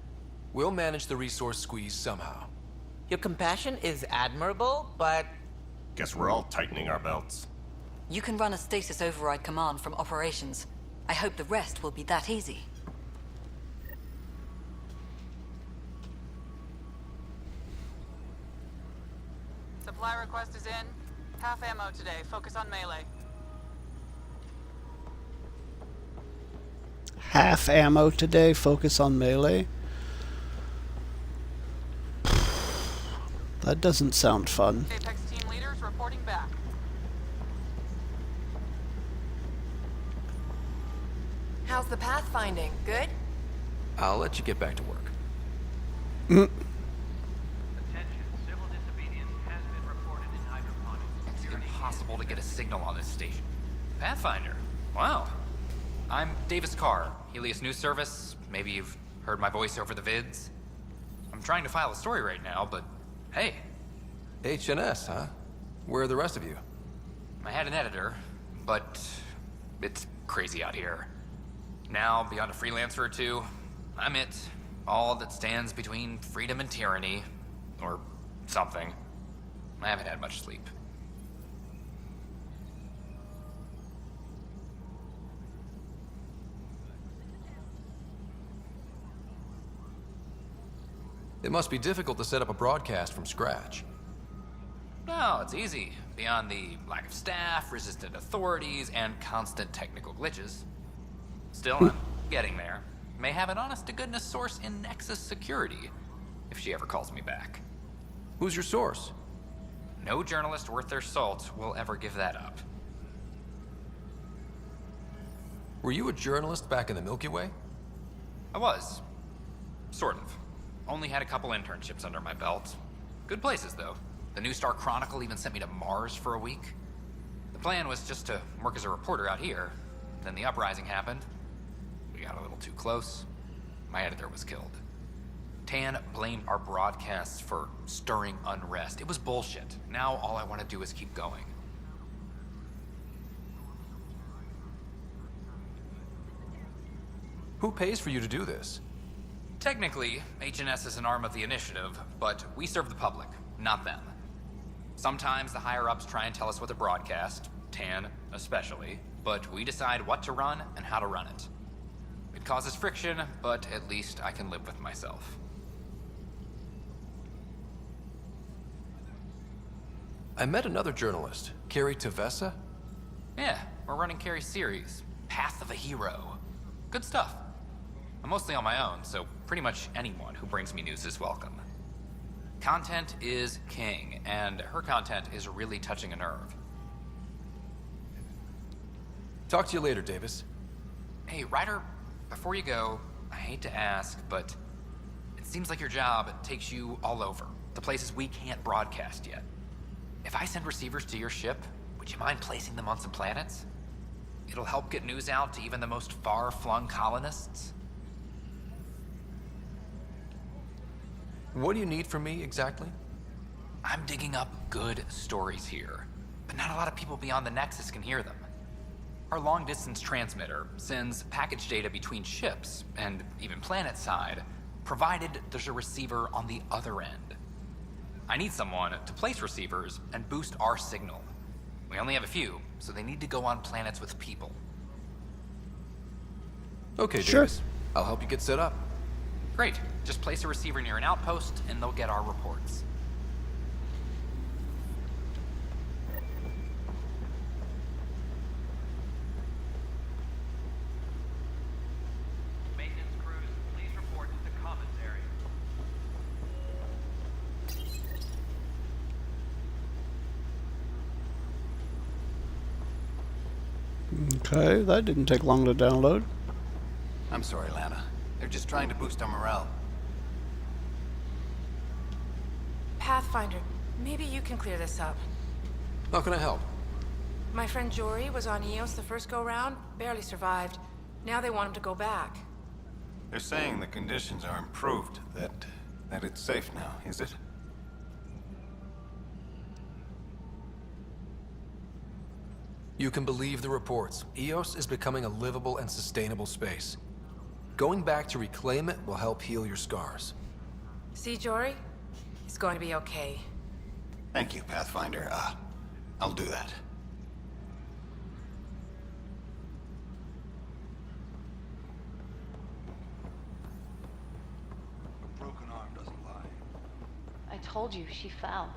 We'll manage the resource squeeze somehow. Your compassion is admirable, but... Guess we're all tightening our belts. You can run a stasis override command from operations. I hope the rest will be that easy. Supply request is in. Half ammo today. Focus on melee. Half ammo today. Focus on melee. That doesn't sound fun. Apex team leaders reporting back. How's the pathfinding? Good? I'll let you get back to work. Attention, civil disobedience has been reported in hydroponics. It's impossible to get a signal on this station. Pathfinder? Wow. I'm Davis Carr, Helios News Service. Maybe you've heard my voice over the vids. I'm trying to file a story right now, but hey. HNS, huh? Where are the rest of you? I had an editor, but it's crazy out here. Now, beyond a freelancer or two, I'm it. All that stands between freedom and tyranny. Or something. I haven't had much sleep. It must be difficult to set up a broadcast from scratch. No, it's easy. Beyond the lack of staff, resistant authorities, and constant technical glitches. Still, I'm getting there. May have an honest-to-goodness source in Nexus Security, if she ever calls me back. Who's your source? No journalist worth their salt will ever give that up. Were you a journalist back in the Milky Way? I was. Sort of. Only had a couple internships under my belt. Good places, though. The New Star Chronicle even sent me to Mars for a week. The plan was just to work as a reporter out here. Then the uprising happened. We got a little too close. My editor was killed. Tan blamed our broadcasts for stirring unrest. It was bullshit. Now all I want to do is keep going. Who pays for you to do this? Technically, HNS is an arm of the initiative, but we serve the public, not them. Sometimes the higher-ups try and tell us what to broadcast, Tan especially, but we decide what to run and how to run it. It causes friction, but at least I can live with myself. I met another journalist, Carrie Tavessa. Yeah, we're running Carrie's series, Path of a Hero. Good stuff. I'm mostly on my own, so pretty much anyone who brings me news is welcome. Content is king, and her content is really touching a nerve. Talk to you later, Davis. Hey, Ryder, before you go, I hate to ask, but it seems like your job takes you all over, the places we can't broadcast yet. If I send receivers to your ship, would you mind placing them on some planets? It'll help get news out to even the most far-flung colonists. What do you need from me, exactly? I'm digging up good stories here, but not a lot of people beyond the Nexus can hear them. Our long-distance transmitter sends package data between ships, and even planet-side, provided there's a receiver on the other end. I need someone to place receivers and boost our signal. We only have a few, so they need to go on planets with people. Okay, Sure. Davis. I'll help you get set up. Great. Just place a receiver near an outpost, and they'll get our reports. Maintenance crews, please report to the commons area. Okay, that didn't take long to download. I'm sorry, Lana. They're just trying to boost our morale. Pathfinder, maybe you can clear this up. How can I help? My friend Jory was on Eos the first go-round, barely survived. Now they want him to go back. They're saying the conditions are improved, that it's safe now, is it? You can believe the reports. Eos is becoming a livable and sustainable space. Going back to reclaim it will help heal your scars. See, Jory? It's going to be okay. Thank you, Pathfinder. I'll do that. A broken arm doesn't lie. I told you, she fell.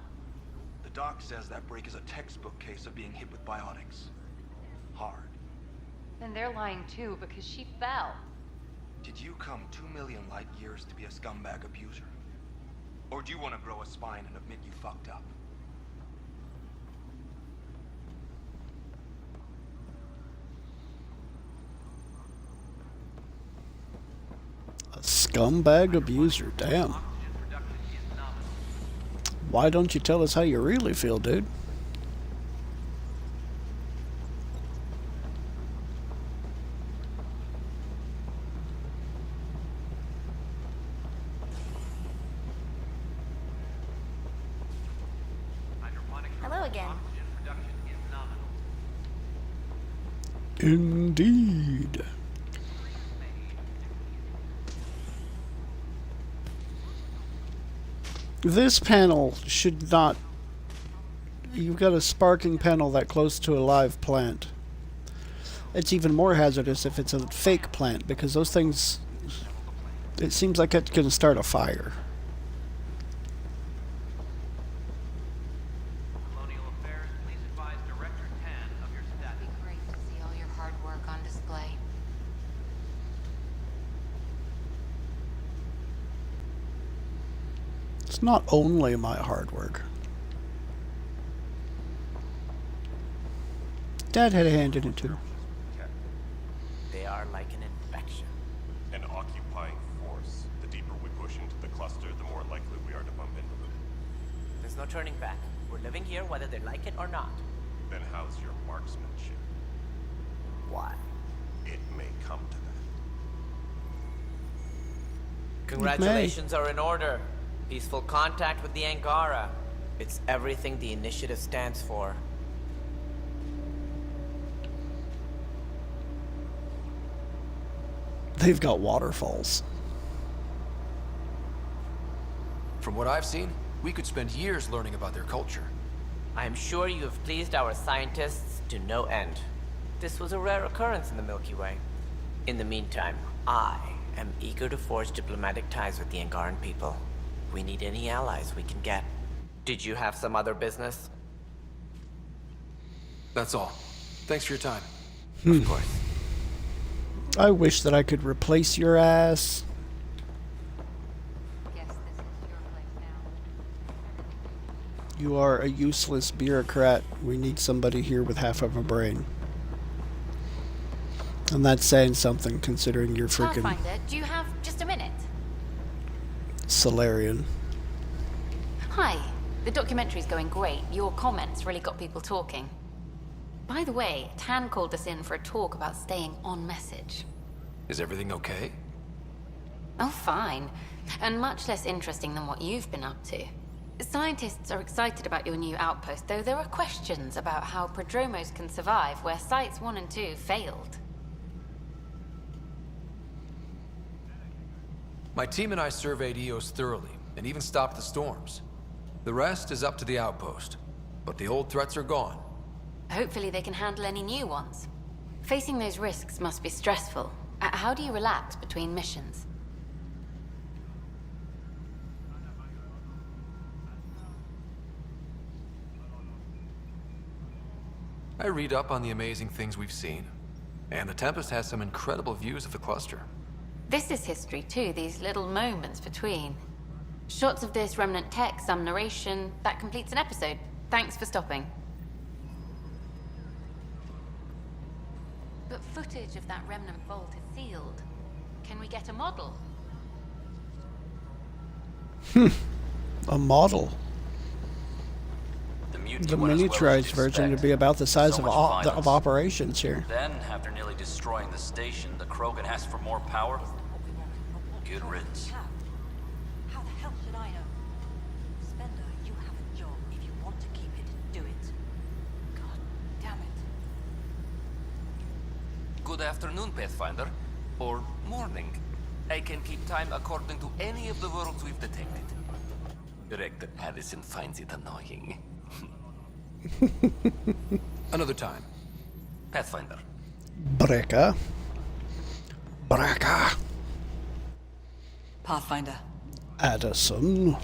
The The doc says that break is a textbook case of being hit with biotics. Hard. Then they're lying too, because she fell. Did you come 2 million light years to be a scumbag abuser? Or do you want to grow a spine and admit you fucked up? A scumbag abuser, damn. Why don't you tell us how you really feel, dude? Hello again. Indeed. This panel should not... You've got a sparking panel that close to a live plant. It's even more hazardous if it's a fake plant, because those things... It seems like it's going to start a fire. It's not only my hard work. Dad had a hand in it too. They are like an infection. An occupying force. The deeper we push into the cluster, the more likely we are to bump into them. There's no turning back. We're living here whether they like it or not. Then how's your marksmanship? Why? It may come to that. Congratulations are in order. Peaceful contact with the Angara. It's everything the initiative stands for. They've got waterfalls. From what I've seen, we could spend years learning about their culture. I am sure you have pleased our scientists to no end. This was a rare occurrence in the Milky Way. In the meantime, I am eager to forge diplomatic ties with the Angaran people. We need any allies we can get. Did you have some other business? That's all. Thanks for your time. Of course. I wish that I could replace your ass. You are a useless bureaucrat. We need somebody here with half of a brain. And that's saying something, considering you're freaking Pathfinder, do you have just a minute? Solarian. Hi. The documentary's going great. Your comments really got people talking. By the way, Tan called us in for a talk about staying on message. Is everything okay? Oh, fine. And much less interesting than what you've been up to. Scientists are excited about your new outpost, though there are questions about how Prodromos can survive where Sites 1 and 2 failed. My team and I surveyed Eos thoroughly, and even stopped the storms. The rest is up to the outpost, but the old threats are gone. Hopefully they can handle any new ones. Facing those risks must be stressful. How do you relax between missions? I read up on the amazing things we've seen, and the Tempest has some incredible views of the cluster. This is history too, these little moments between. Shots of this remnant tech, some narration. That completes an episode. Thanks for stopping. But footage of that remnant vault is sealed. Can we get a model? A model. The miniaturized version would be about the size of operations here. Then, after nearly destroying the station, the Krogan asked for more power. Good riddance. How the hell should I know? Spender, you have a job. If you want to keep it, do it. God damn it. Good afternoon, Pathfinder. Or morning. I can keep time according to any of the worlds we've detected. Director Addison finds it annoying. Another time. Pathfinder. Breca. Breca. Pathfinder. Addison.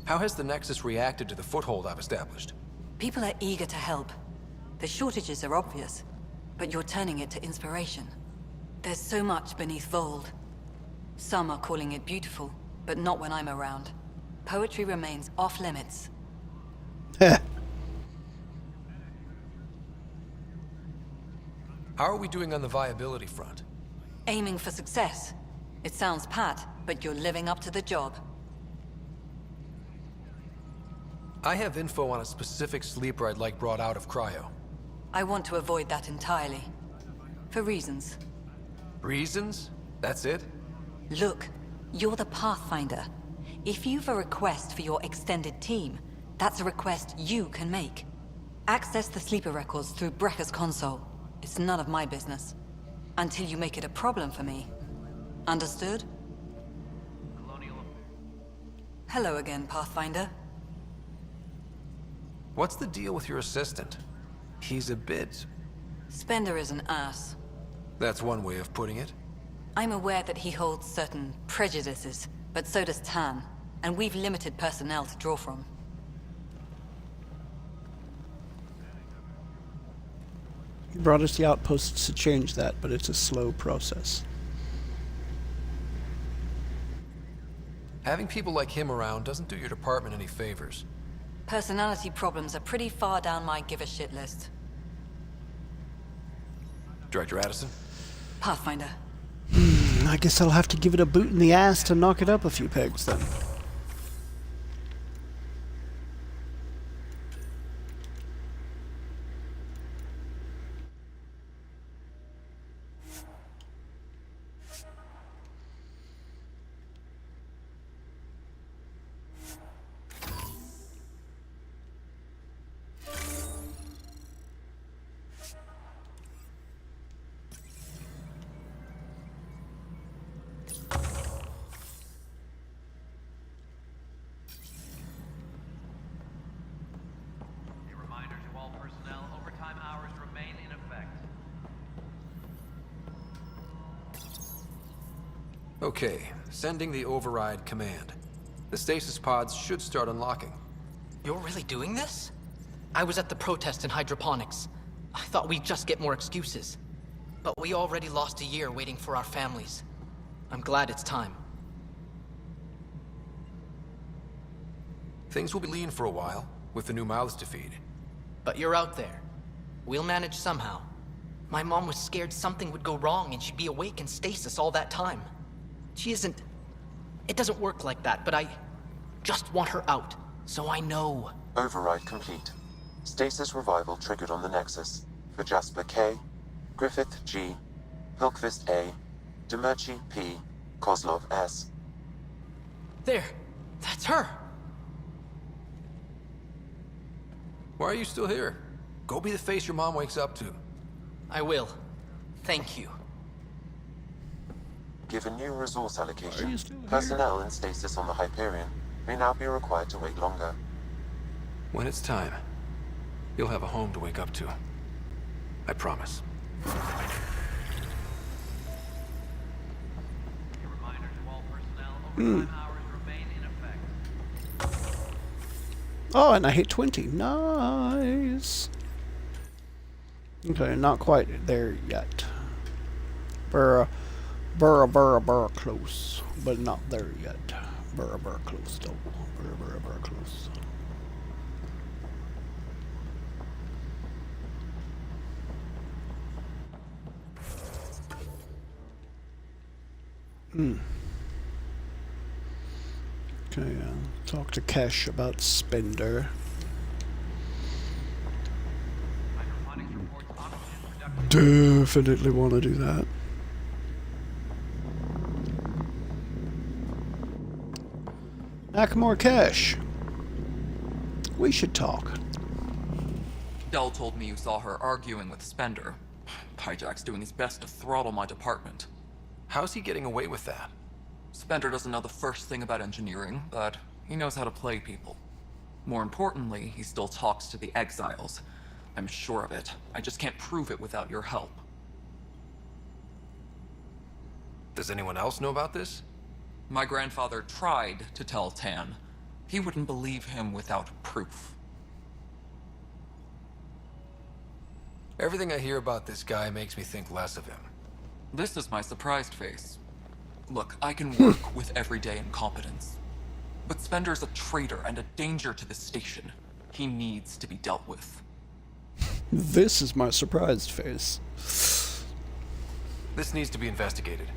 How has the Nexus reacted to the foothold I've established? People are eager to help. The shortages are obvious, but you're turning it to inspiration. There's so much beneath Vold. Some are calling it beautiful, but not when I'm around. Poetry remains off limits. How are we doing on the viability front? Aiming for success. It sounds pat, but you're living up to the job. I have info on a specific sleeper I'd like brought out of cryo. I want to avoid that entirely. For reasons. Reasons? That's it? Look, you're the Pathfinder. If you've a request for your extended team, that's a request you can make. Access the sleeper records through Brekker's console. It's none of my business. Until you make it a problem for me. Understood? Hello again, Pathfinder. What's the deal with your assistant? He's a bit... Spender is an ass. That's one way of putting it. I'm aware that he holds certain prejudices, but so does Tan, and we've limited personnel to draw from. He brought us the outposts to change that, but it's a slow process. Having people like him around doesn't do your department any favors. Personality problems are pretty far down my give-a-shit list. Director Addison? Pathfinder. I guess I'll have to give it a boot in the ass to knock it up a few pegs then. Okay, sending the override command. The stasis pods should start unlocking. You're really doing this? I was at the protest in hydroponics. I thought we'd just get more excuses. But we already lost a year waiting for our families. I'm glad it's time. Things will be lean for a while, with the new mouths to feed. But you're out there. We'll manage somehow. My mom was scared something would go wrong and she'd be awake in stasis all that time. She isn't... It doesn't work like that, but I just want her out, so I know. Override complete. Stasis revival triggered on the Nexus. For Jasper K, Griffith G, Hilkvist A, Demerchi P, Kozlov S. There! That's her! Why are you still here? Go be the face your mom wakes up to. I will. Thank you. Given new resource allocation, personnel in stasis on the Hyperion may now be required to wait longer. When it's time, you'll have a home to wake up to. I promise. Oh, and I hit 20. Nice. Okay, not quite there yet. Burr close, but not there yet. Burr close though. Burr close. Okay, talk to Kesh about Spender. Definitely want to do that. Nakamura Kesh. We should talk. Dell told me you saw her arguing with Spender. Pyjack's doing his best to throttle my department. How's he getting away with that? Spender doesn't know the first thing about engineering, but he knows how to play people. More importantly, he still talks to the exiles. I'm sure of it. I just can't prove it without your help. Does anyone else know about this? My grandfather tried to tell Tan, He wouldn't believe him without proof. Everything I hear about this guy makes me think less of him. This is my surprised face. Look, I can work with everyday incompetence. But Spender's a traitor and a danger to the station. He needs to be dealt with. This is my surprised face. This needs to be investigated.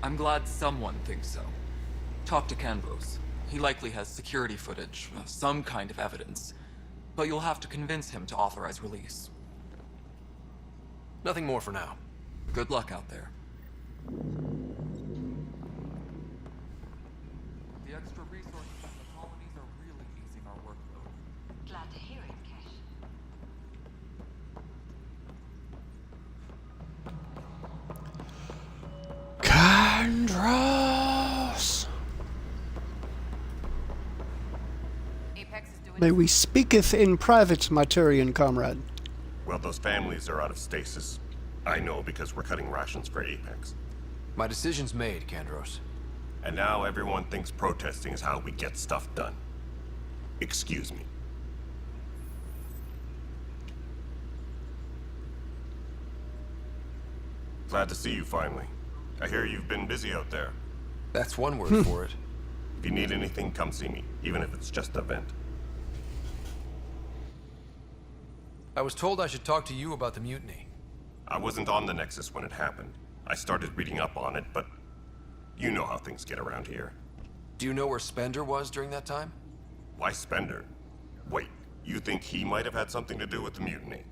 I'm glad someone thinks so. Talk to Canvos. He likely has security footage, some kind of evidence. But you'll have to convince him to authorize release. Nothing more for now. Good luck out there. The extra resources from the colonies are really easing our workload. Glad to hear it, Kesh. Andros! May we speaketh in private, my Turian comrade. Well, those families are out of stasis. I know because we're cutting rations for Apex. My decision's made, Kandros. And now everyone thinks protesting is how we get stuff done. Excuse me. Glad to see you finally. I hear you've been busy out there. That's one word for it. If you need anything, come see me, even if it's just a vent. I was told I should talk to you about the mutiny. I wasn't on the Nexus when it happened. I started reading up on it, but you know how things get around here. Do you know where Spender was during that time? Why Spender? Wait, you think he might have had something to do with the mutiny?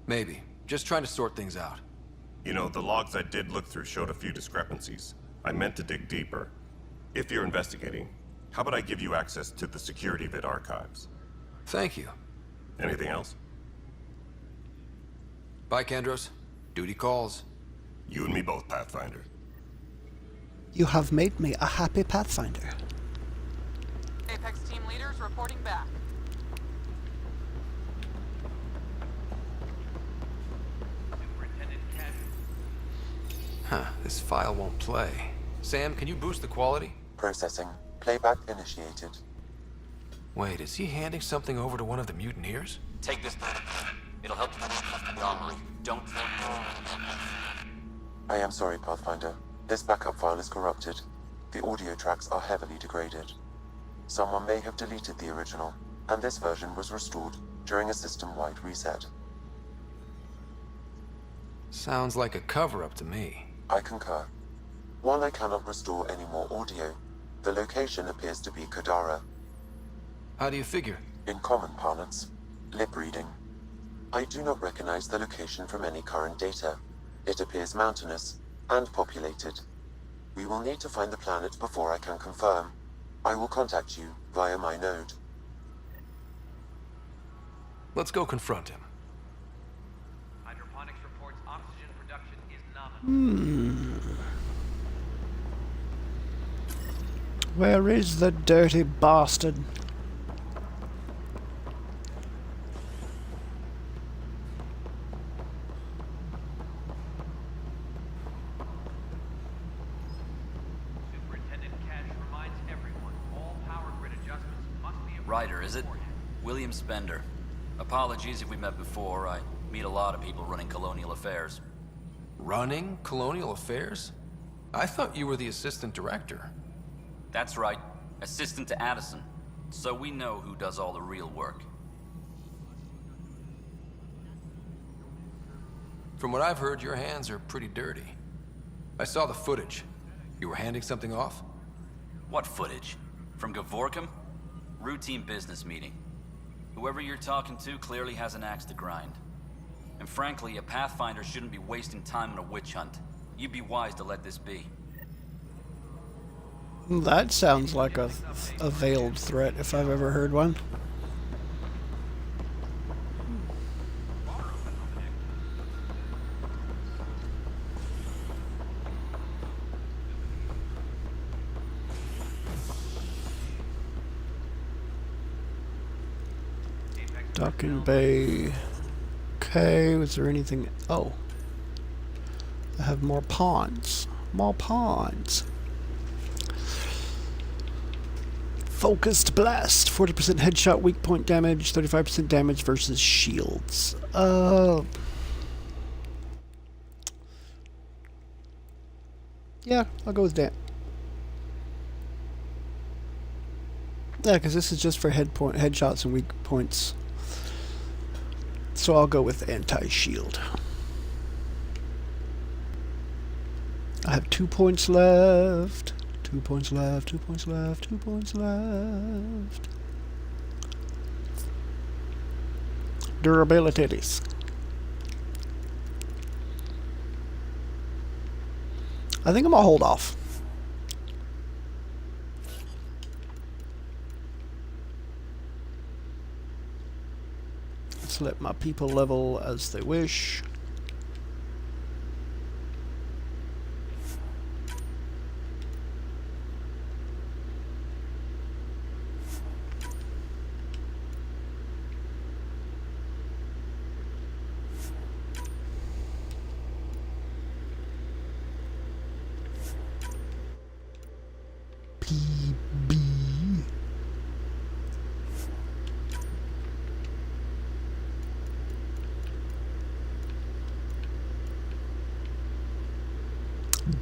Maybe. Just trying to sort things out. You know, the logs I did look through showed a few discrepancies. I meant to dig deeper. If you're investigating, how about I give you access to the security vid archives? Thank you. Anything else? Bye, Kandros. Duty calls. You and me both, Pathfinder. You have made me a happy Pathfinder. Apex team leaders reporting back. Huh, this file won't play. Sam, can you boost the quality? Processing. Playback initiated. Wait, is he handing something over to one of the mutineers? Take this. It'll help you with the armory. Don't. I am sorry, Pathfinder. This backup file is corrupted. The audio tracks are heavily degraded. Someone may have deleted the original, and this version was restored during a system-wide reset. Sounds like a cover-up to me. I concur. While I cannot restore any more audio, the location appears to be Kadara. How do you figure? In common parlance, lip reading. I do not recognize the location from any current data. It appears mountainous and populated. We will need to find the planet before I can confirm. I will contact you via my node. Let's go confront him. Hydroponics reports oxygen production is nominal. Where is the dirty bastard? Ryder, is it? William Spender. Apologies if we met before. I meet a lot of people running Colonial Affairs. Running Colonial Affairs? I thought you were the assistant director. That's right. Assistant to Addison. So we know who does all the real work. From what I've heard, your hands are pretty dirty. I saw the footage. You were handing something off? What footage? From Gavorkum? Routine business meeting. Whoever you're talking to clearly has an axe to grind. And frankly, a Pathfinder shouldn't be wasting time on a witch hunt. You'd be wise to let this be. That sounds like a veiled threat if I've ever heard one. Docking Bay. Okay, was there anything? Oh. I have more pawns. More pawns. Focused blast. 40% headshot, weak point damage, 35% damage versus shields. Yeah, I'll go with that. Yeah, because this is just for headshots and weak points. So I'll go with anti-shield. I have 2 points left. 2 points left, 2 points left, 2 points left. Durabilities. I think I'm gonna hold off. Let's let my people level as they wish.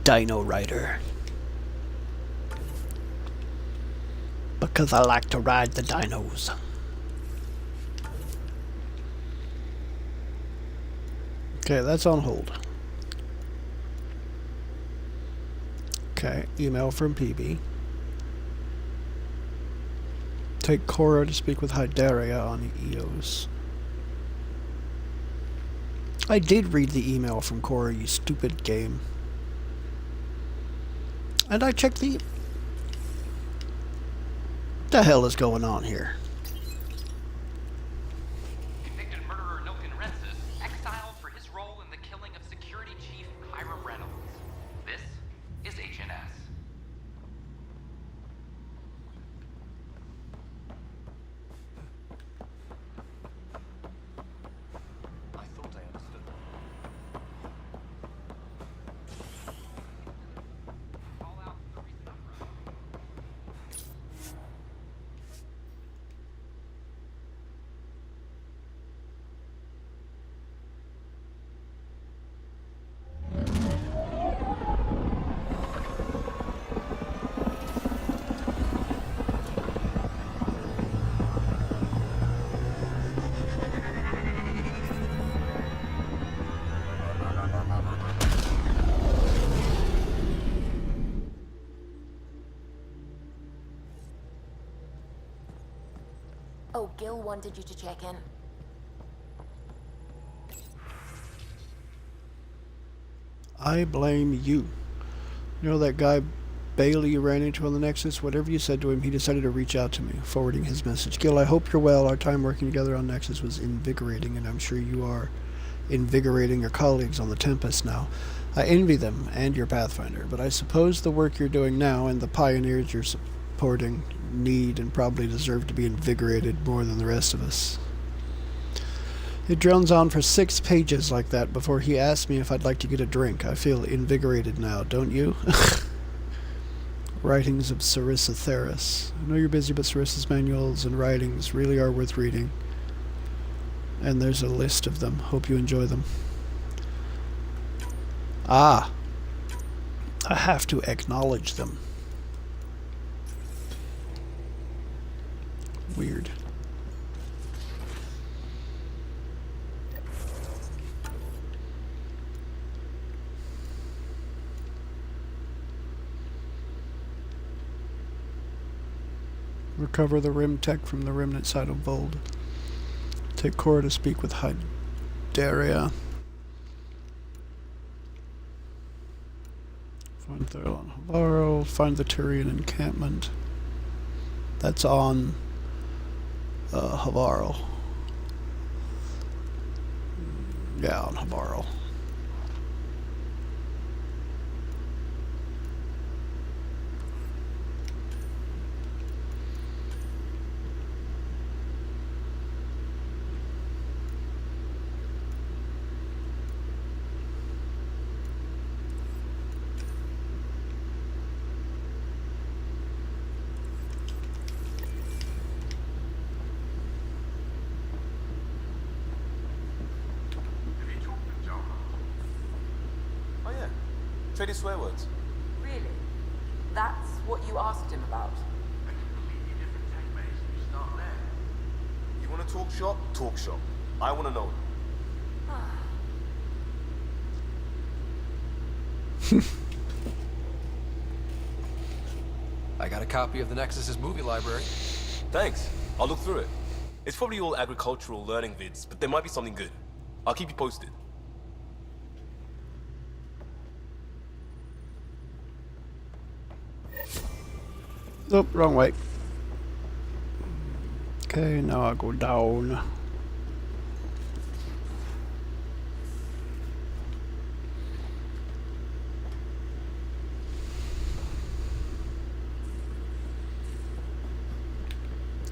Dino Rider. Because I like to ride the dinos. Okay, that's on hold. Okay, email from PB. Take Cora to speak with Hydaria on EOS. I did read the email from Cora, you stupid game. And I checked the... What the hell is going on here? Convicted murderer Nilken Rensis exiled for his role in the killing of Security Chief Hiram Reynolds. This is HNS. I thought I understood. Oh, Gil wanted you to check in. I blame you. You know that guy Bailey you ran into on the Nexus? Whatever you said to him, he decided to reach out to me, forwarding his message. Gil, I hope you're well. Our time working together on Nexus was invigorating, and I'm sure you are invigorating your colleagues on the Tempest now. I envy them and your Pathfinder, but I suppose the work you're doing now and the pioneers you're supporting need and probably deserve to be invigorated more than the rest of us. It drones on for 6 pages like that before he asked me if I'd like to get a drink. I feel invigorated now, don't you? Writings of Sarissa Theris. I know you're busy, but Sarissa's manuals and writings really are worth reading. And there's a list of them. Hope you enjoy them. Ah. I have to acknowledge them. Weird. Recover the Rim Tech from the remnant side of Vold. Take Cora to speak with Hydaria. Find Thurl on Havaro. Find the Turian encampment. That's on Havaro. Yeah, on Havaro. Traded swear words. Really? That's what you asked him about? You want to talk shop? Talk shop. I want to know. I got a copy of the Nexus's movie library. Thanks. I'll look through it. It's probably all agricultural learning vids, but there might be something good. I'll keep you posted. Nope, wrong way. Okay, now I'll go down.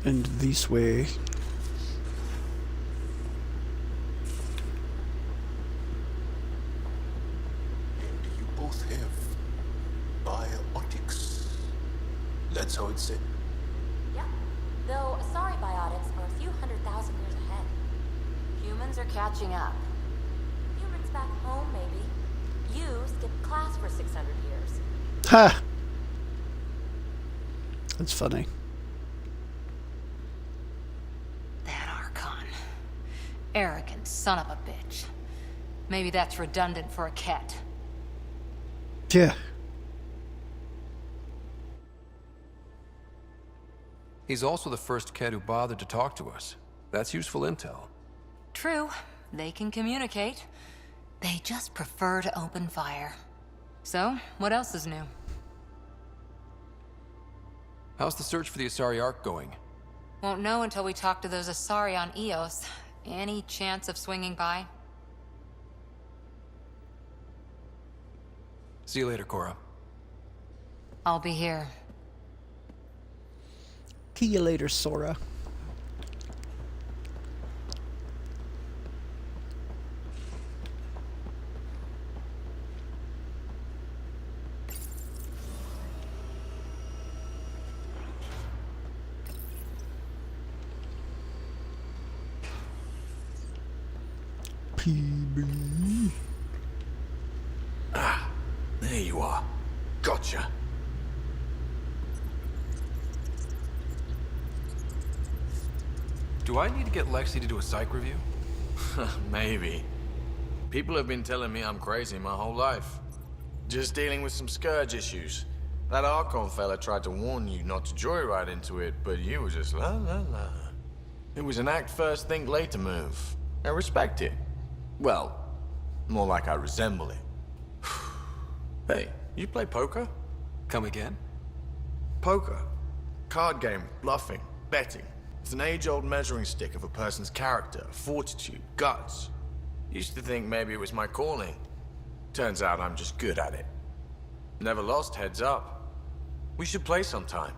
And this way. You both have biotics. That's how it's said. Yeah. Though Asari biotics are a few 100,000 years ahead. Humans are catching up. Humans back home, maybe. You skipped class for 600 years. Ha! That's funny. Arrogant son of a bitch. Maybe that's redundant for a cat. Yeah. He's also the first Kett who bothered to talk to us. That's useful intel. True. They can communicate. They just prefer to open fire. So, what else is new? How's the search for the Asari Ark going? Won't know until we talk to those Asari on Eos. Any chance of swinging by? See you later, Cora. I'll be here. See you later, Sora. Ah, there you are. Gotcha. Do I need to get Lexi to do a psych review? Maybe. People have been telling me I'm crazy my whole life. Just dealing with some scourge issues. That Archon fella tried to warn you not to joyride into it, but you were just la la la. It was an act first, think later move. I respect it. Well, more like I resemble it. Hey, you play poker? Come again? Poker. Card game, bluffing, betting. It's an age-old measuring stick of a person's character, fortitude, guts. Used to think maybe it was my calling. Turns out I'm just good at it. Never lost, heads up. We should play sometime.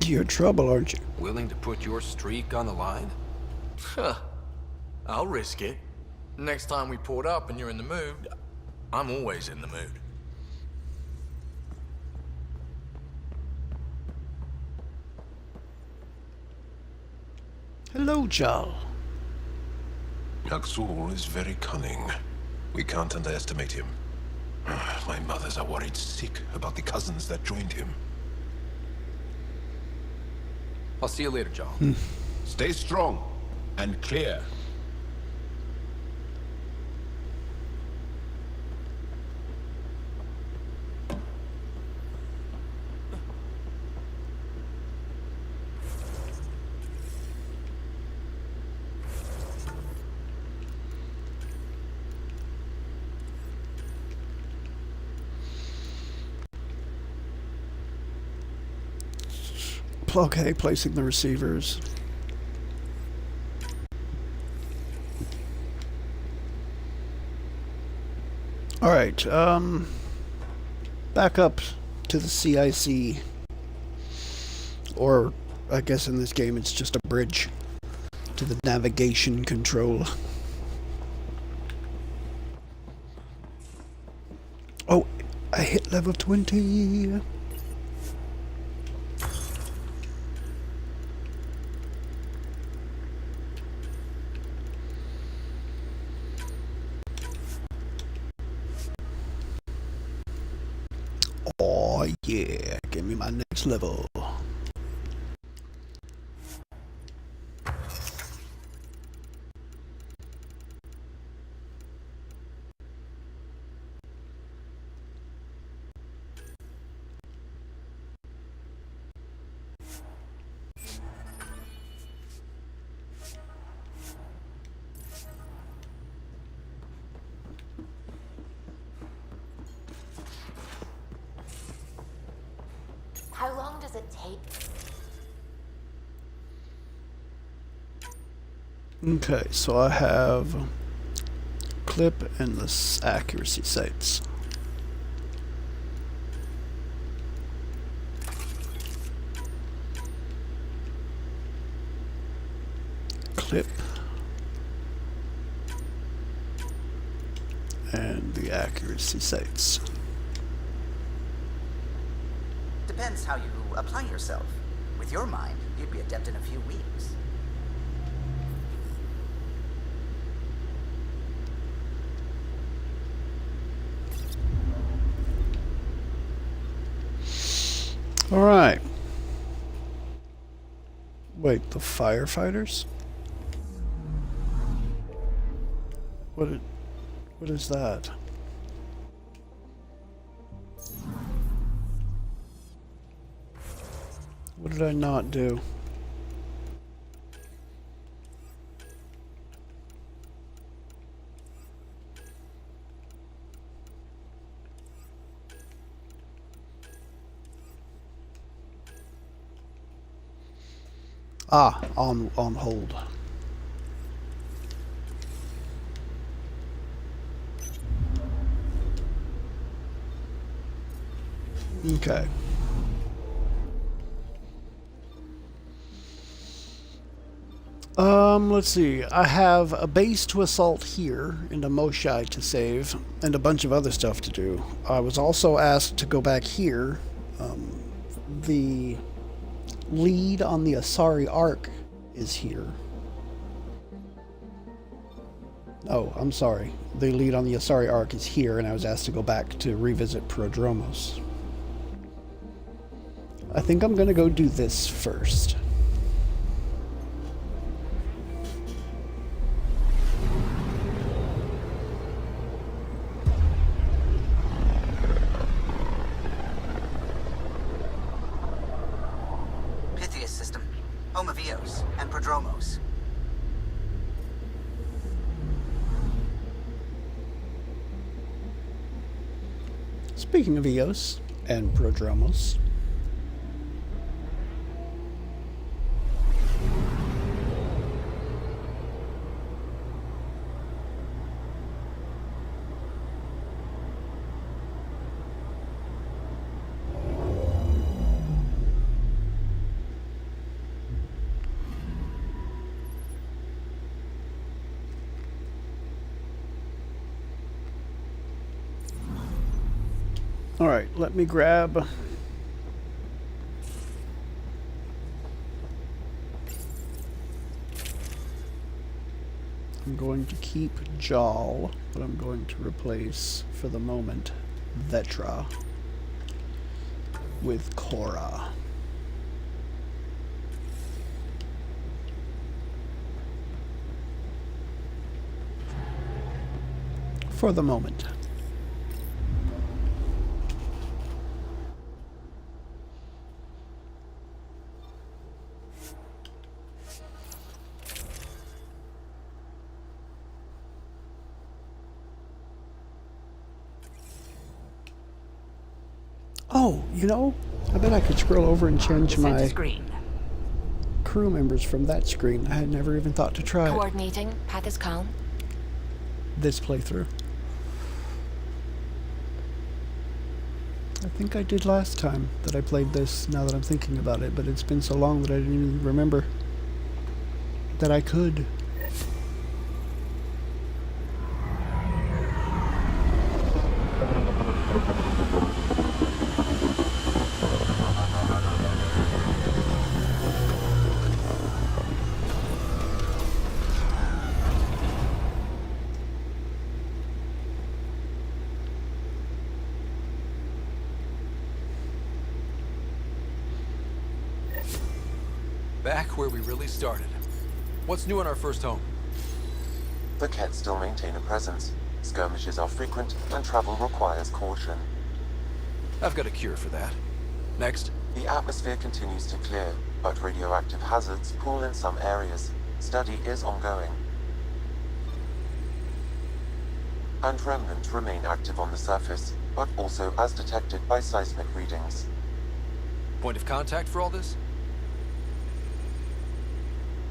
You're in trouble, aren't you? Willing to put your streak on the line? Huh. I'll risk it. Next time we port up and you're in the mood, I'm always in the mood. Hello, Jal. Aksul is very cunning. We can't underestimate him. My mothers are worried sick about the cousins that joined him. I'll see you later, Jal. Stay strong and clear. Okay, placing the receivers. Alright, back up to the CIC. Or, I guess in this game it's just a bridge to the navigation control. Oh, I hit level 20. Oh yeah, give me my next level. How long does it take? Okay, so I have clip and the accuracy sights. Clip and the accuracy sights. Depends how you apply yourself. With your mind, you'd be adept in a few weeks. All right. Wait, the firefighters? What is that? What did I not do? Ah, on hold. Okay. Let's see. I have a base to assault here and a Moshai to save and a bunch of other stuff to do. I was also asked to go back here. The lead on the Asari Ark is here. Oh, I'm sorry. The lead on the Asari Ark is here, and I was asked to go back to revisit Prodromos. I think I'm gonna go do this first. Pythias system, home of Eos and Prodromos. Speaking of Eos and Prodromos, all right, let me grab I'm going to keep Jal, but I'm going to replace, for the moment, Vetra with Korra. For the moment. Oh, you know, I bet I could scroll over and change my crew members from that screen. I had never even thought to try it. Coordinating. Path is calm. This playthrough. I think I did last time that I played this, now that I'm thinking about it, but it's been so long that I didn't even remember that I could. back where we really started. What's new on our first home? The Kett still maintain a presence. Skirmishes are frequent, and travel requires caution. I've got a cure for that. Next. The atmosphere continues to clear, but radioactive hazards pool in some areas. Study is ongoing. And remnants remain active on the surface, but also as detected by seismic readings. Point of contact for all this?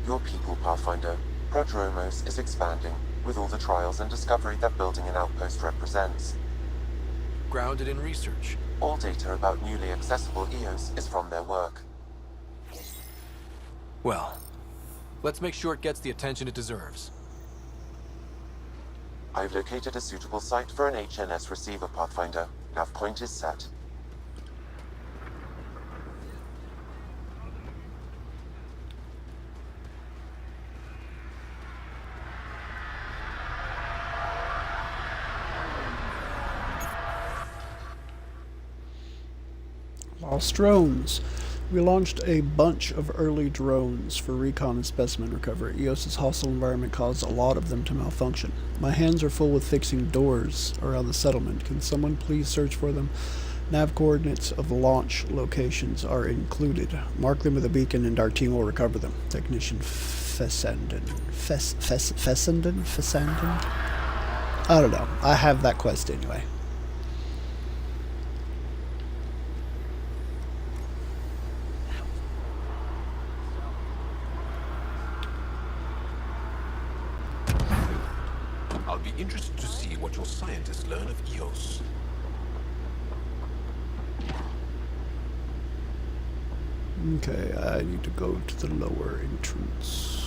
Your people, Pathfinder. Prodromos is expanding, with all the trials and discovery that building an outpost represents. Grounded in research. All data about newly accessible EOS is from their work. Well, let's make sure it gets the attention it deserves. I've located a suitable site for an HNS receiver, Pathfinder. Nav point is set. Lost drones. We launched a bunch of early drones for recon and specimen recovery. EOS's hostile environment caused a lot of them to malfunction. My hands are full with fixing doors around the settlement. Can someone please search for them? Nav coordinates of launch locations are included. Mark them with a beacon and our team will recover them. Technician Fessenden. Fessenden? I don't know. I have that quest anyway. I'll be interested to see what your scientists learn of EOS. Okay, I need to go to the lower entrance.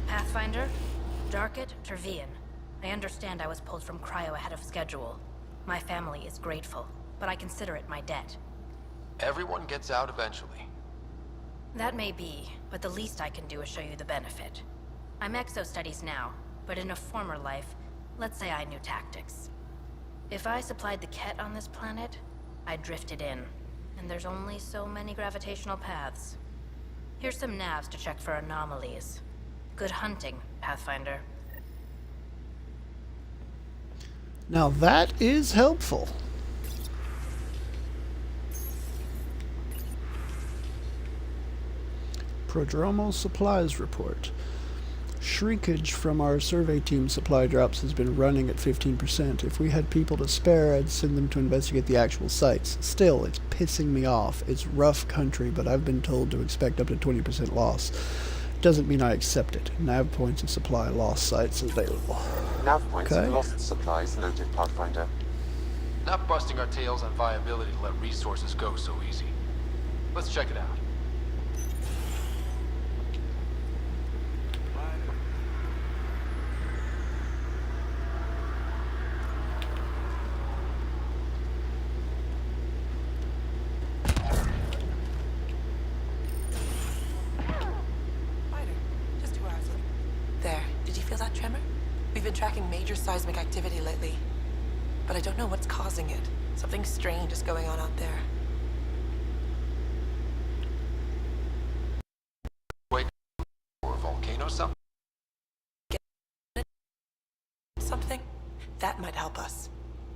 Pathfinder, Darket, Tervian. I understand I was pulled from cryo ahead of schedule. My family is grateful, but I consider it my debt. Everyone gets out eventually. That may be, but the least I can do is show you the benefit. I'm exo-studies now, but in a former life, let's say I knew tactics. If I supplied the Kett on this planet, I drifted in, and there's only so many gravitational paths. Here's some navs to check for anomalies. Good hunting, Pathfinder. Now that is helpful. Prodromos supplies report. Shrinkage from our survey team supply drops has been running at 15%. If we had people to spare, I'd send them to investigate the actual sites. Still, it's pissing me off. It's rough country, but I've been told to expect up to 20% loss. Doesn't mean I accept it. Nav points of supply lost sites available. Nav points Okay. of lost supplies noted, Pathfinder. Not busting our tails on viability to let resources go so easy. Let's check it out. There. Did you feel that tremor? We've been tracking major seismic activity lately, but I don't know what's causing it. Something strange is going on out there. Wait, or a volcano something? Something? That might help us.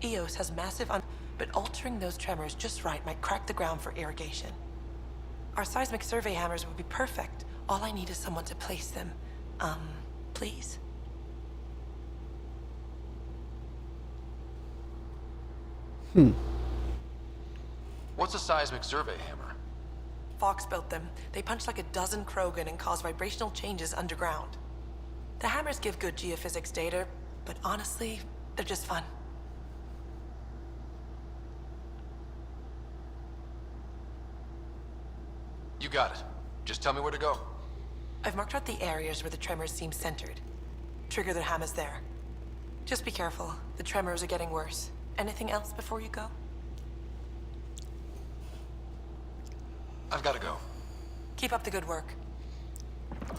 EOS has massive but altering those tremors just right might crack the ground for irrigation. Our seismic survey hammers would be perfect. All I need is someone to place them. Please? What's a seismic survey hammer? Fox built them. They punch like a dozen Krogan and cause vibrational changes underground. The hammers give good geophysics data, but honestly, they're just fun. You got it. Just tell me where to go. I've marked out the areas where the tremors seem centered. Trigger the hammers there. Just be careful. The tremors are getting worse. Anything else before you go? I've got to go. Keep up the good work.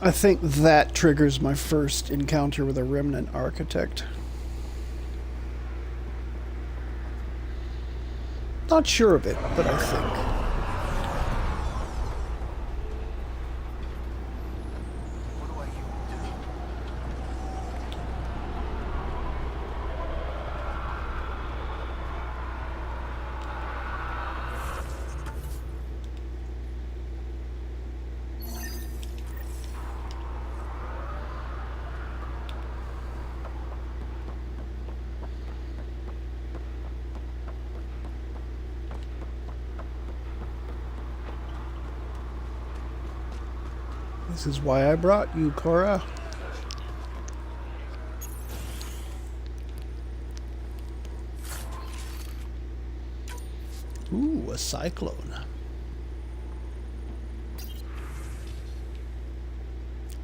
I think that triggers my first encounter with a remnant architect. Not sure of it, but I think. This is why I brought you, Cora. Ooh, a cyclone.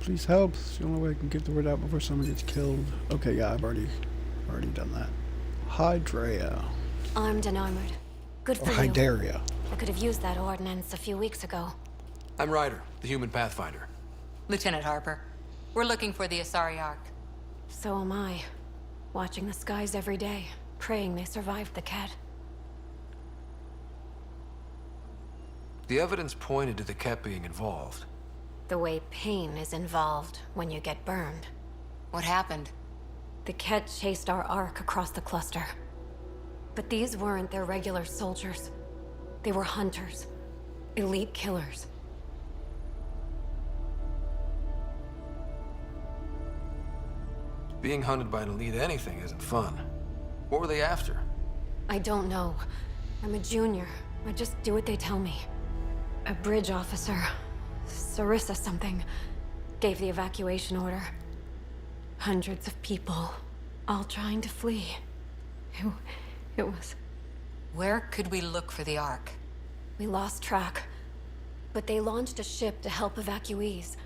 Please help. It's the only way I can get the word out before someone gets killed. Okay, yeah, I've already done that. Hydrea. Armed and armored. Good for Or you. Hydaria. I could have used that ordnance a few weeks ago. I'm Ryder, the human pathfinder. Lieutenant Harper, we're looking for the Asari Ark. So am I. Watching the skies every day, praying they survived the cat. The evidence pointed to the Ket being involved. The way pain is involved when you get burned. What happened? The Ket chased our Ark across the cluster. But these weren't their regular soldiers. They were hunters. Elite killers. Being hunted by an elite anything isn't fun. What were they after? I don't know. I'm a junior. I just do what they tell me. A bridge officer, Sarissa something, gave the evacuation order. Hundreds of people, all trying to flee. It was... Where could we look for the Ark? We lost track. But they launched a ship to help evacuees,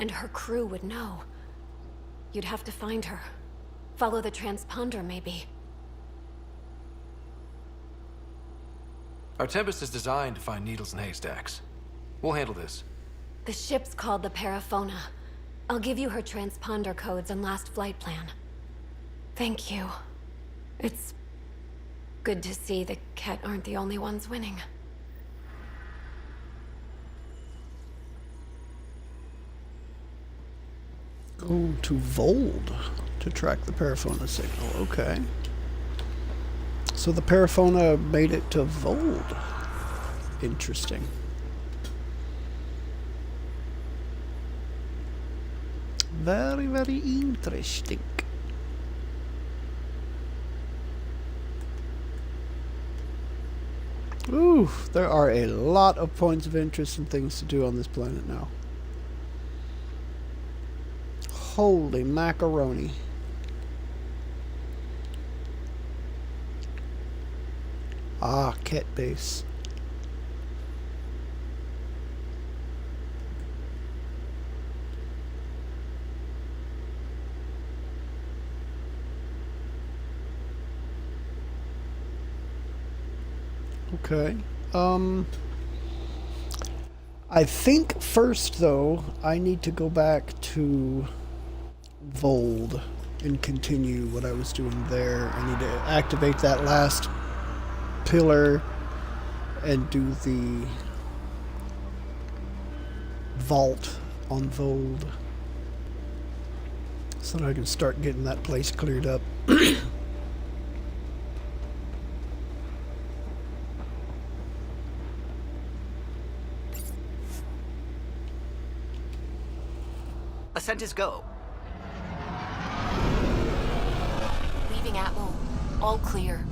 and her crew would know. You'd have to find her. Follow the transponder, maybe. Our Tempest is designed to find needles in haystacks. We'll handle this. The ship's called the Paraphona. I'll give you her transponder codes and last flight plan. Thank you. It's good to see the Ket aren't the only ones winning. Go to Vold to track the Paraphona signal. Okay. So the Paraphona made it to Vold. Interesting. Very, very interesting. Ooh, there are a lot of points of interest and things to do on this planet now. Holy macaroni. Ah, Ket base. Okay. I think first, though, I need to go back to Vold and continue what I was doing there. I need to activate that last pillar and do the vault on Vold so that I can start getting that place cleared up. Ascent is go. Leaving Atmo. All clear.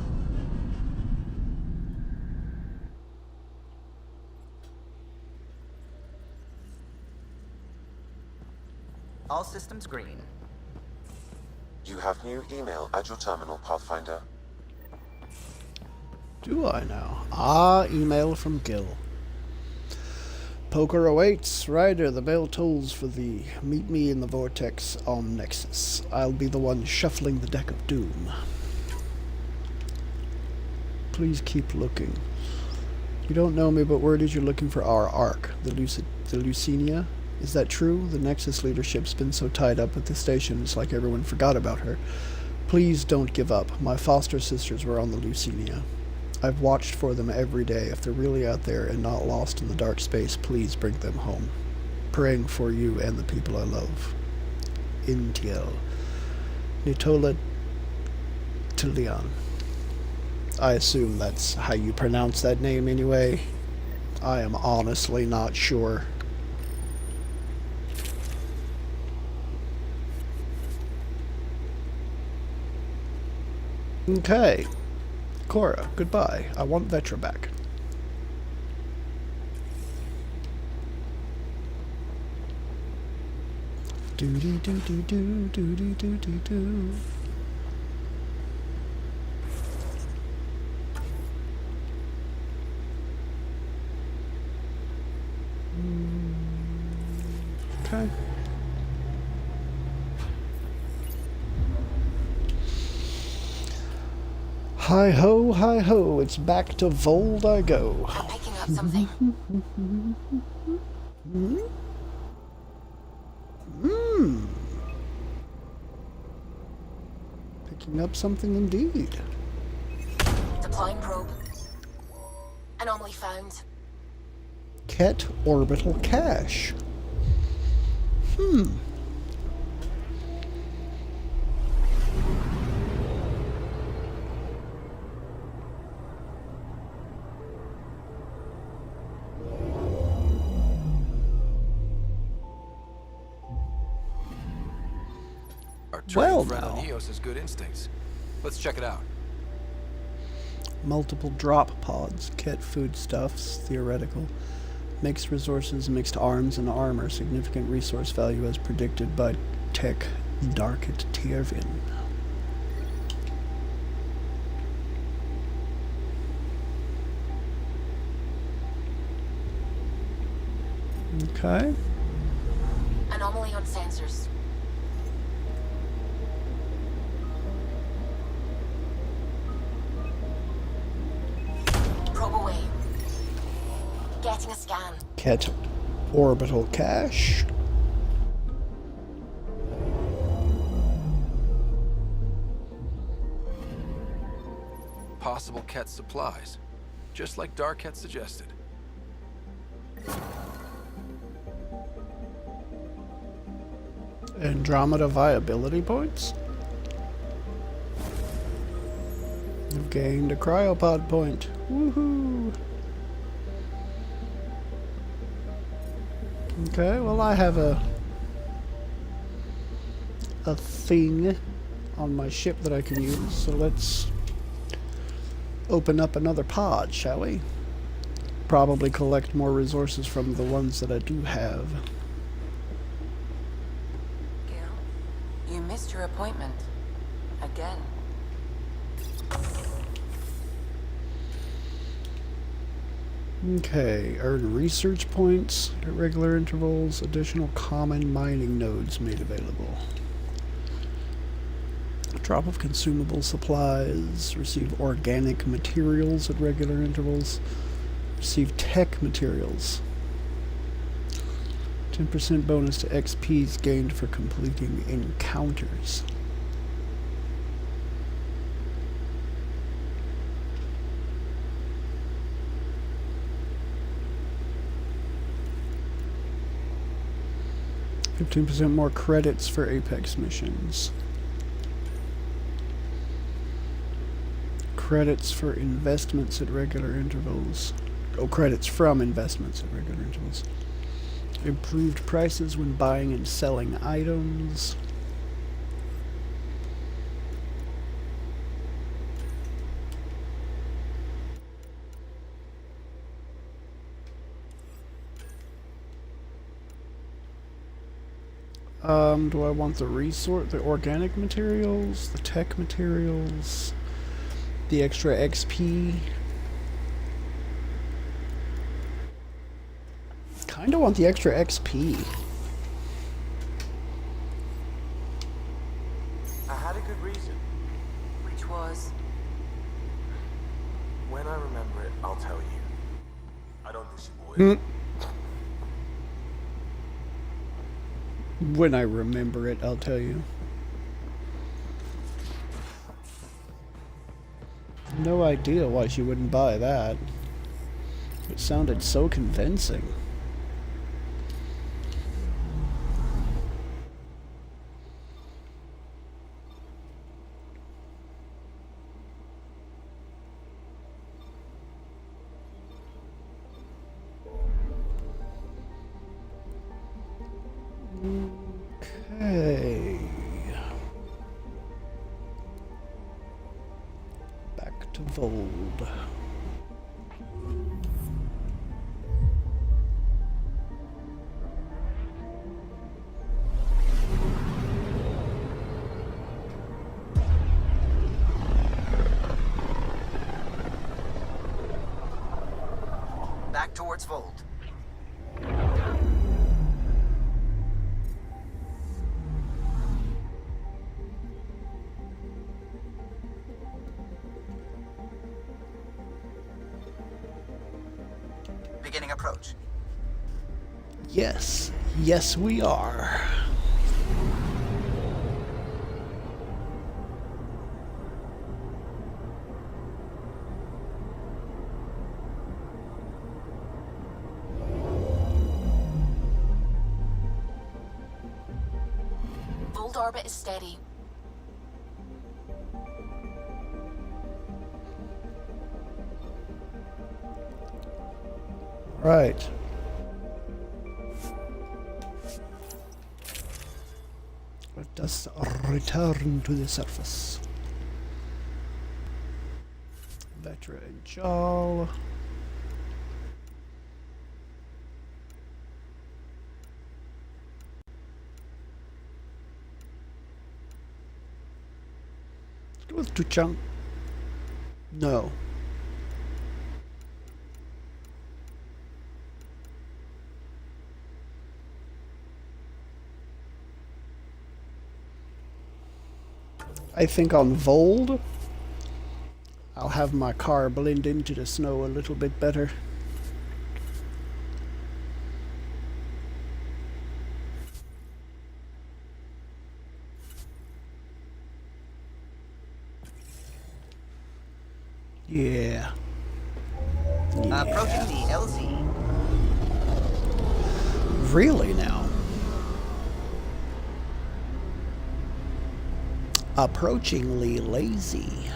All systems green. You have new email at your terminal, Pathfinder. Do I now? Ah, email from Gil. Poker awaits. Ryder, the bell tolls for thee. Meet me in the vortex on Nexus. I'll be the one shuffling the deck of doom. Please keep looking. You don't know me, but word is you're looking for our Ark, the Lucenia. Is that true? The Nexus leadership's been so tied up with the station, it's like everyone forgot about her. Please don't give up. My foster sisters were on the Lucinia. I've watched for them every day. If they're really out there and not lost in the dark space, please bring them home. Praying for you and the people I love. Intiel. Nitola Tilian. I assume that's how you pronounce that name anyway. I am honestly not sure. Okay. Cora, goodbye. I want Vetra back. Doody doo doo doo doody doo doo doo. Okay. Hi ho, it's back to Vold I go. I'm picking up something. Picking up something indeed. Deploying probe. Anomaly found. Ket orbital cache. Our Well, trained friend now. on Eos has good instincts. Let's check it out. Multiple drop pods, Ket foodstuffs, theoretical. Mixed resources, mixed arms and armor, significant resource value as predicted by Tech Darket Tiervin. Okay. Anomaly on sensors. Probe away. Getting a scan. Ket orbital cache. Possible Ket supplies, just like Darket suggested. Andromeda viability points. You've gained a cryopod point. Woohoo! Okay, well I have a thing on my ship that I can use, so let's open up another pod, shall we? Probably collect more resources from the ones that I do have. Gil, you missed your appointment. Again. Okay, earn research points at regular intervals, additional common mining nodes made available. Drop of consumable supplies, receive organic materials at regular intervals, receive tech materials. 10% bonus to XPs gained for completing encounters. $15% more credits for Apex missions. Credits for investments at regular intervals. Oh, credits from investments at regular intervals. Improved prices when buying and selling items. Do I want the organic materials, the tech materials, the extra XP? Kinda want the extra XP. I had a good reason. Which was? When I remember it, I'll tell you. I don't think she will. When I remember it, I'll tell you. No idea why she wouldn't buy that. It sounded so convincing. Okay. Back to Vold. Back towards Vold. Beginning approach. Yes. Yes, we are. Vold orbit is steady. Right. Let us return to the surface. Vetra and Jal. Let's go with Tuchang. No. I think on Vold, I'll have my car blend into the snow a little bit better. Yeah. Approaching the LZ. Really now? Approachingly lazy.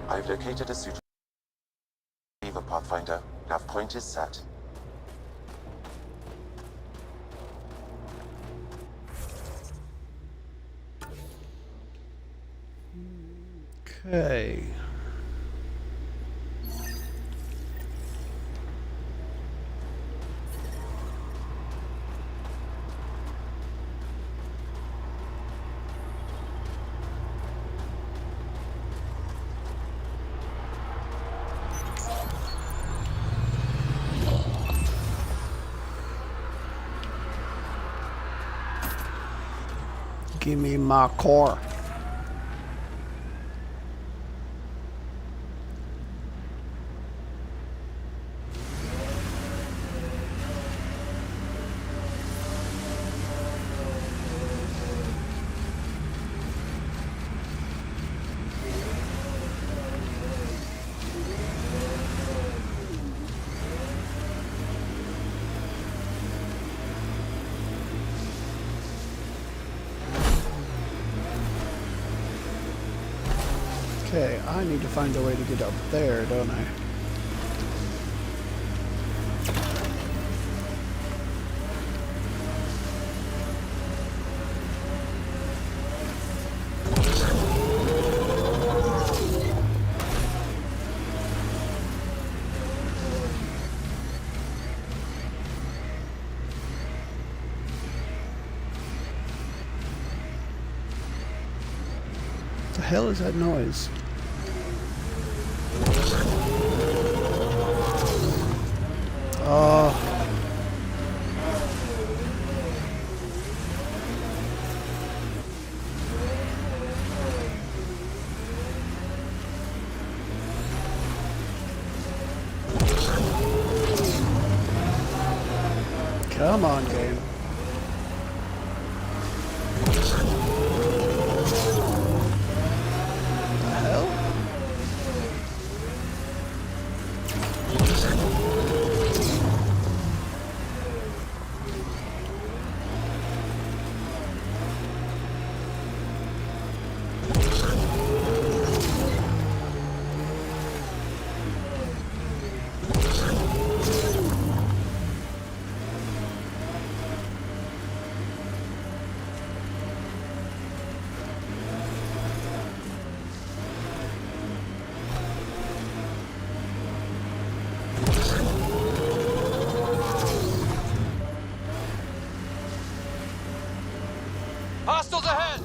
I've located a suitable Eva Pathfinder. Nav point is set. Okay. Give me my car. Okay, I need to find a way to get up there, don't I? What the hell is that noise? Come on, game. The hell? Hostiles ahead!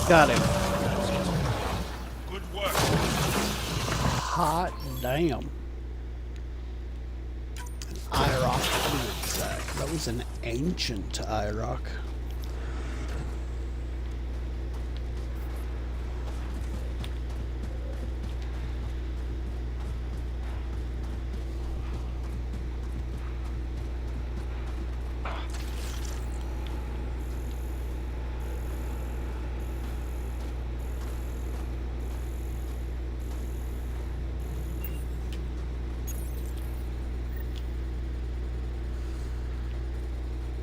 Got him. Good work. Hot damn. An IROC sack. That was an ancient IROC.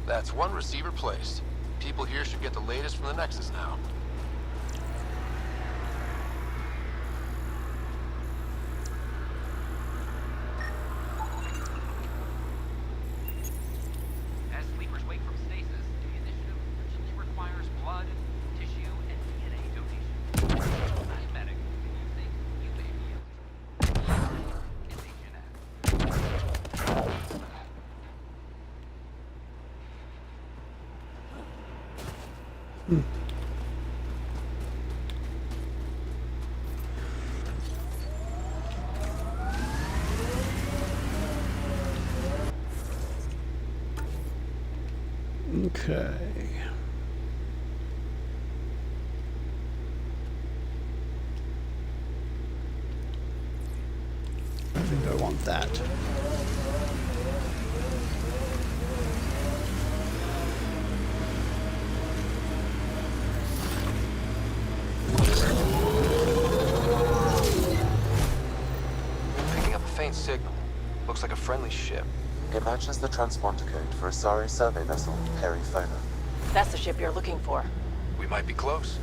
That's one receiver placed. People here should get the latest from the Nexus now. As sleepers wake from stasis, the initiative urgently requires blood, tissue, and DNA donation. I'm medic. You think you may be able to. It's a genetic. Okay. I think I want that. Picking up a faint signal. Looks like a friendly ship. It matches the transponder code for a Asari survey vessel, Perifona. That's the ship you're looking for. We might be close.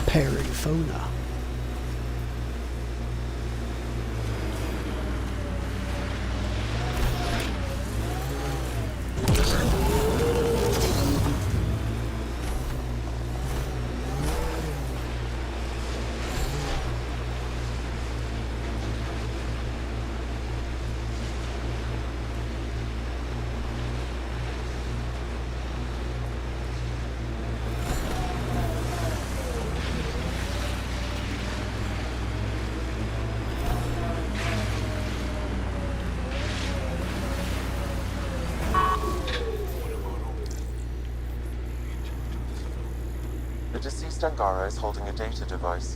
Perifona. Suspect Angara is holding a data device.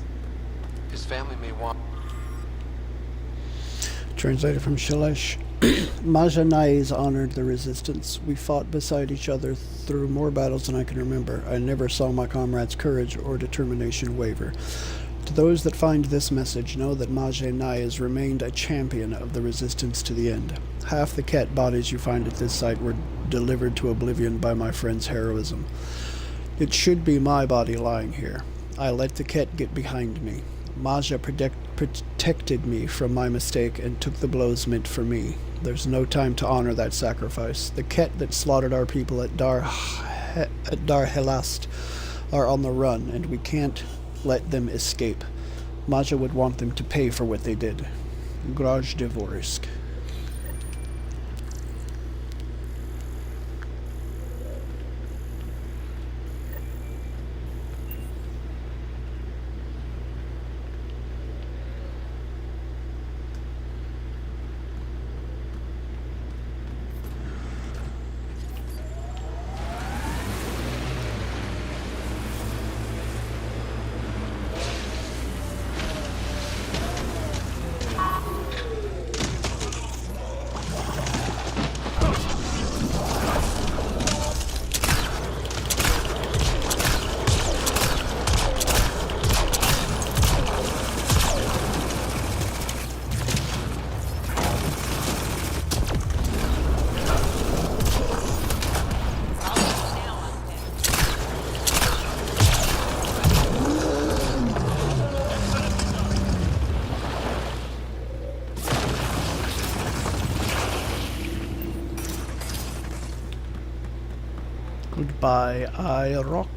His family may want... Translated from Shalesh. Maja Nais honored the resistance. We fought beside each other through more battles than I can remember. I never saw my comrades' courage or determination waver. To those that find this message, know that Maja Nais remained a champion of the resistance to the end. Half the Ket bodies you find at this site were delivered to oblivion by my friend's heroism. It should be my body lying here. I let the Ket get behind me. Maja protected me from my mistake and took the blows meant for me. There's no time to honor that sacrifice. The Ket that slaughtered our people at Dar Helast are on the run, and we can't let them escape. Maja would want them to pay for what they did. Graj Devorisk. Goodbye, I-Rock.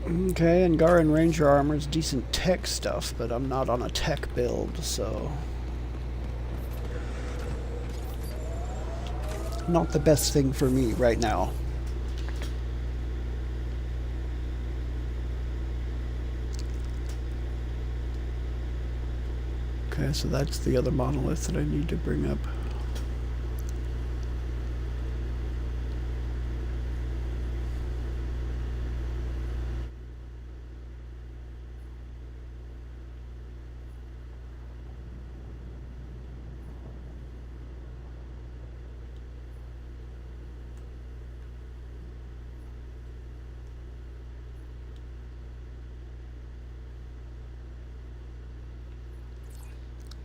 Okay, Angaran Ranger armor is decent tech stuff, but I'm not on a tech build, so... not the best thing for me right now. Okay, so that's the other monolith that I need to bring up.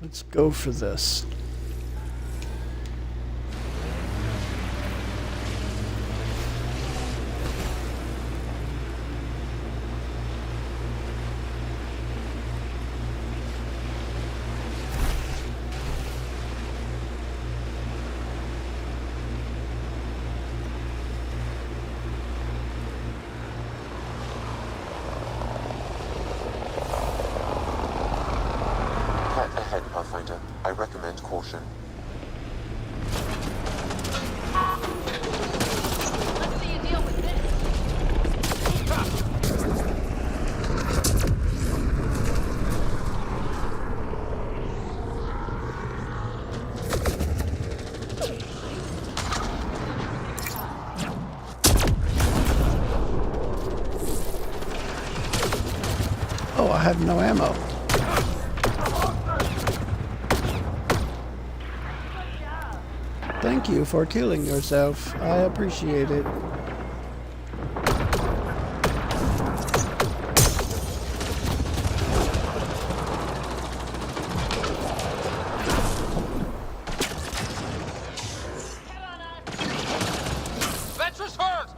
Let's go for this. I recommend caution. Let's see you deal with this. Oh, I have no ammo. Thank you for killing yourself. I appreciate it. Ventress hurt!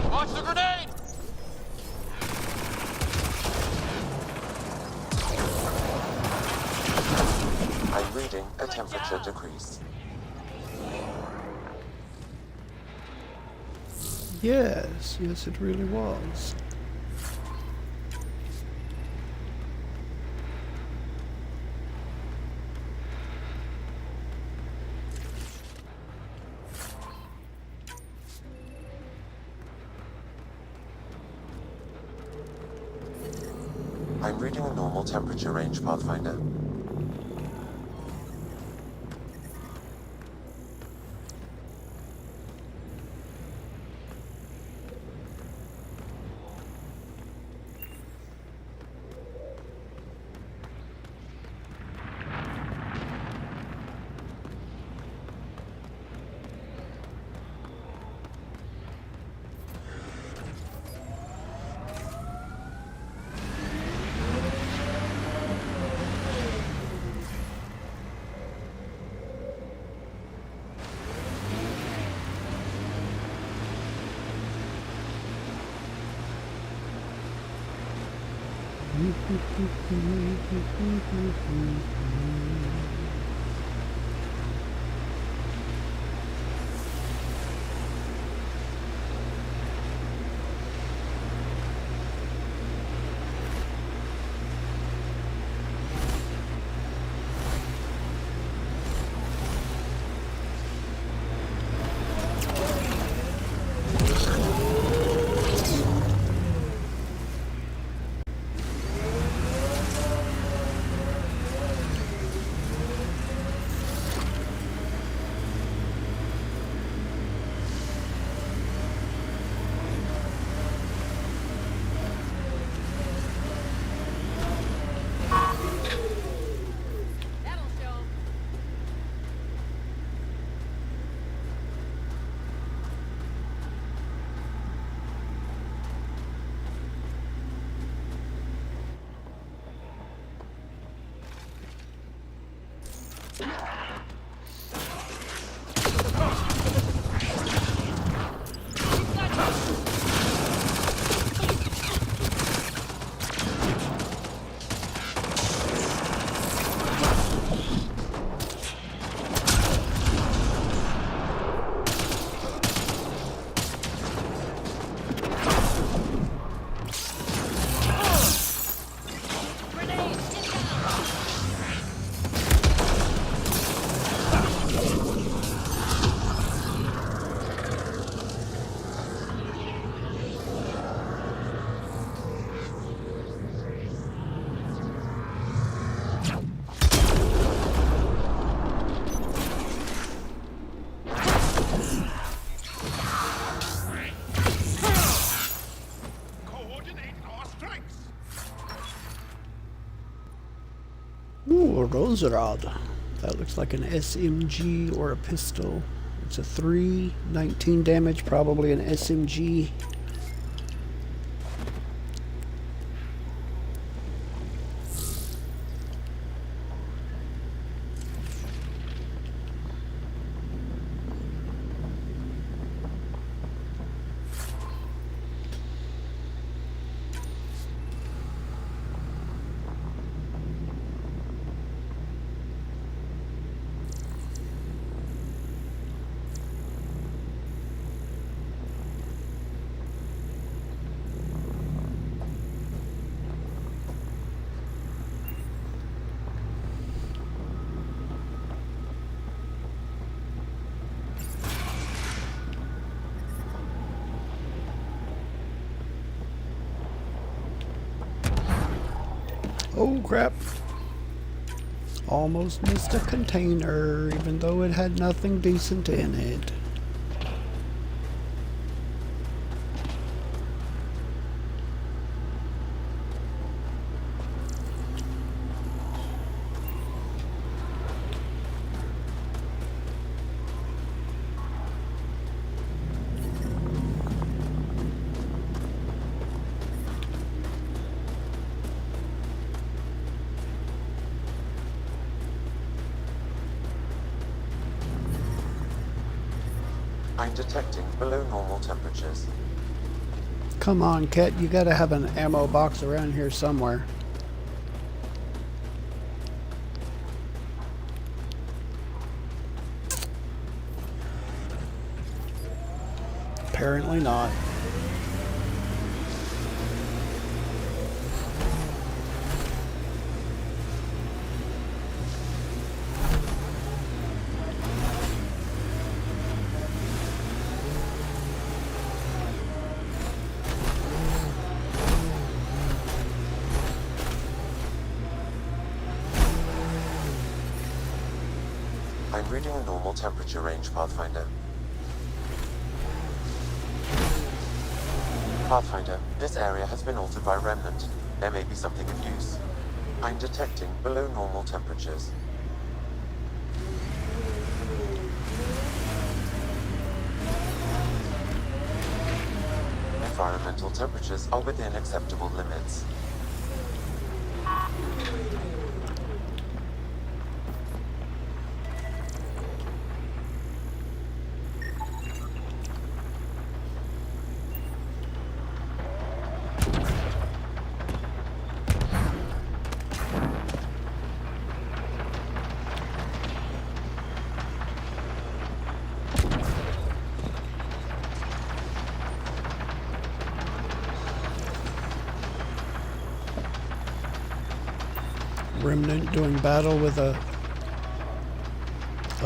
Launch the grenade! I'm reading a temperature decrease. Yes, yes, it really was. I'm reading a normal temperature range, Pathfinder. Ooh, a Roserad. That looks like an SMG or a pistol. It's a 3, 19 damage, probably an SMG. Oh crap. Almost missed a container, even though it had nothing decent in it. I'm detecting below normal temperatures. Come on, Ket, you gotta have an ammo box around here somewhere. Apparently not. I'm reading a normal temperature range, Pathfinder. Pathfinder, this area has been altered by Remnant. There may be something of use. I'm detecting below normal temperatures. Environmental temperatures are within acceptable limits. Remnant doing battle with a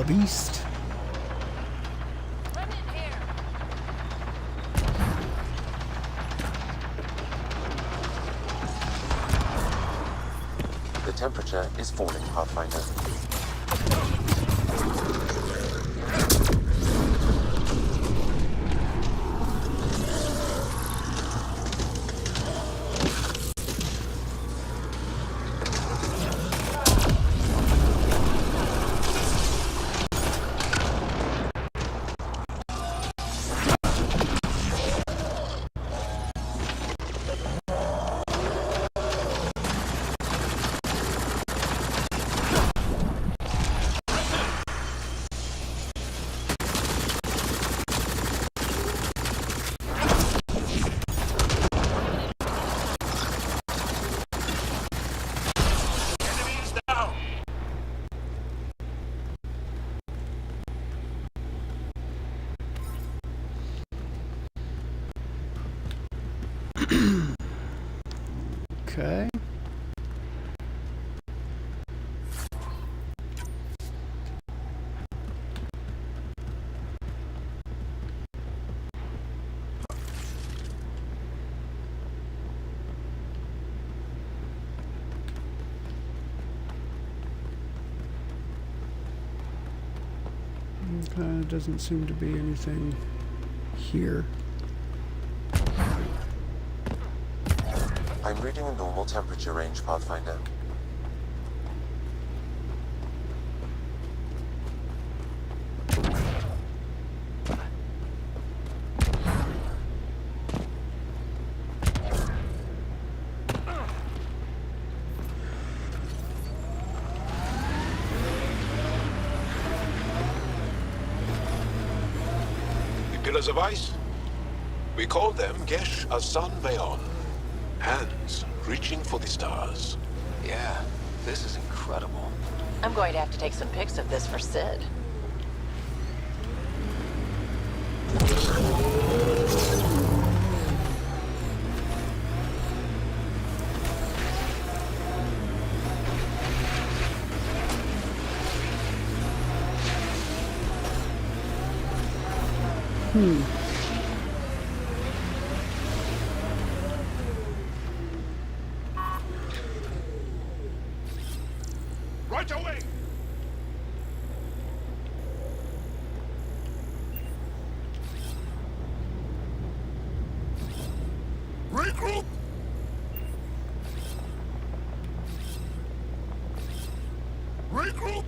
beast. The temperature is falling, Pathfinder. Okay. Okay, doesn't seem to be anything here. I'm reading a normal temperature range, Pathfinder. The pillars of ice? We call them Gesh Asan Veon. Hands reaching for the stars. Yeah, this is incredible. I'm going to have to take some pics of this for Sid. Right away! Regroup! Regroup!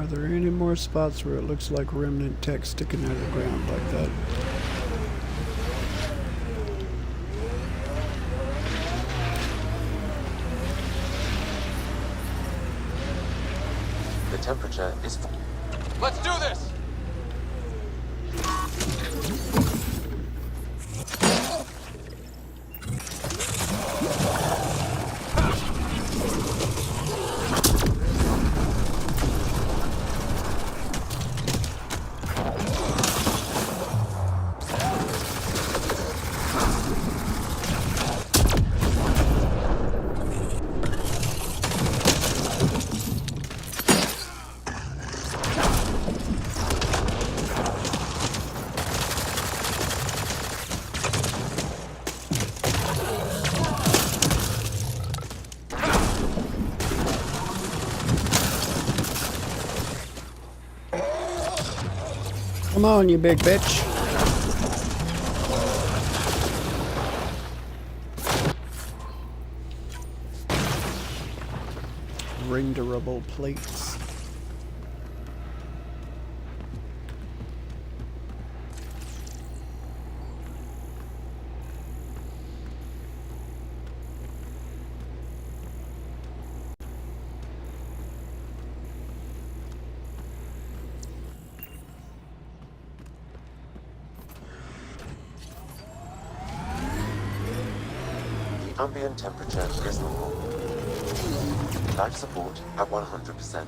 Are there any more spots where it looks like remnant tech sticking out of the ground like that? The temperature is... Let's do this! Come on, you big bitch. Renderable plates. Ambient temperature is normal. Life support at 100%.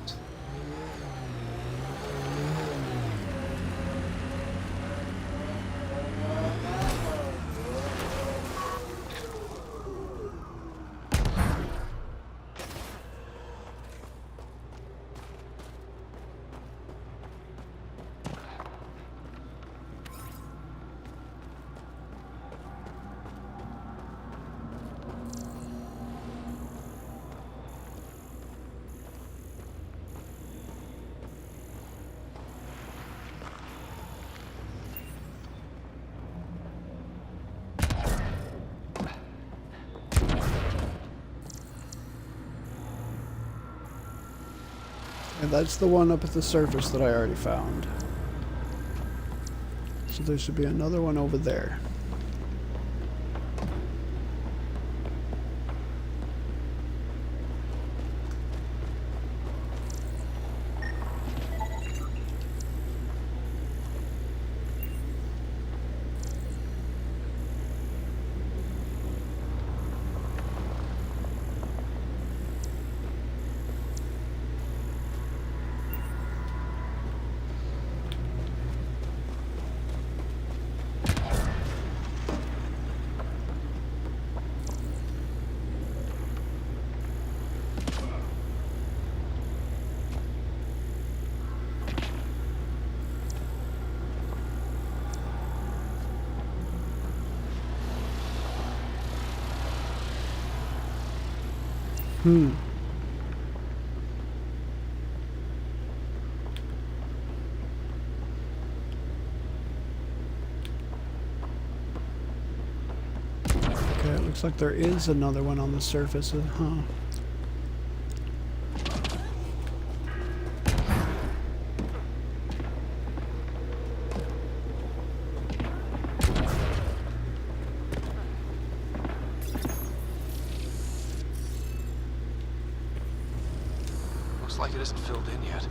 And that's the one up at the surface that I already found. So there should be another one over there. Okay, it looks like there is another one on the surface, huh? Looks like it isn't filled in yet.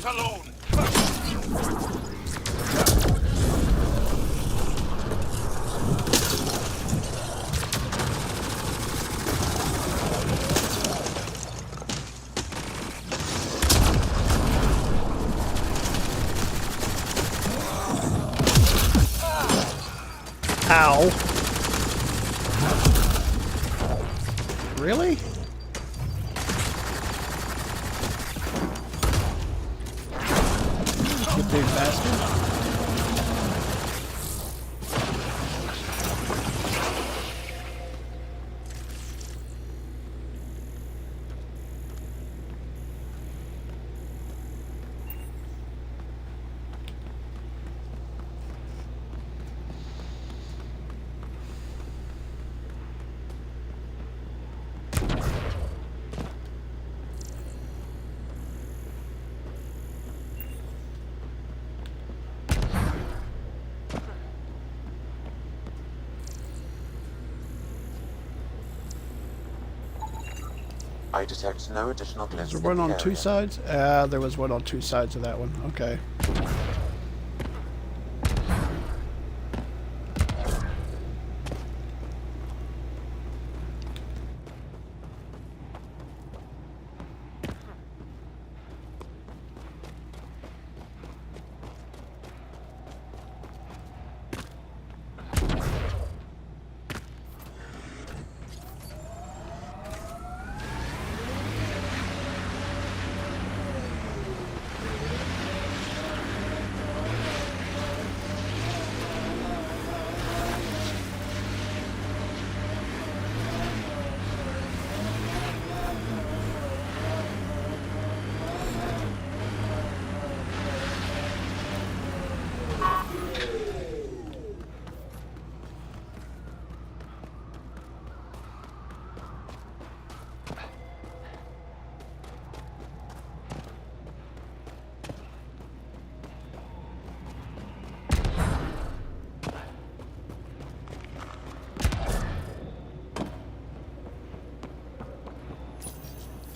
Alone. Ow. Really? You big bastard. I detect no additional glyphs. Is there in one the on area. two sides? There was one on two sides of that one. Okay.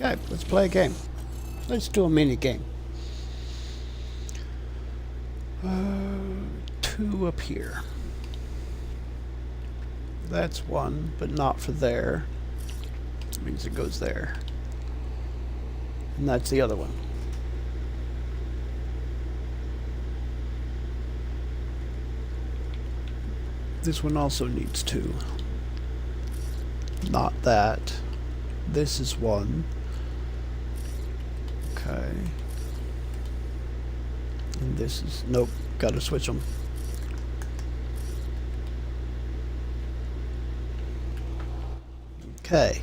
Okay, let's play a game. Let's do a mini game. 2 up here. That's 1, but not for there. That means it goes there. And that's the other one. This one also needs 2. Not that. This is 1. Okay. And this is... Nope. Gotta switch them. Okay.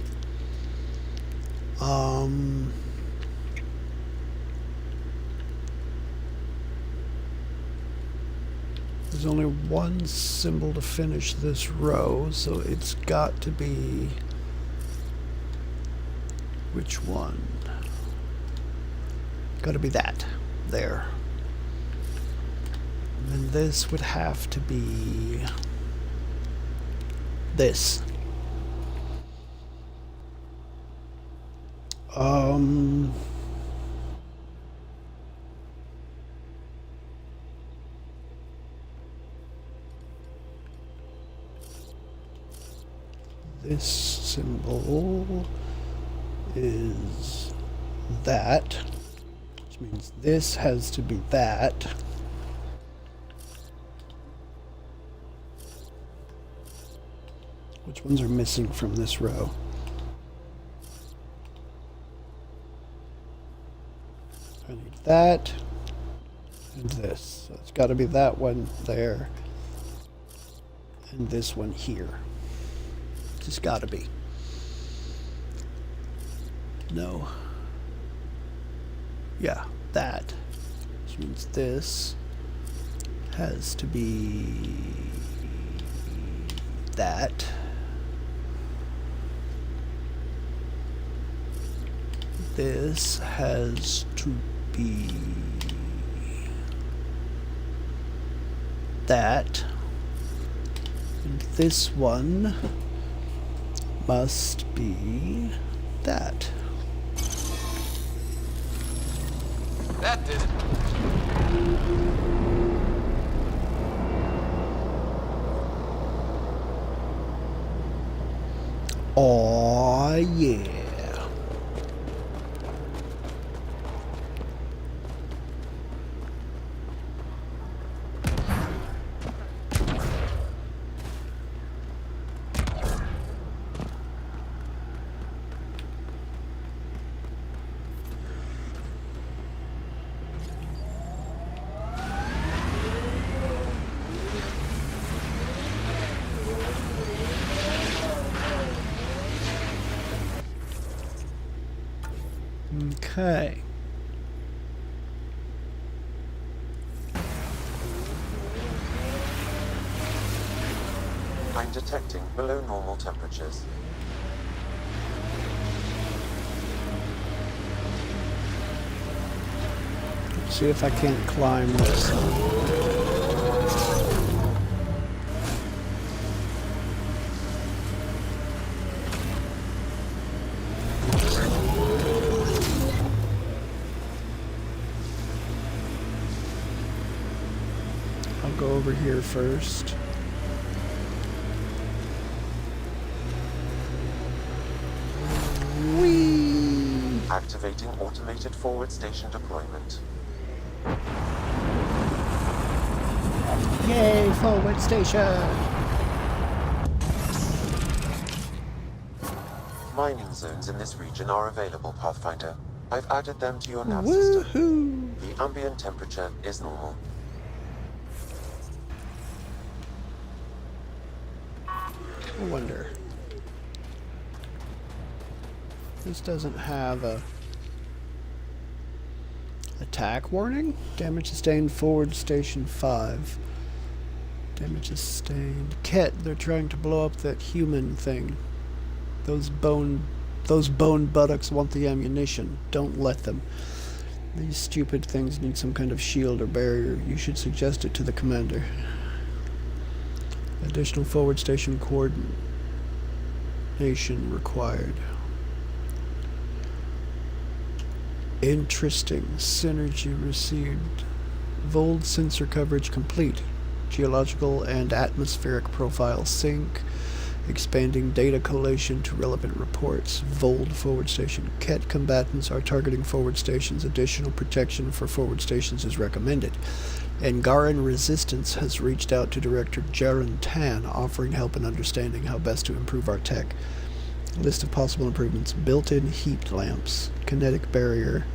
There's only one symbol to finish this row, so it's got to be... Which one? Gotta be that. There. And then this would have to be... this. This symbol is that, which means this has to be that. Which ones are missing from this row? I need that and this. So it's got to be that one there and this one here. It's got to be. No. Yeah, that. Which means this has to be that. This has to be that. And this one must be that. That did it. Aw, yeah. Okay. I'm detecting below normal temperatures. Let's see if I can't climb this. I'll go over here first. Whee! Activating automated forward station deployment. Yay, forward station! Mining zones in this region are available, Pathfinder. I've added them to your nav system. The ambient temperature is normal. I wonder. This doesn't have a attack warning. Damage sustained forward station 5. Damage sustained. Ket, they're trying to blow up that human thing. Those bone buttocks want the ammunition. Don't let them. These stupid things need some kind of shield or barrier. You should suggest it to the commander. Additional forward station coordination required. Interesting. Synergy received. Vold sensor coverage complete. Geological and atmospheric profile sync. Expanding data collation to relevant reports. Vold forward station. Ket combatants are targeting forward stations. Additional protection for forward stations is recommended. Angaran Resistance has reached out to Director Jaren Tan, offering help in understanding how best to improve our tech. List of possible improvements. Built-in heat lamps. Kinetic barrier.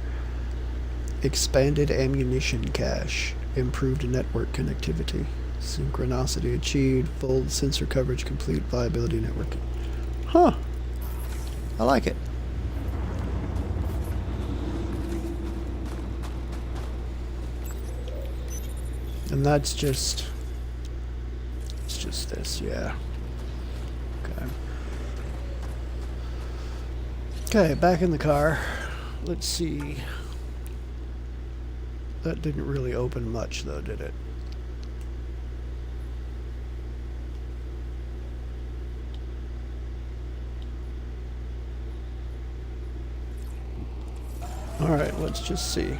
Expanded ammunition cache. Improved network connectivity. Synchronicity achieved. Vold sensor coverage complete. Viability networking. Huh. I like it. And that's just... it's just this, yeah. Okay. Okay, back in the car. Let's see. That didn't really open much, though, did it? Alright, let's just see.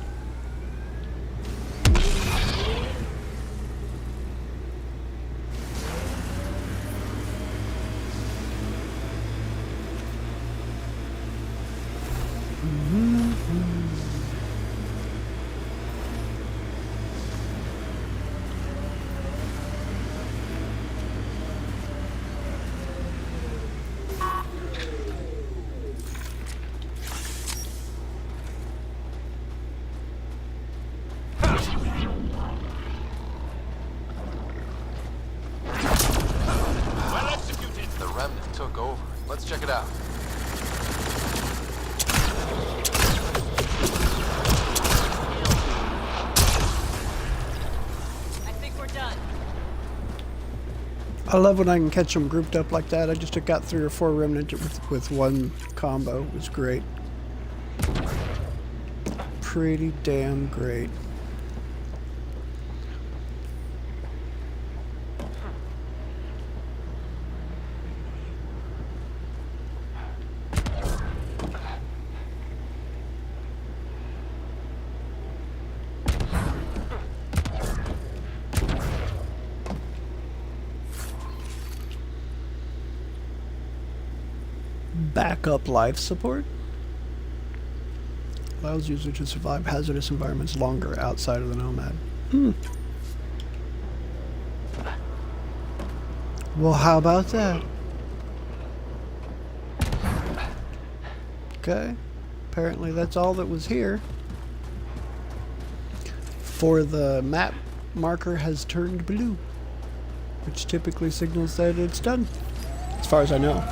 Let's check it out. I think we're done. I love when I can catch them grouped up like that. I just took out 3 or 4 remnant with one combo. It was great. Pretty damn great. Backup life support allows user to survive hazardous environments longer outside of the Nomad. Well, how about that? Okay. Apparently that's all that was here. For the map marker has turned blue, which typically signals that it's done, as far as I know.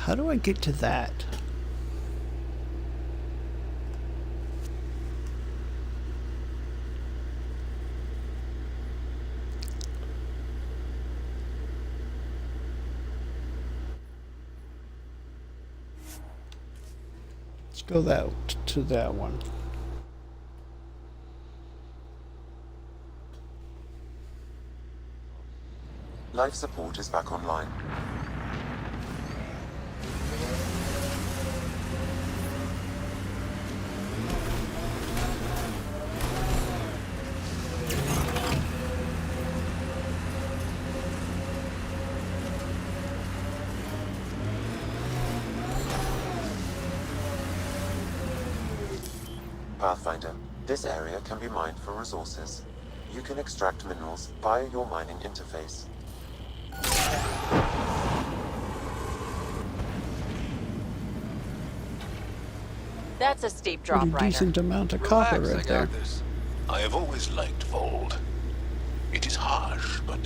How do I get to that? Let's go to that one. Life support is back online. Pathfinder, this area can be mined for resources. You can extract minerals via your mining interface. That's a steep drop, Pretty Ryder. decent amount of copper right there. I have always liked Vold. It is harsh, but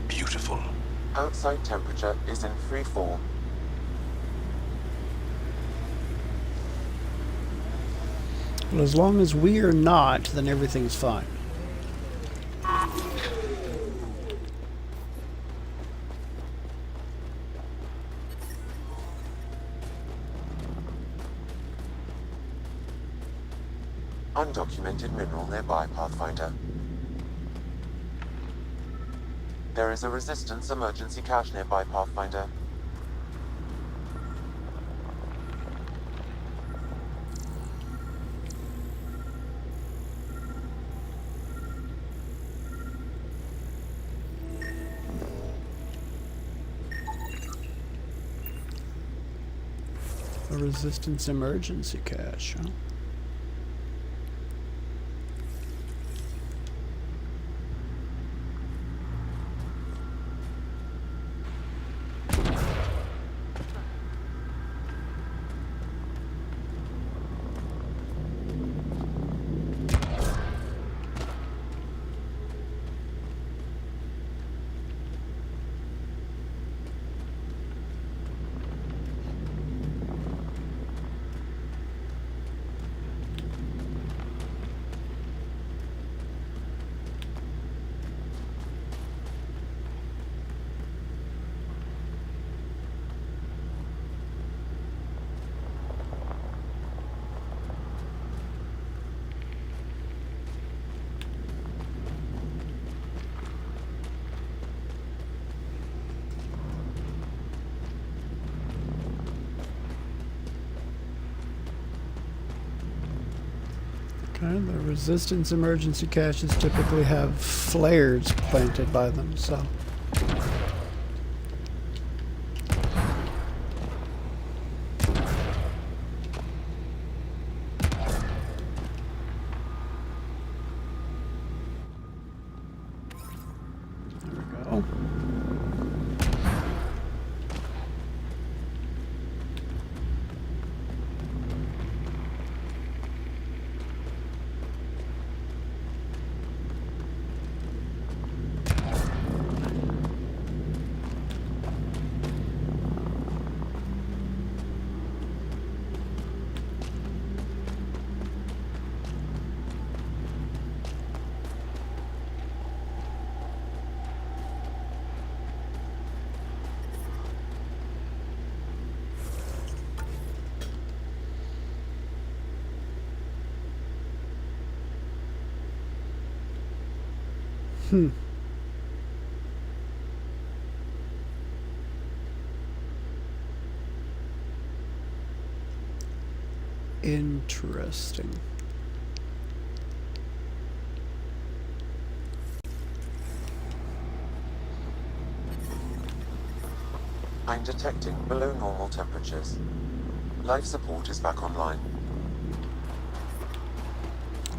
beautiful. Outside temperature is in free fall. Well, as long as we are not, then everything's fine. Undocumented mineral nearby, Pathfinder. There is a resistance emergency cache nearby, Pathfinder. A resistance emergency cache, huh? Okay, the resistance emergency caches typically have flares planted by them, so. There we go. Interesting. I'm detecting below normal temperatures. Life support is back online.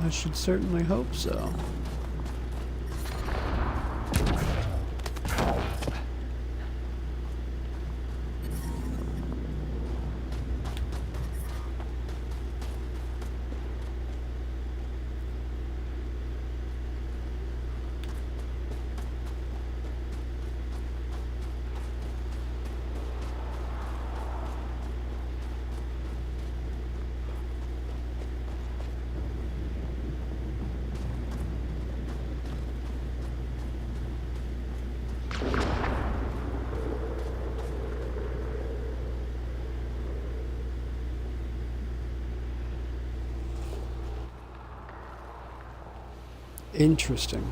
I should certainly hope so. Interesting.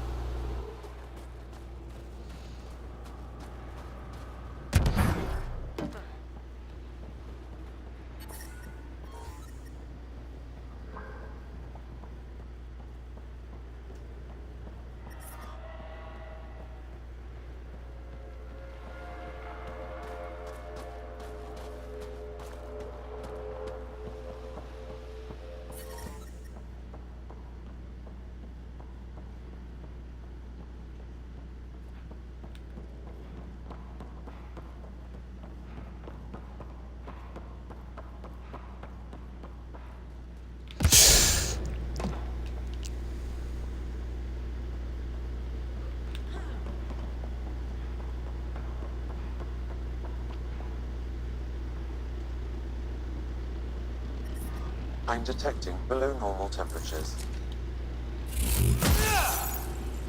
I'm detecting below normal temperatures.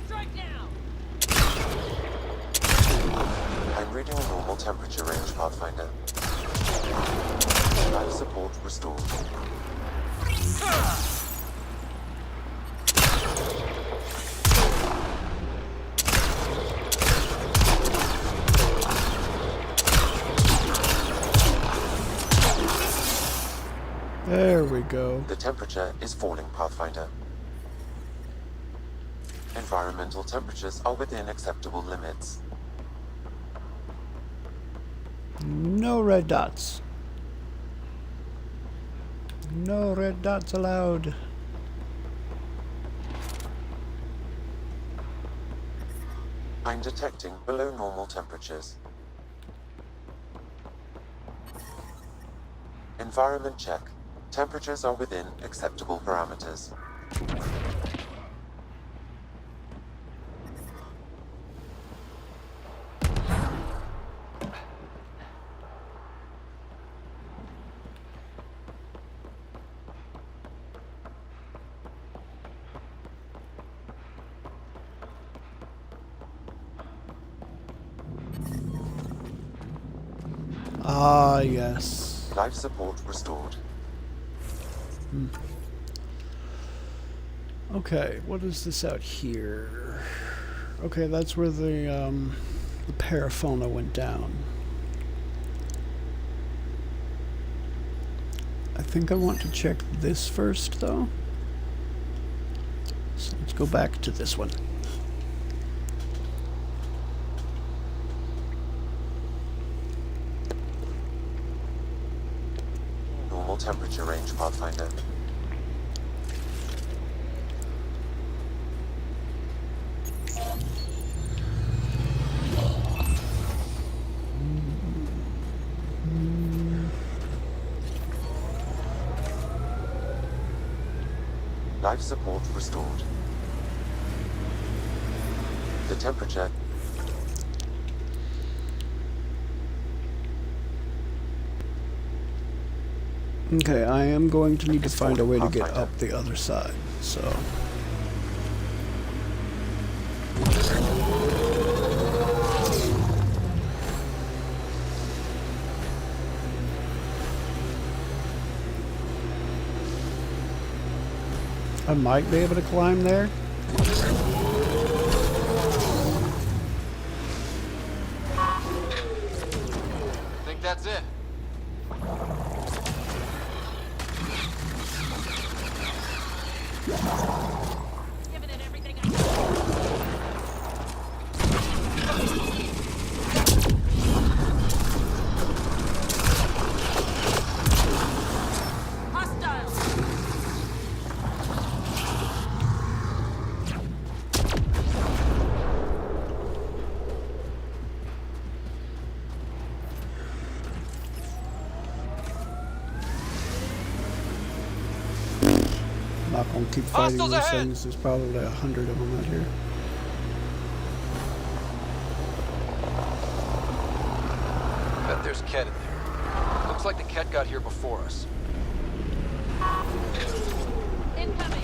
Strike down! I'm reading a normal temperature range, Pathfinder. Life support restored. There we go. The temperature is falling, Pathfinder. Environmental temperatures are within acceptable limits. No red dots. No red dots allowed. I'm detecting below normal temperatures. Environment check. Temperatures are within acceptable parameters. Ah, yes. Life support restored. Okay, what is this out here? Okay, that's where the parafauna went down. I think I want to check this first, though. So let's go back to this one. Normal temperature range, Pathfinder. Life support restored. The temperature. Okay, I am going to need to find a way to get up the other side, so... I might be able to climb there. I think that's it. Giving it everything Hostile! Not gonna keep fighting these things. There's probably 100 of them out here. Bet there's Ket in there. Looks like the Ket got here before us. Incoming!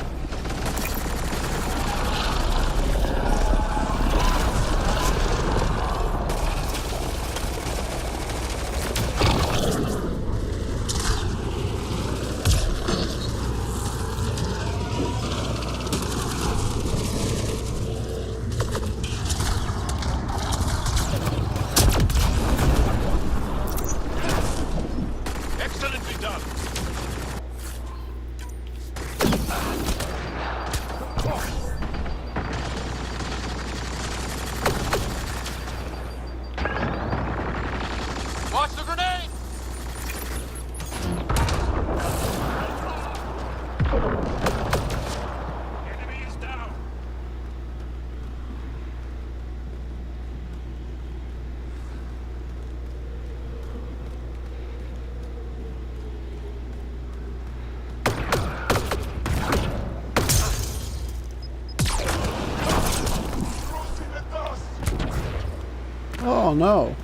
Oh no.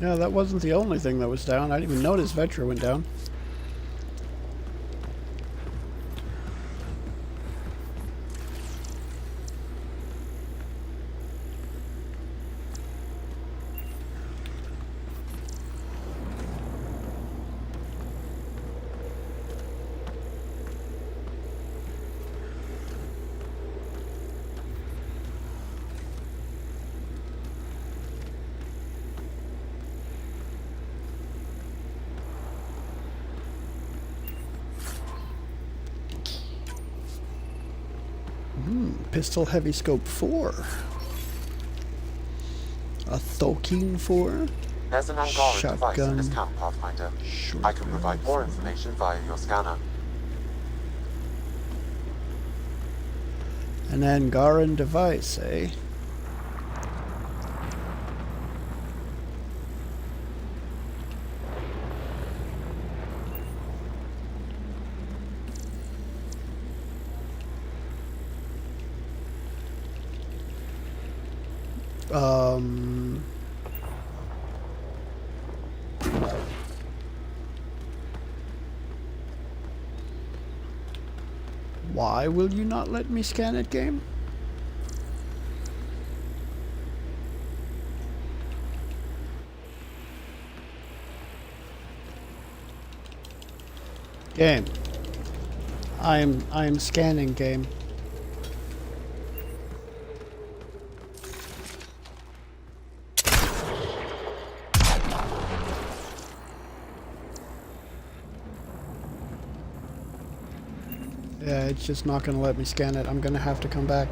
Yeah, that wasn't the only thing that was down. I didn't even notice Vetra went down. Pistol heavy scope 4. A Thokin 4. There's an Angaran device in this Shotgun. camp, Pathfinder. I can provide more information via your scanner. An Angaran device, eh? Why will you not let me scan it, game? Game. I am scanning, game. Yeah, it's just not gonna let me scan it. I'm gonna have to come back.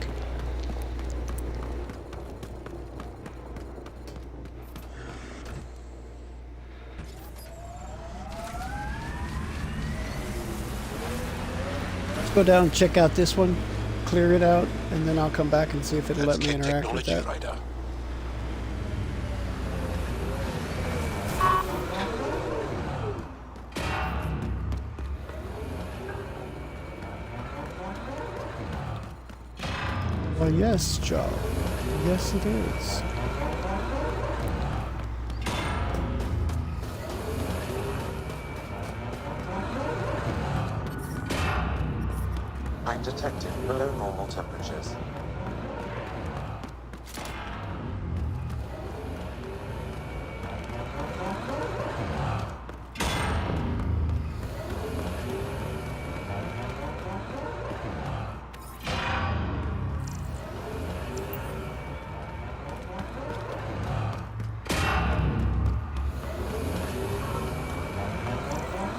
Let's go down and check out this one, clear it out, and then I'll come back and see if it'll let me interact with that. Rider. Well, yes, Joe. Yes, it is. I'm detecting below normal temperatures.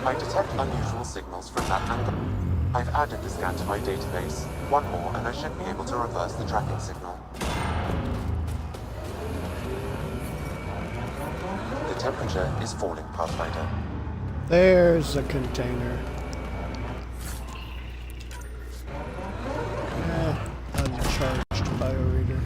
I detect unusual signals from that angle. I've added the scan to my database. One more and I should be able to reverse the tracking signal. The temperature is falling, Pathfinder. There's a container. Uncharged bioreader.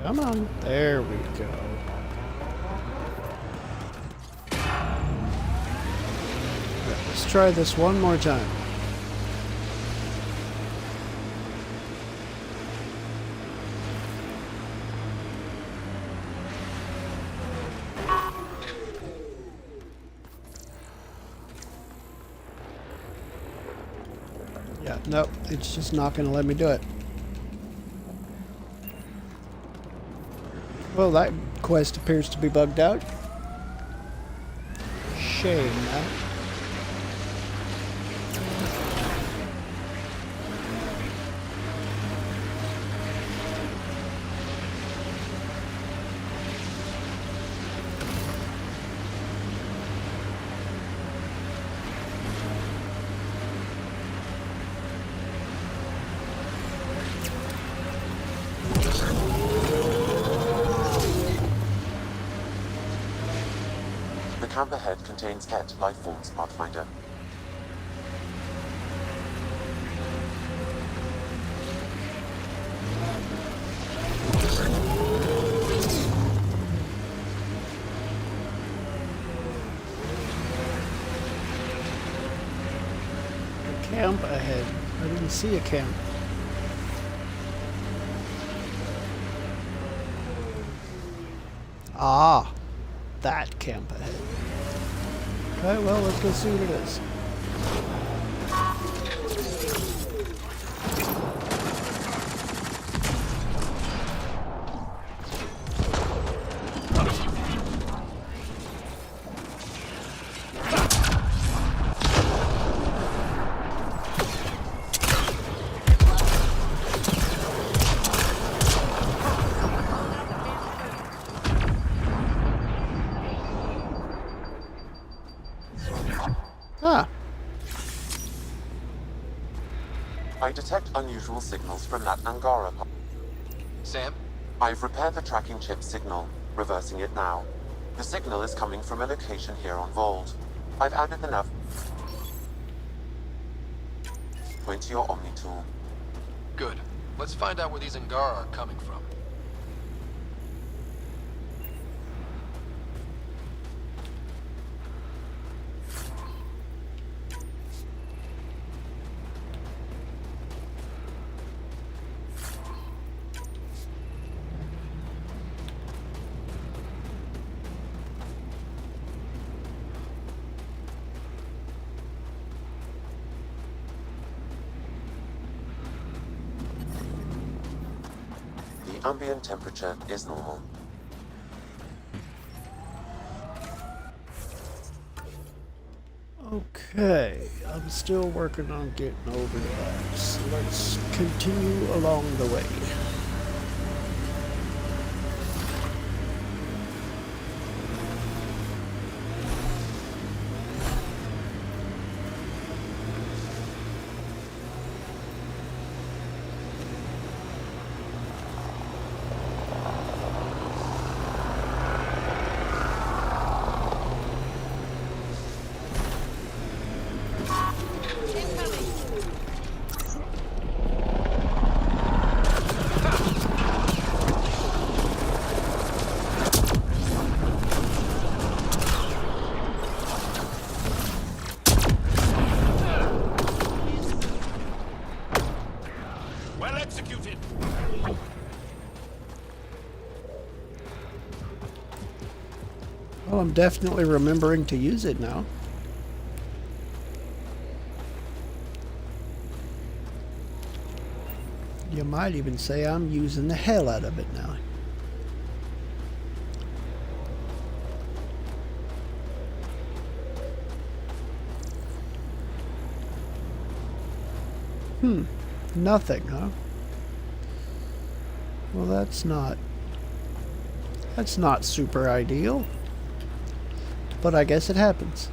Come on. There we go. Let's try this one more time. Yeah, nope, it's just not going to let me do it. Well, that quest appears to be bugged out. Shame, man. camp ahead contains Het life forms, Pathfinder. Camp ahead. I didn't see a camp. Ah, that camp ahead. Okay, well, let's go see what it is. I detect unusual signals from that Angara. Sam? I've repaired the tracking chip signal, reversing it now. The signal is coming from a location here on Vold. I've added the nav. Point to your Omni tool. Good. Let's find out where these Angara are coming from. The ambient temperature is normal. Okay, I'm still working on getting over that. So let's continue along the way. Well, I'm definitely remembering to use it now. You might even say I'm using the hell out of it now. Nothing, huh? Well, that's not super ideal. But I guess it happens.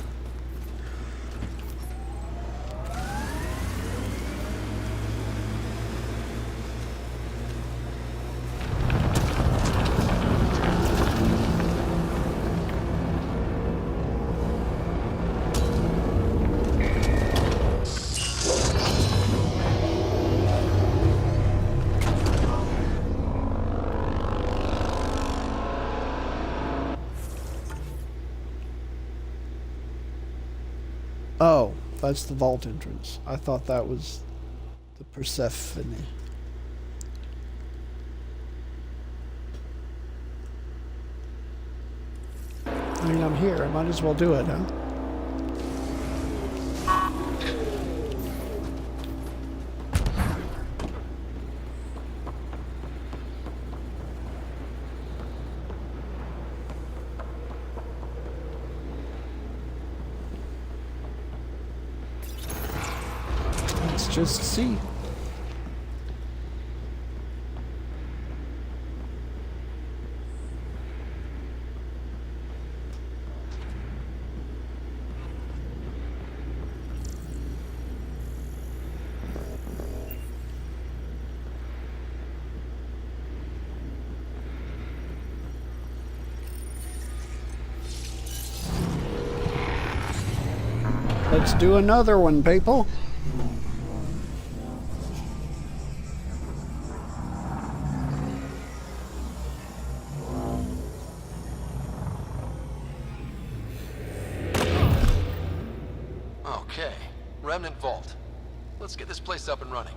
Oh, that's the vault entrance. I thought that was the Persephone. I mean, I'm here. I might as well do it, huh? Let's just see. Let's do another one, people. Okay, Remnant Vault. Let's get this place up and running.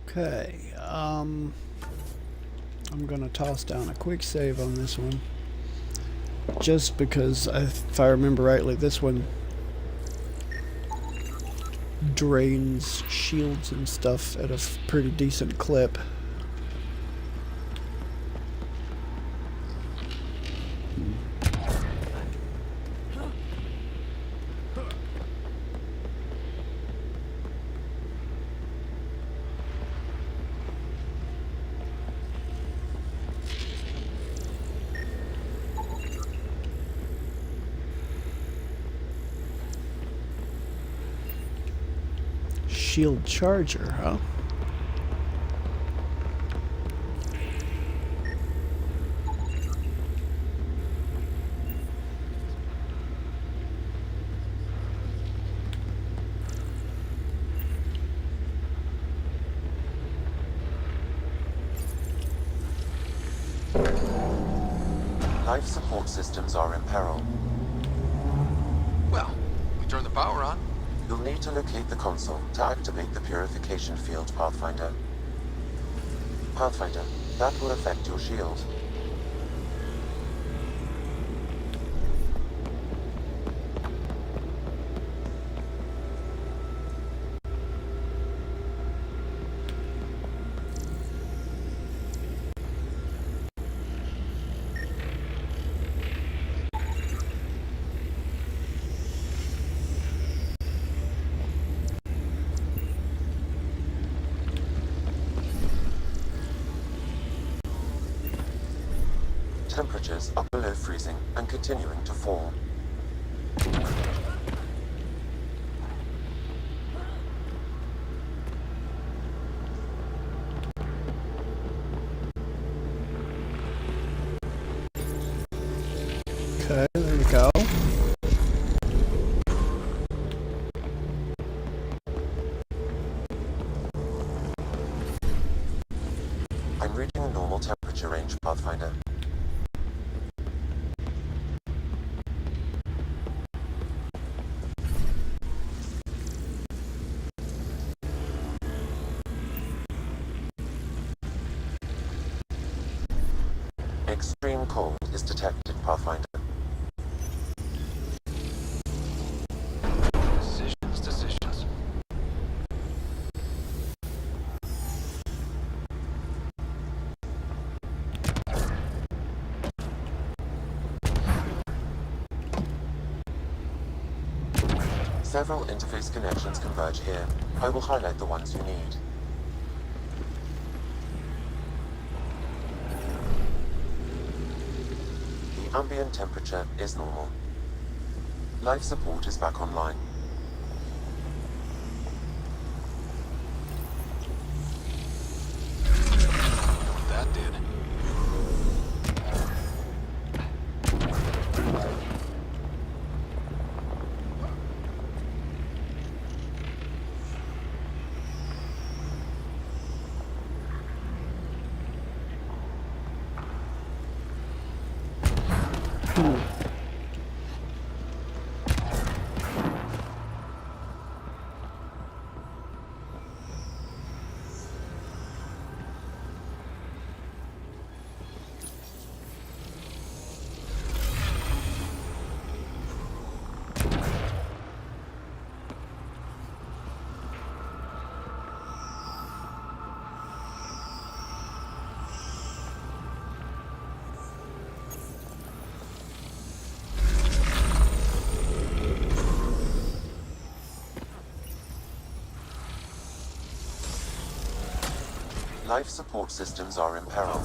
Okay, I'm gonna toss down a quick save on this one. Just because, if I remember rightly, this one drains shields and stuff at a pretty decent clip. Shield charger, huh? Life support systems are in peril. Well, we turn the power on. You'll need to locate the console to activate the purification field, Pathfinder. Pathfinder, that will affect your shield. Temperatures are below freezing and continuing to fall. Okay, there we go. I'm reading a normal temperature range, Pathfinder. Extreme cold is detected, Pathfinder. Decisions. Several interface connections converge here. I will highlight the ones you need. The ambient temperature is normal. Life support is back online. That did. Life support systems are in peril.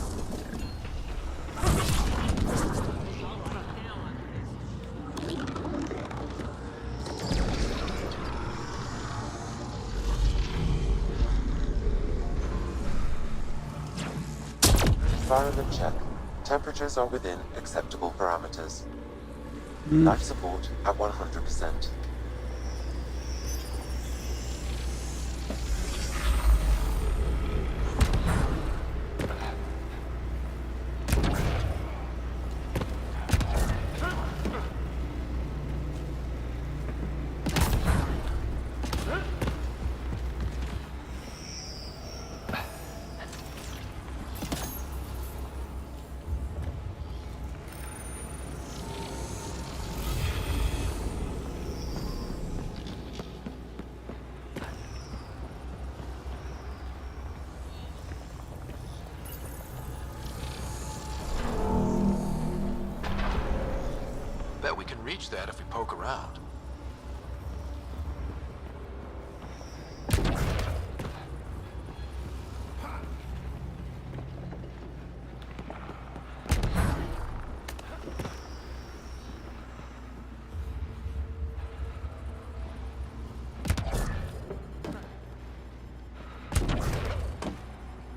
Environment check. Temperatures are within acceptable parameters. Life support at 100%. Bet we can reach that if we poke around.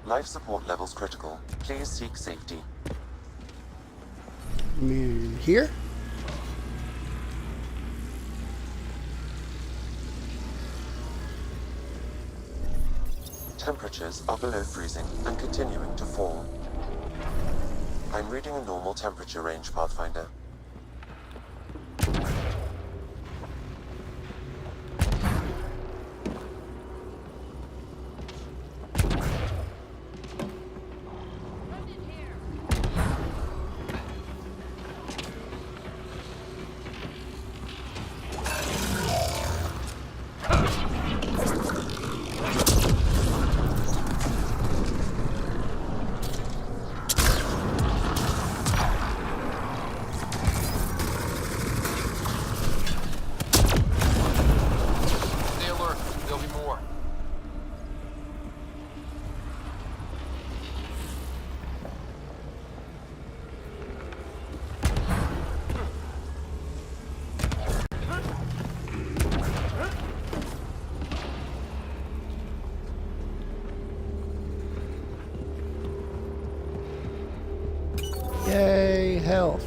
Life support levels critical. Please seek safety. Here? Temperatures are below freezing and continuing to fall. I'm reading a normal temperature range, Pathfinder. Yay, health.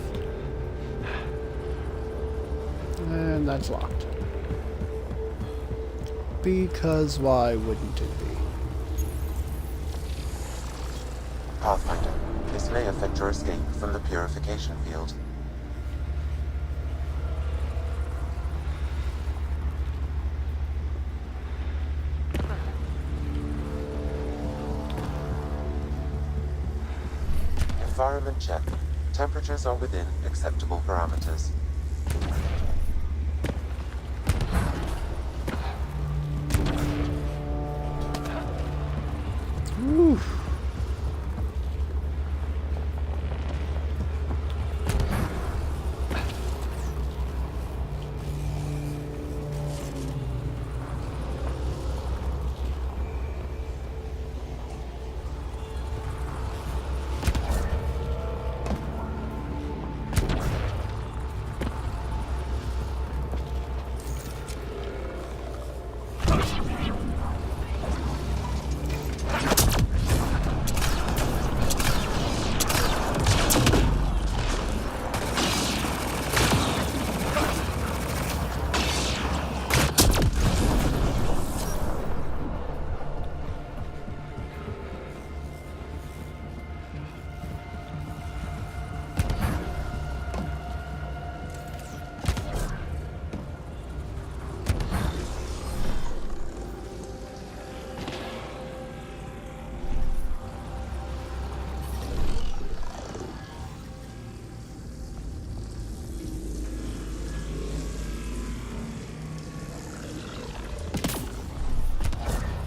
And that's locked. Because why wouldn't it be? Pathfinder, this may affect your escape from the purification field. Environment check. Temperatures are within acceptable parameters. Oof.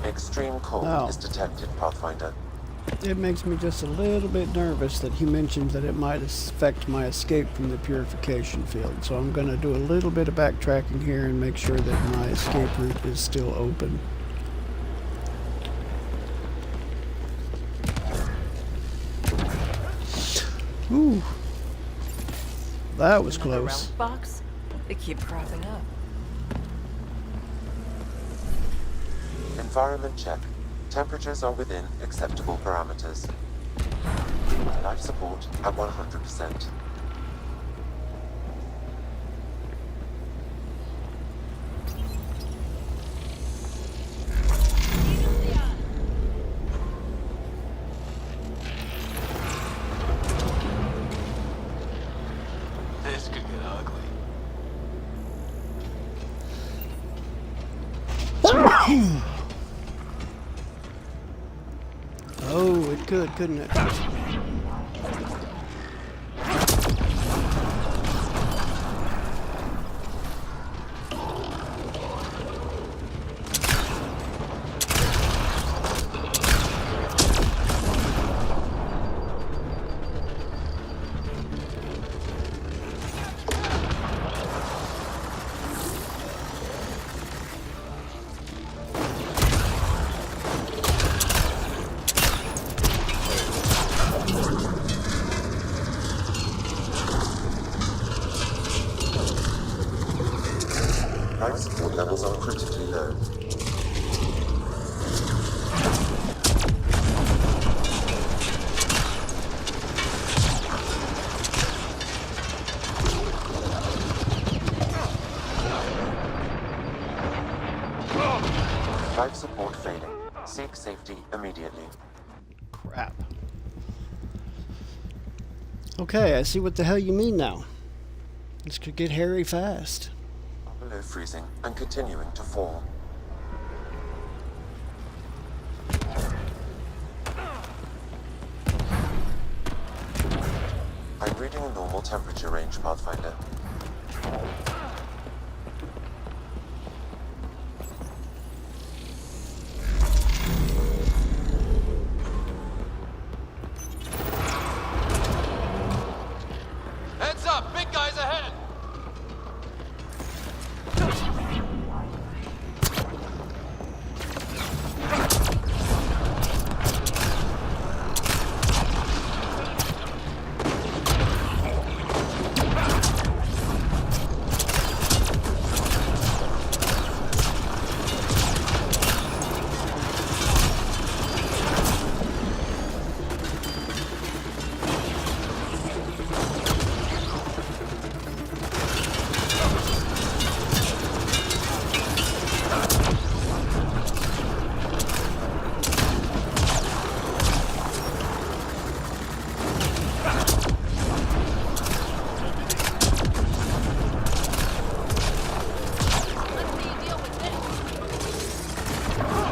Extreme cold is detected, Pathfinder. It makes me just a little bit nervous that he mentioned that it might affect my escape from the purification field. So I'm going to do a little bit of backtracking here and make sure that my escape route is still open. Ooh. That was close. Box? They keep cropping up. Environment check. Temperatures are within acceptable parameters. Life support at 100%. This could get ugly. Oh, it could, couldn't it? Life support levels are critically low. Life support failing. Seek safety immediately. Crap. Okay, I see what the hell you mean now. This could get hairy fast. Below freezing and continuing to fall. I'm reading a normal temperature range, Pathfinder. Heads up! Big guys ahead!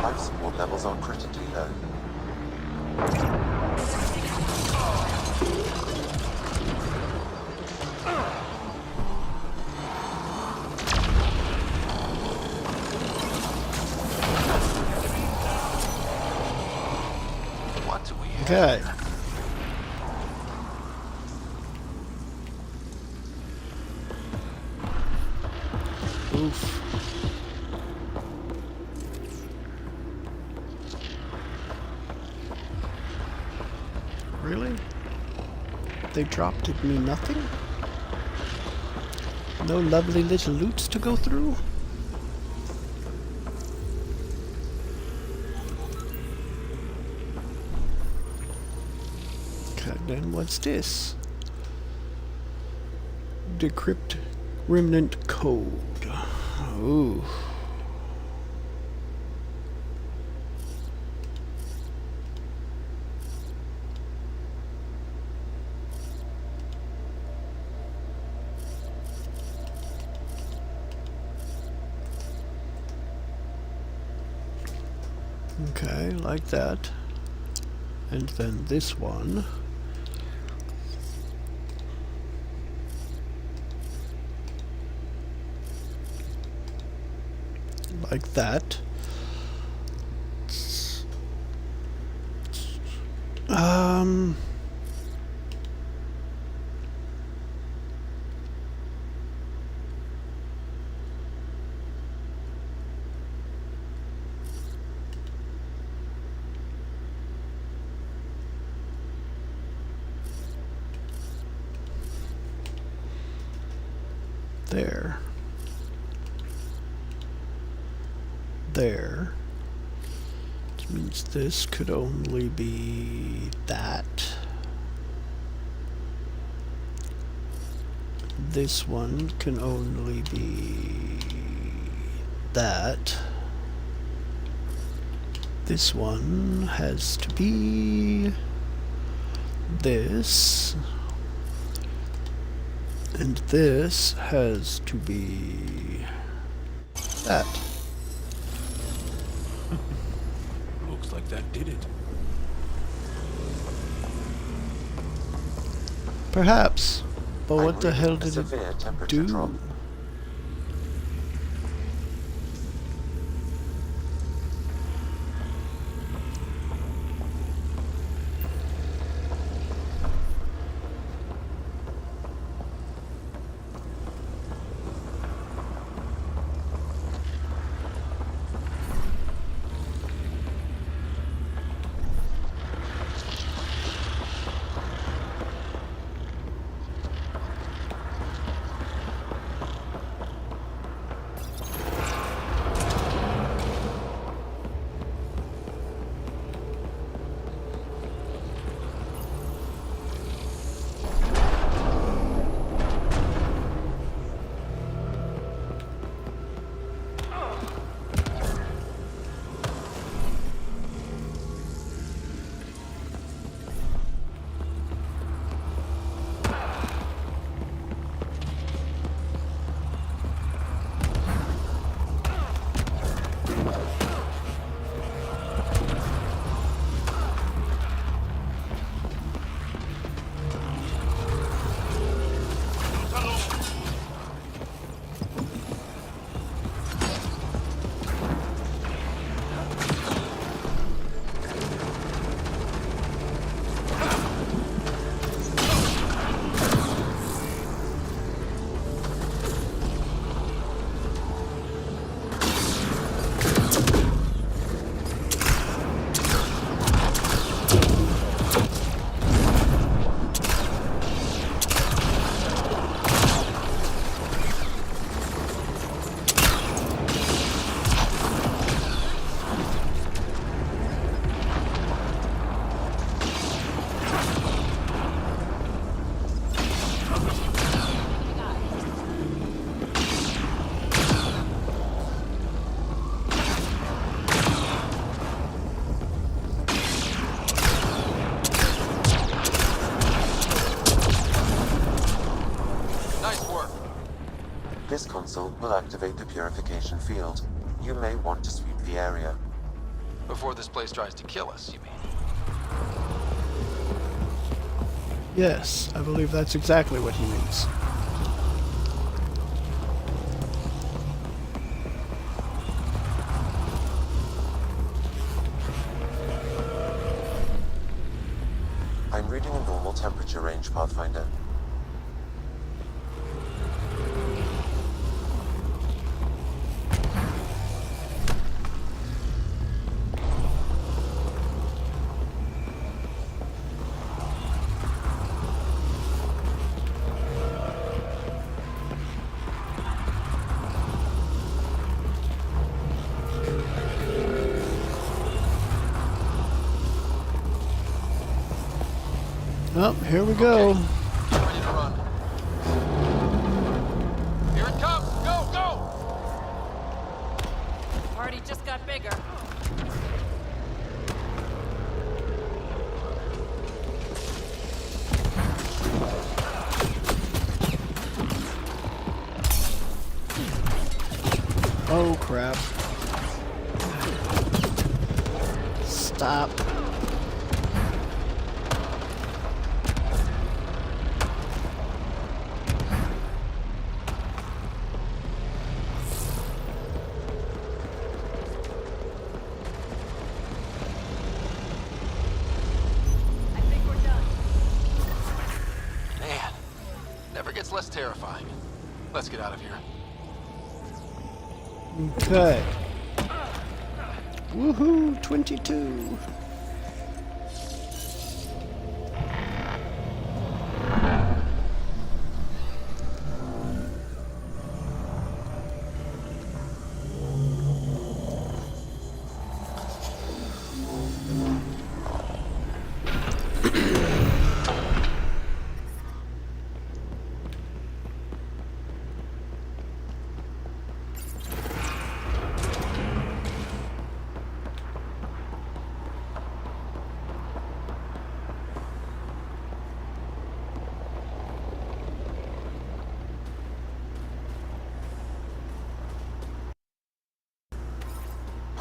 Life support levels are critically low. What do we have? Okay. Oof. Really? They dropped me nothing? No lovely little loots to go through? Okay, then what's this? Decrypt remnant code. Ooh. Okay, like that. And then this one. Like that. There. There. Which means this could only be that. This one can only be that. This one has to be this. And this has to be that. Looks like that did it. Perhaps. But what the hell A did severe it temperature do? drop. This console will activate the purification field. You may want to sweep the area. Before this place tries to kill us, you mean? Yes, I believe that's exactly what he means. I'm reading a normal temperature range, Pathfinder. Oh, here we go. Ready to run. Here it comes! Go, go! The party just got bigger. Oh crap. Stop. Man, never gets less terrifying. Let's get out of here. Okay. Woohoo, 22.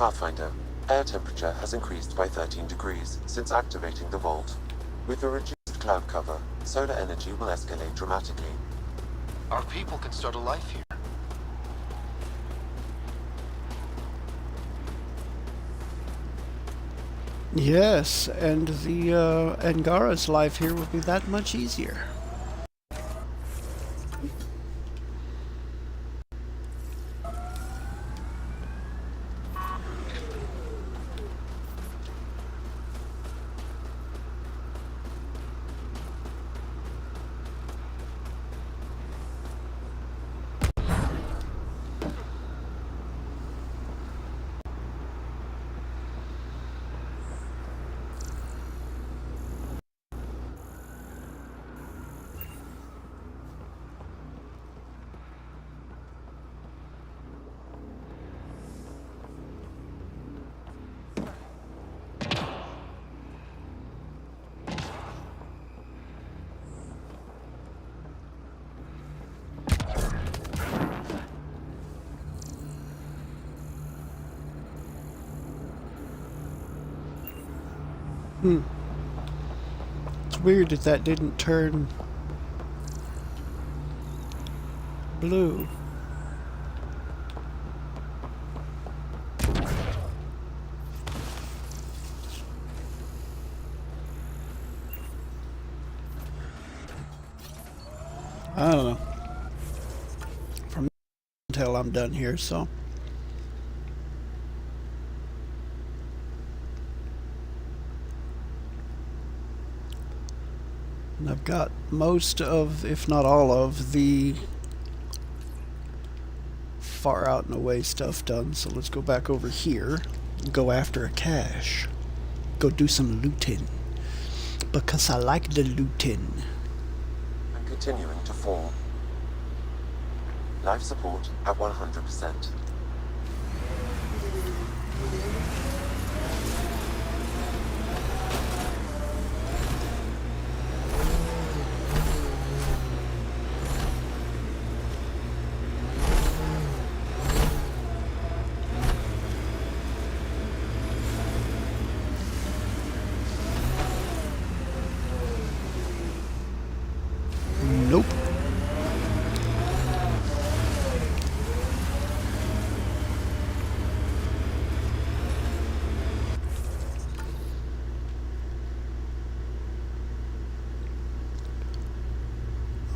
Pathfinder, air temperature has increased by 13 degrees since activating the vault. With a reduced cloud cover, solar energy will escalate dramatically. Our people can start a life here. Yes, and the Angara's life here will be that much easier. It's weird that that didn't turn blue. I don't know. From until I'm done here, so. And I've got most of, if not all of, the far out and away stuff done. So let's go back over here and go after a cache. Go do some looting. Because I like the looting. And continuing to fall. Life support at 100%. Nope.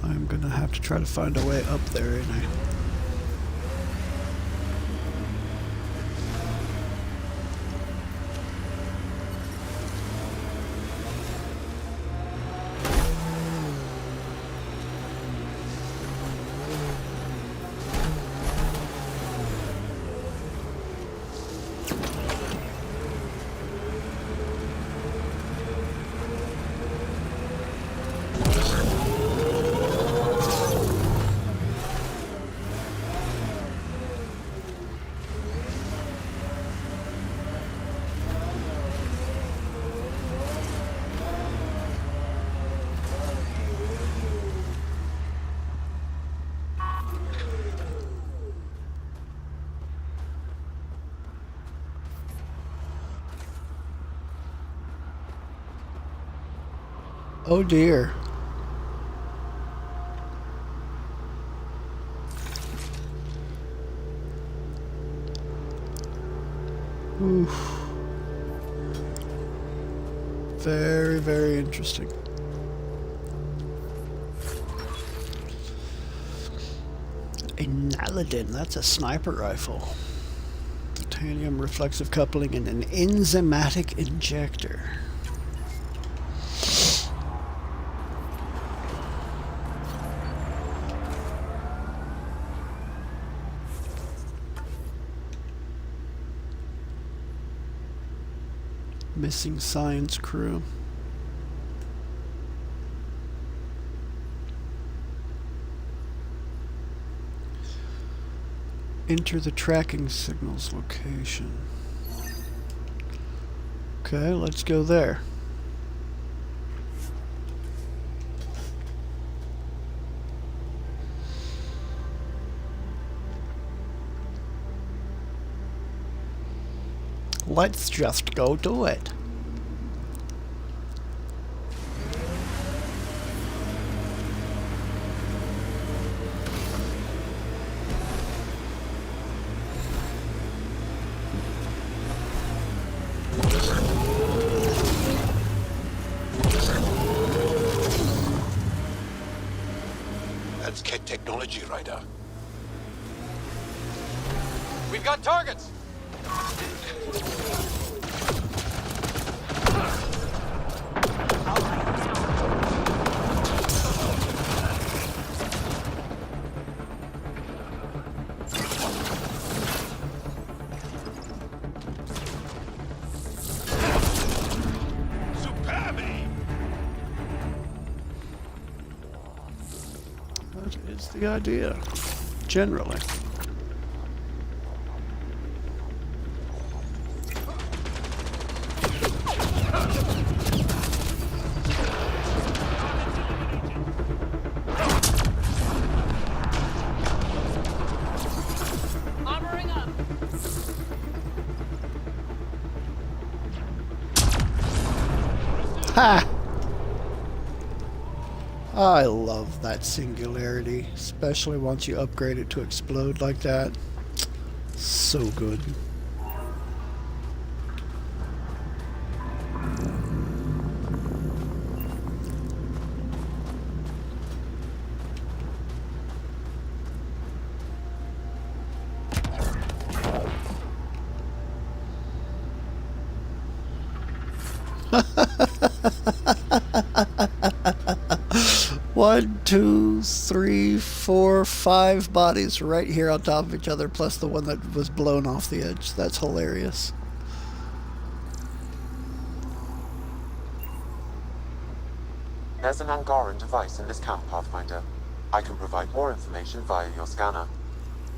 I'm gonna have to try to find a way up there, ain't I? Oh dear. Oof. Very, very interesting. A Naladin, that's a sniper rifle. Titanium reflexive coupling and an enzymatic injector. Missing science crew. Enter the tracking signals location. Okay, let's go there. Let's just go do it. That's Ket technology, Ryder. We've got targets! That is the idea, generally. Armoring up. Ha! I love that singularity, especially once you upgrade it to explode like that. So good. One, two, three, four, five bodies right here on top of each other, plus the one that was blown off the edge. That's hilarious. There's an Angaran device in this camp, Pathfinder. I can provide more information via your scanner.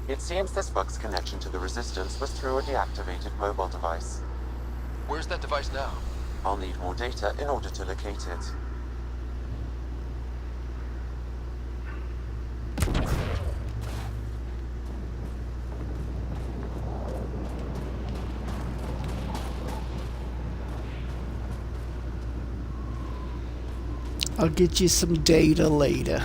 It seems this bug's connection to the Resistance was through a deactivated mobile device. Where's that device now? I'll need more data in order to locate it. I'll get you some data later.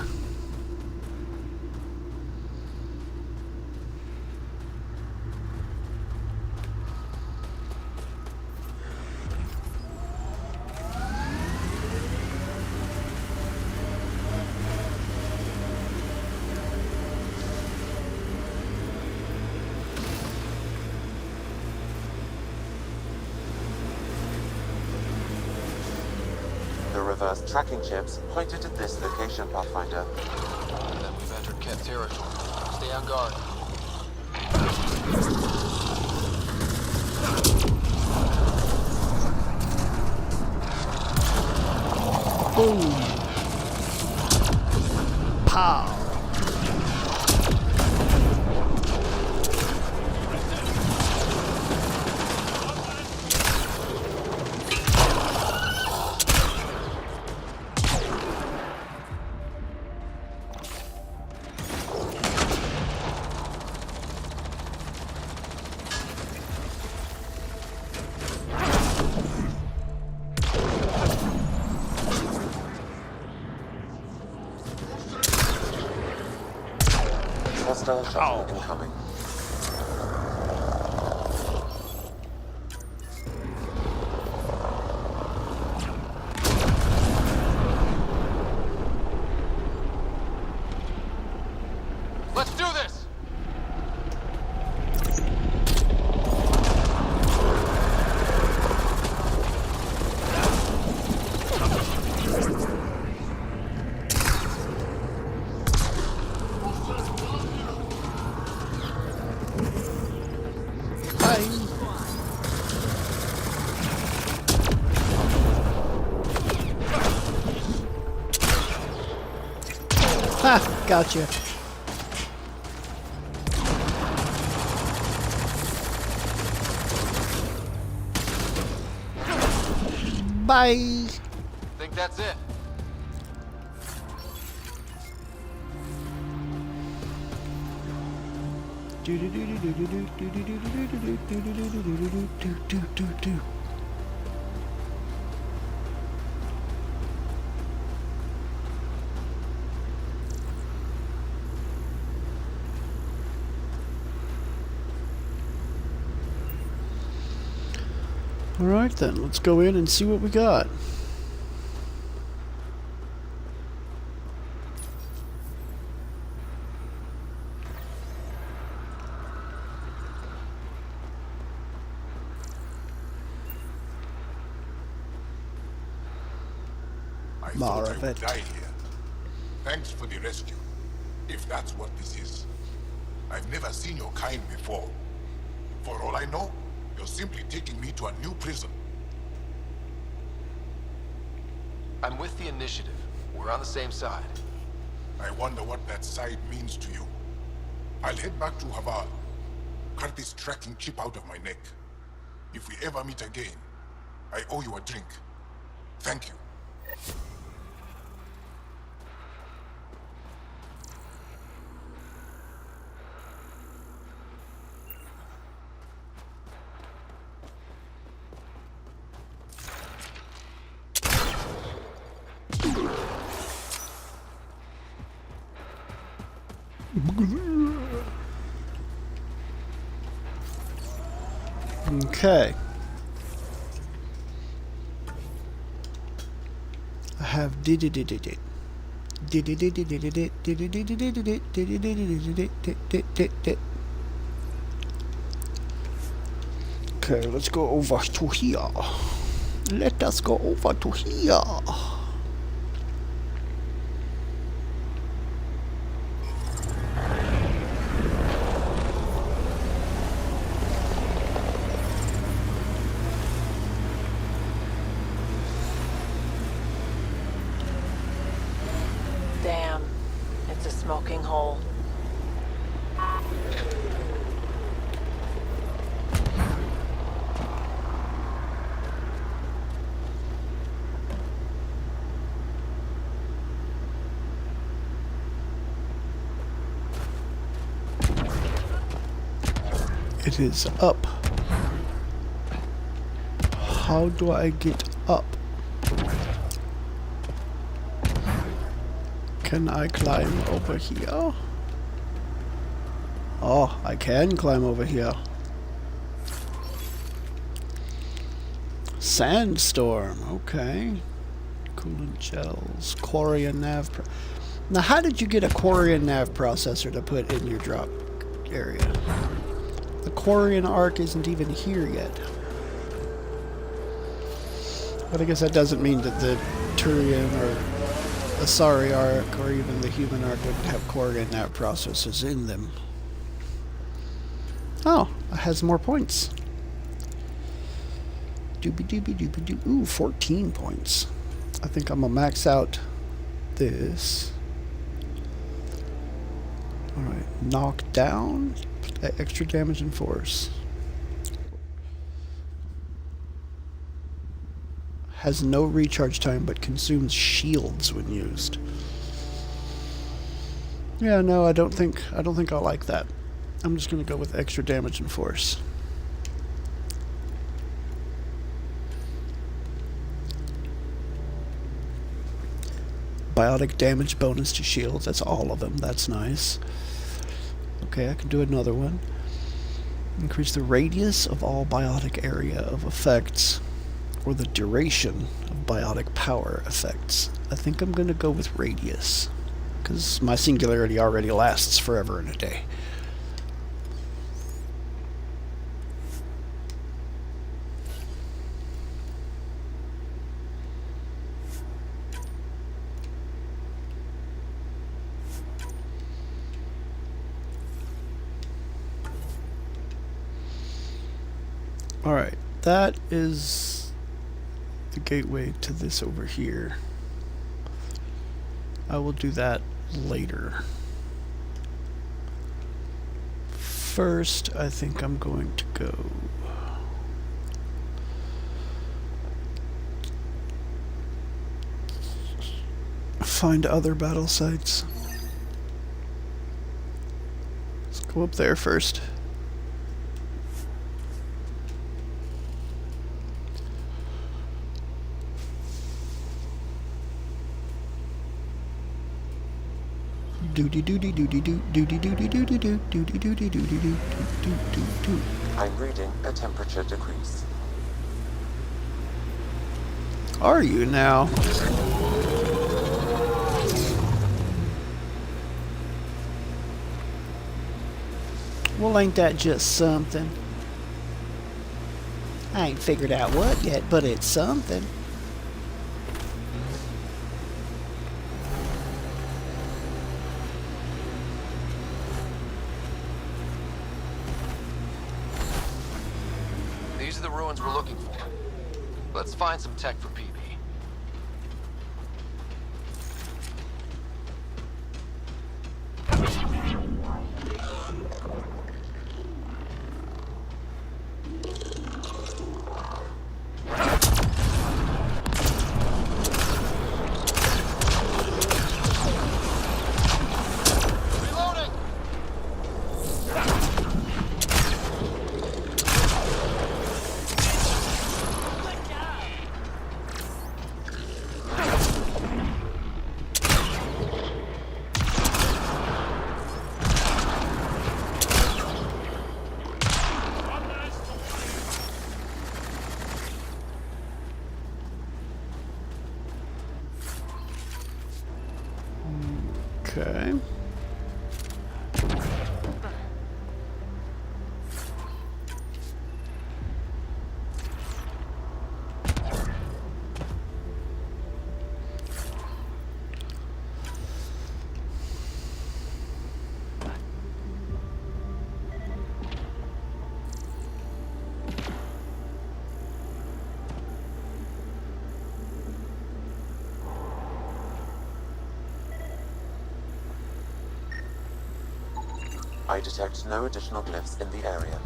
The reverse tracking chips pointed at this location, Pathfinder. Then we've entered Ket territory. Stay on guard. Boom. Pow. Hostile shuttle incoming. Let's do this! Ha! Gotcha. Bye. Think that's it. Alright then, let's go in and see what we got. I thought I would die here. Thanks for the rescue, if that's what this is. I've never seen your kind before. For all I know, you're simply taking me to a new prison. I'm with the Initiative. We're on the same side. I wonder what that side means to you. I'll head back to Haval. Cut this tracking chip out of my neck. If we ever meet again, I owe you a drink. Thank you. Okay. I have Okay, let's go over to here. Let us go over to here. Damn, it's a smoking hole. It is up. How do I get up? Can I climb over here? Oh, I can climb over here. Sandstorm, okay. Coolant gels, Quarian nav. Now, how did you get a Quarian nav processor to put in your drop area? The Quarian arc isn't even here yet. But I guess that doesn't mean that the Turian or Asari arc or even the human arc wouldn't have Quarian nav processors in them. Oh, it has more points. Doobie doobie doobie doo. Ooh, 14 points. I think I'm gonna max out this. Alright, knock down, extra damage and force. Has no recharge time but consumes shields when used. Yeah, no, I don't think I like that. I'm just gonna go with extra damage and force. Biotic damage bonus to shields, that's all of them, that's nice. Okay, I can do another one. Increase the radius of all biotic area of effects, or the duration of biotic power effects. I think I'm going to go with radius, because my singularity already lasts forever and a day. Alright, that is the gateway to this over here. I will do that later. First, I think I'm going to go find other battle sites. Let's Go up there first. I'm reading a temperature decrease. Are you now? Well, ain't that just something? I ain't figured out what yet, but it's something. These are the ruins we're looking for. Let's find some tech for PB. Okay. I detect no additional glyphs in the area.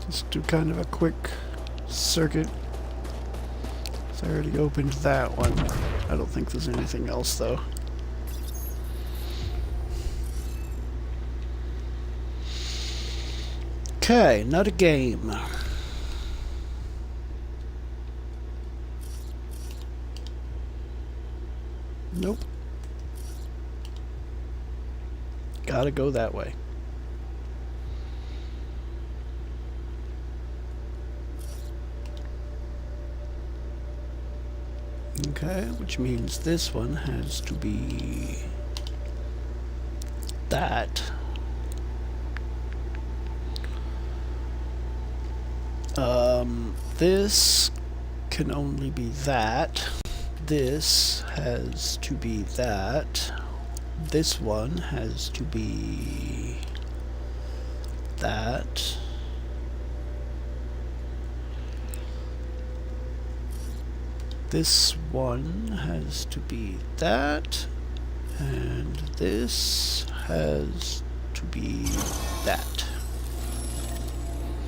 Just do kind of a quick circuit. So I already opened that one. I don't think there's anything else though. Okay, not a game. Nope. Gotta go that way. Okay, which means this one has to be that. This can only be that. This has to be that. This one has to be that. This one has to be that. And this has to be that.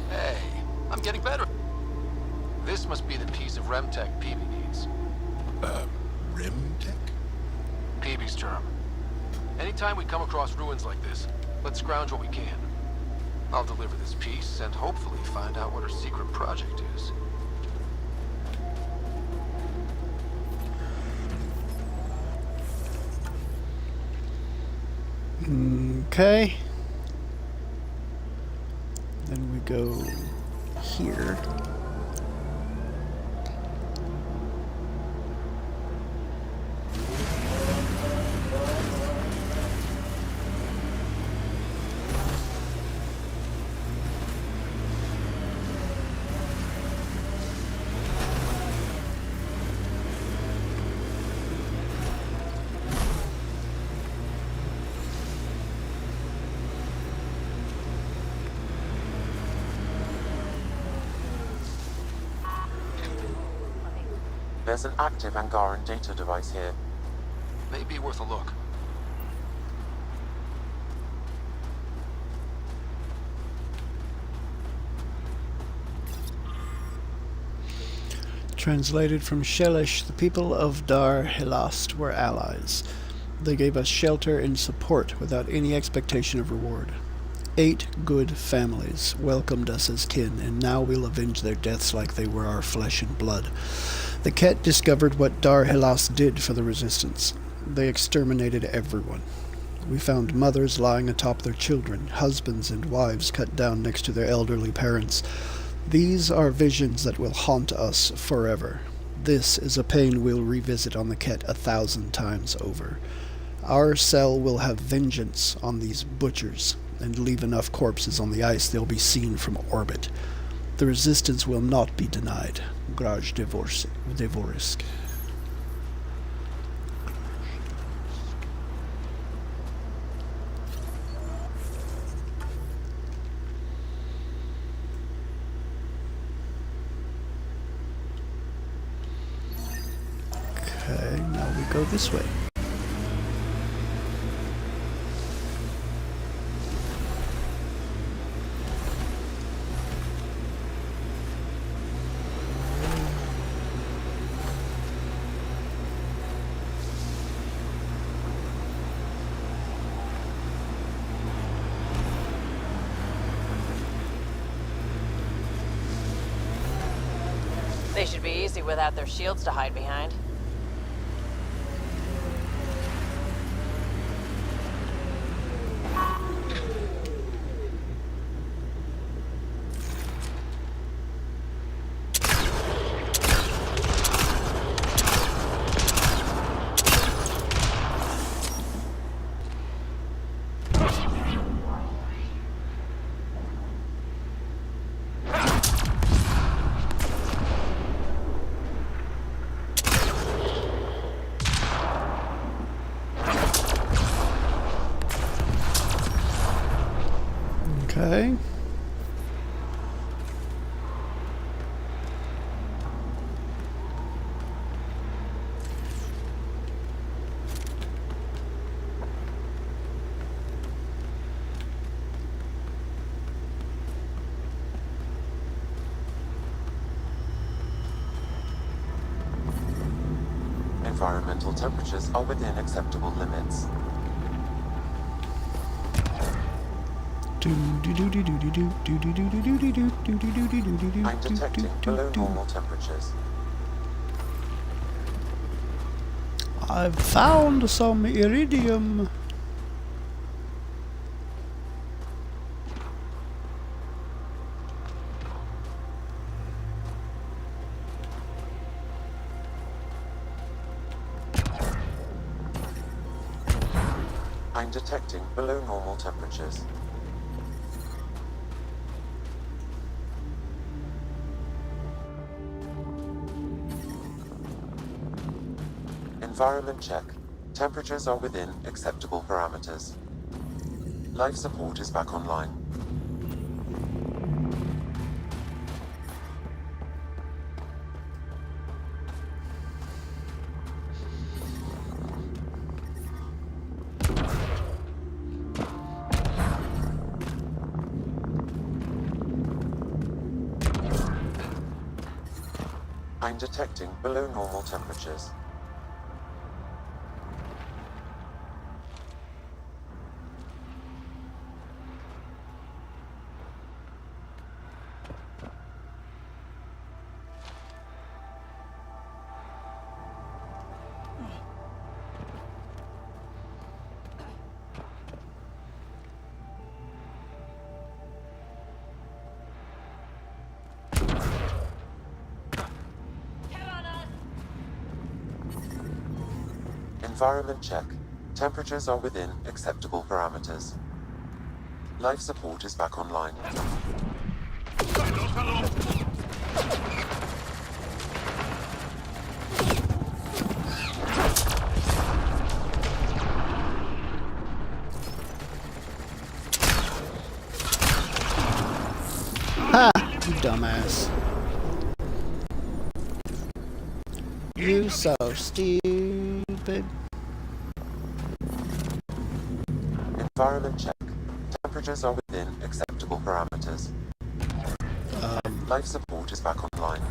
Hey, I'm getting better. This must be the piece of Remtech PB needs. Remtech? PB's term. Anytime we come across ruins like this, let's scrounge what we can. I'll deliver this piece and hopefully find out what her secret project is. Okay. Then we go here. There's an active Angaran data device here. May be worth a look. Translated from Shelish, the people of Dar Helast were allies. They gave us shelter and support without any expectation of reward. 8 good families welcomed us as kin, and now we'll avenge their deaths like they were our flesh and blood. The Ket discovered what Dar Helast did for the Resistance. They exterminated everyone. We found mothers lying atop their children, husbands and wives cut down next to their elderly parents. These are visions that will haunt us forever. This is a pain we'll revisit on the Ket 1,000 times over. Our cell will have vengeance on these butchers, and leave enough corpses on the ice they'll be seen from orbit. The Resistance will not be denied. Graj Devorisk. Okay, now we go this way. They should be easy without their shields to hide behind. Okay. Environmental temperatures are within acceptable limits. I'm detecting below normal temperatures. I've found some iridium. I'm detecting below normal temperatures. Environment check. Temperatures are within acceptable parameters. Life support is back online. I'm detecting below normal temperatures. Environment check. Temperatures are within acceptable parameters. Life support is back online. Ha! You dumbass. You so stupid. Environment check. Temperatures are within acceptable parameters. Life support is back online.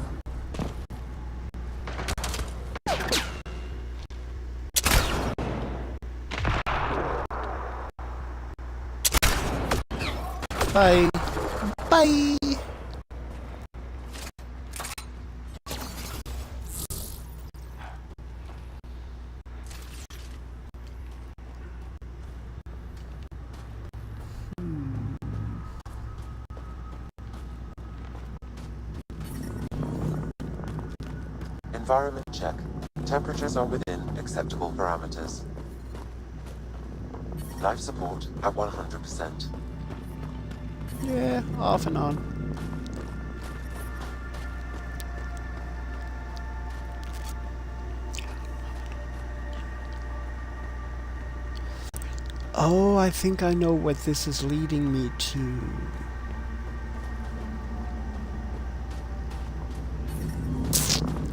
Bye. Bye. Environment check. Temperatures are within acceptable parameters. Life support at 100%. Yeah, off and on. Oh, I think I know what this is leading me to.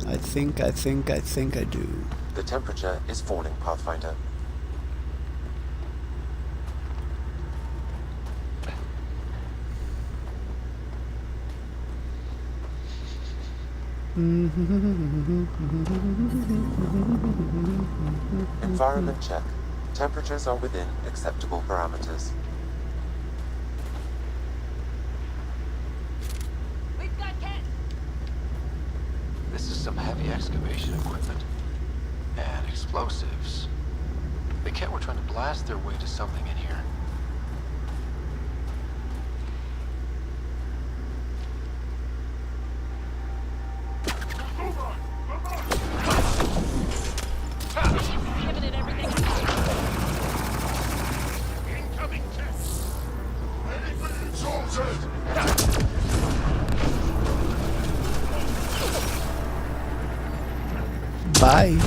I think I do. The temperature is falling, Pathfinder. Environment check. Temperatures are within acceptable parameters. We've got Kent! This is some heavy excavation equipment. And explosives. The Kett were trying to blast their way to something in here. Giving it everything. Incoming test. Ready sorted. Bye.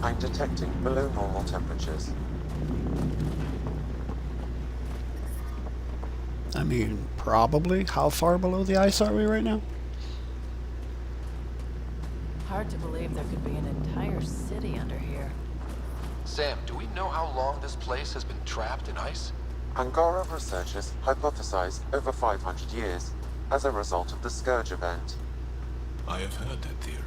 I'm detecting below normal temperatures. I mean, probably. How far below the ice are we right now? Hard to believe there could be an entire city under here. Sam, do we know how long this place has been trapped in ice? Angara researchers hypothesize over 500 years as a result of the Scourge event. I have heard that theory.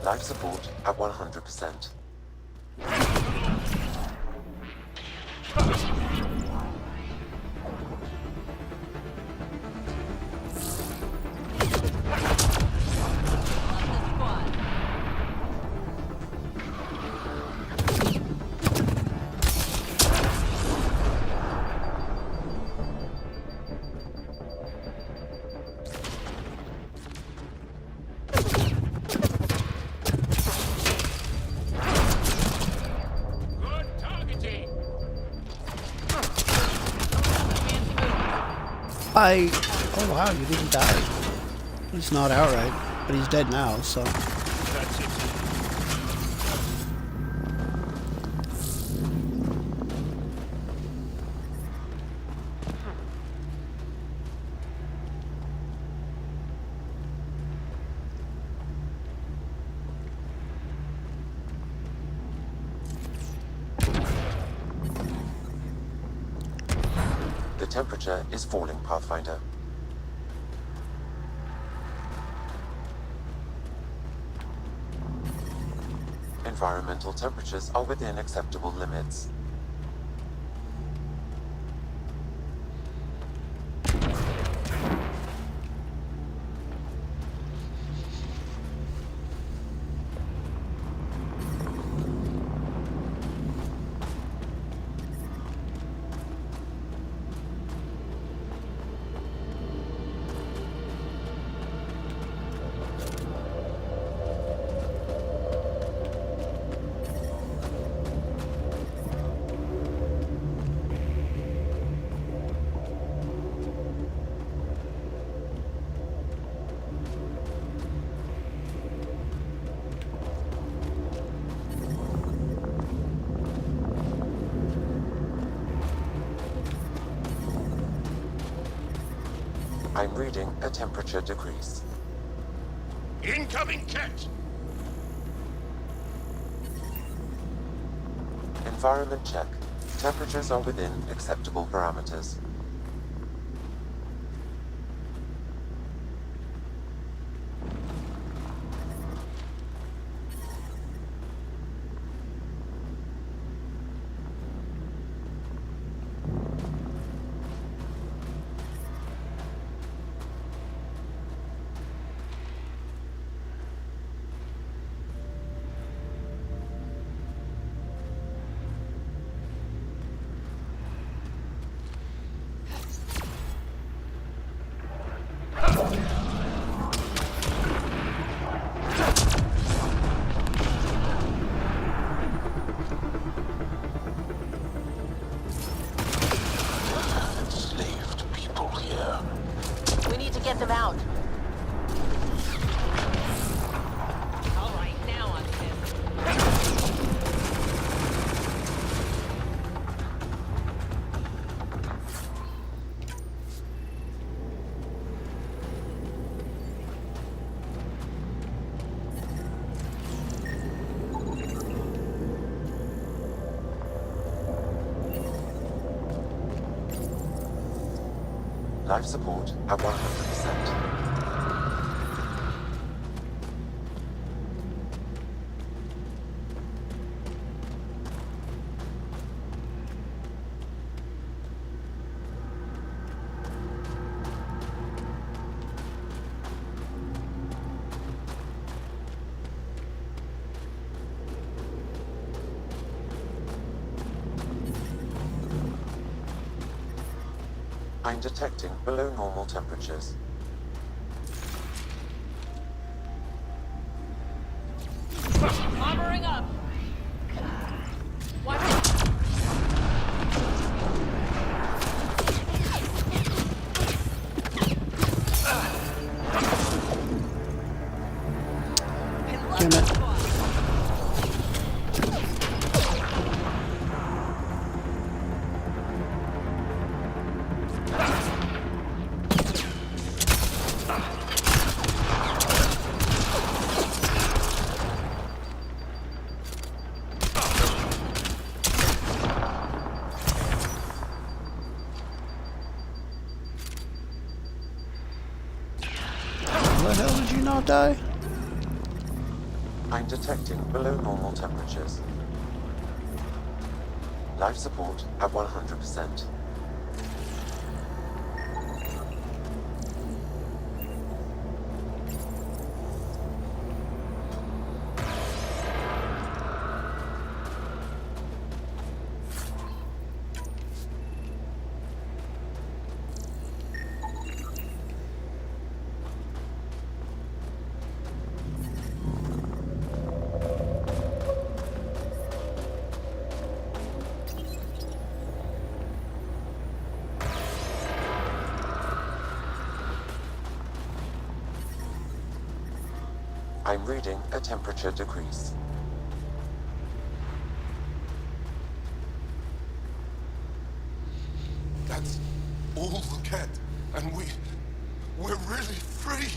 Life support at 100%. Oh wow, you didn't die. He's not outright, but he's dead now, so. The temperature is falling, Pathfinder. Environmental temperatures are within acceptable limits. I'm reading a temperature decrease. Incoming cat! Environment check. Temperatures are within acceptable parameters. Enslaved people here. We need to get them out. All right, now on this. Life support at 100%. I'm detecting below normal temperatures. Armoring up. Watch it. Damn it. How the hell did you not die? I'm detecting below normal temperatures. Life support at 100%. I'm reading a temperature decrease. That's all the cat, and we're really free.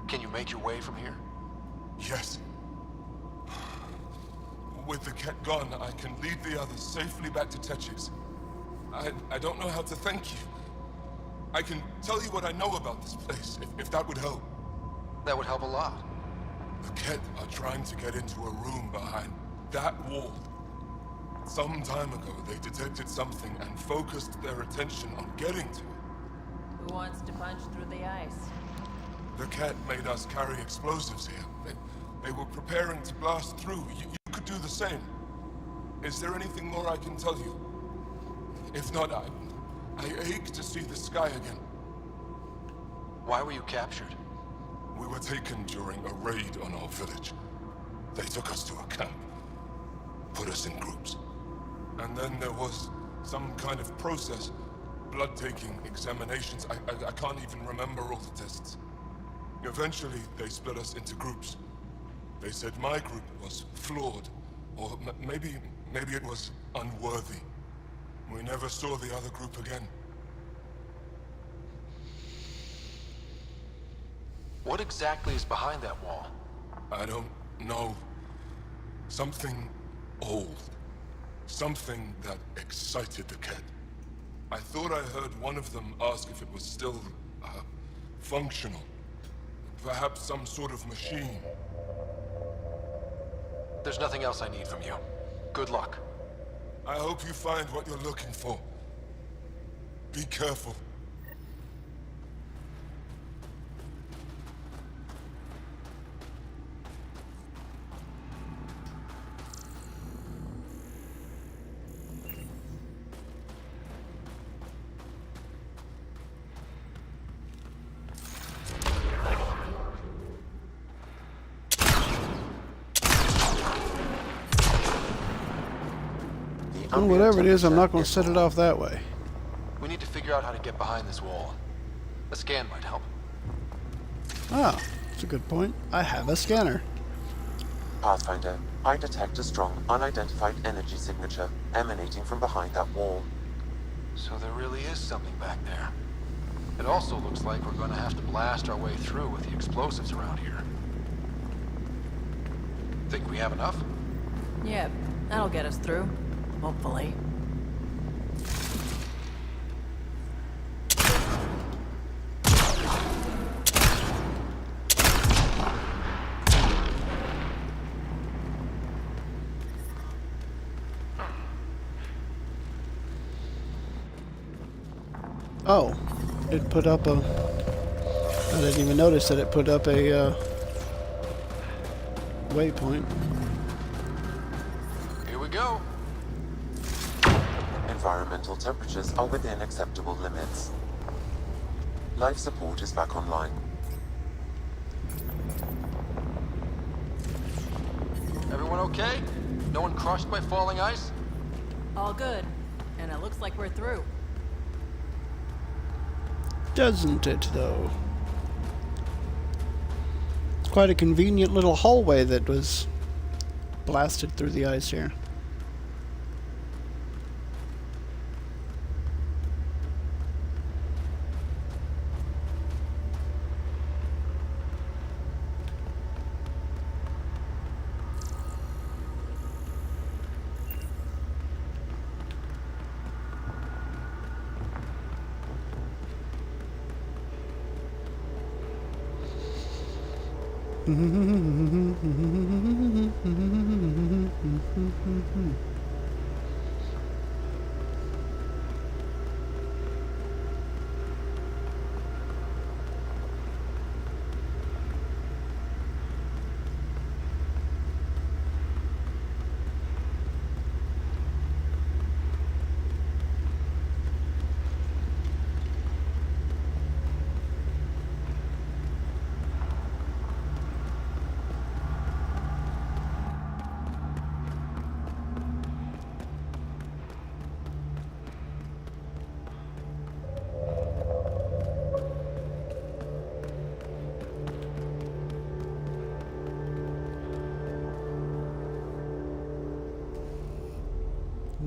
Can you make your way from here? Yes. With the cat gone, I can lead the others safely back to Tetch's. I don't know how to thank you. I can tell you what I know about this place, if that would help. That would help a lot. The Ket are trying to get into a room behind that wall. Some time ago, they detected something and focused their attention on getting to it. Who wants to punch through the ice? The Ket made us carry explosives here. They were preparing to blast through. You could do the same. Is there anything more I can tell you? If not, I ache to see the sky again. Why were you captured? We were taken during a raid on our village. They took us to a camp, put us in groups. And then there was some kind of process, blood-taking, examinations. I can't even remember all the tests. Eventually, they split us into groups. They said my group was flawed, or maybe it was unworthy. We never saw the other group again. What exactly is behind that wall? I don't know. Something old. Something that excited the cat. I thought I heard one of them ask if it was still, functional. Perhaps some sort of machine. There's nothing else I need from you. Good luck. I hope you find what you're looking for. Be careful. Well, whatever it is, I'm not going to set it off that way. We need to figure out how to get behind this wall. A scan might help. Ah, that's a good point. I have a scanner. Pathfinder, I detect a strong, unidentified energy signature emanating from behind that wall. So there really is something back there. It also looks like we're going to have to blast our way through with the explosives around here. Think we have enough? Yeah, that'll get us through. Hopefully. Oh, it put up a... I didn't even notice that it put up a waypoint. Here we go. Environmental temperatures are within acceptable limits. Life support is back online. Everyone okay? No one crushed by falling ice? All good. And it looks like we're through. Doesn't it, though? It's quite a convenient little hallway that was blasted through the ice here.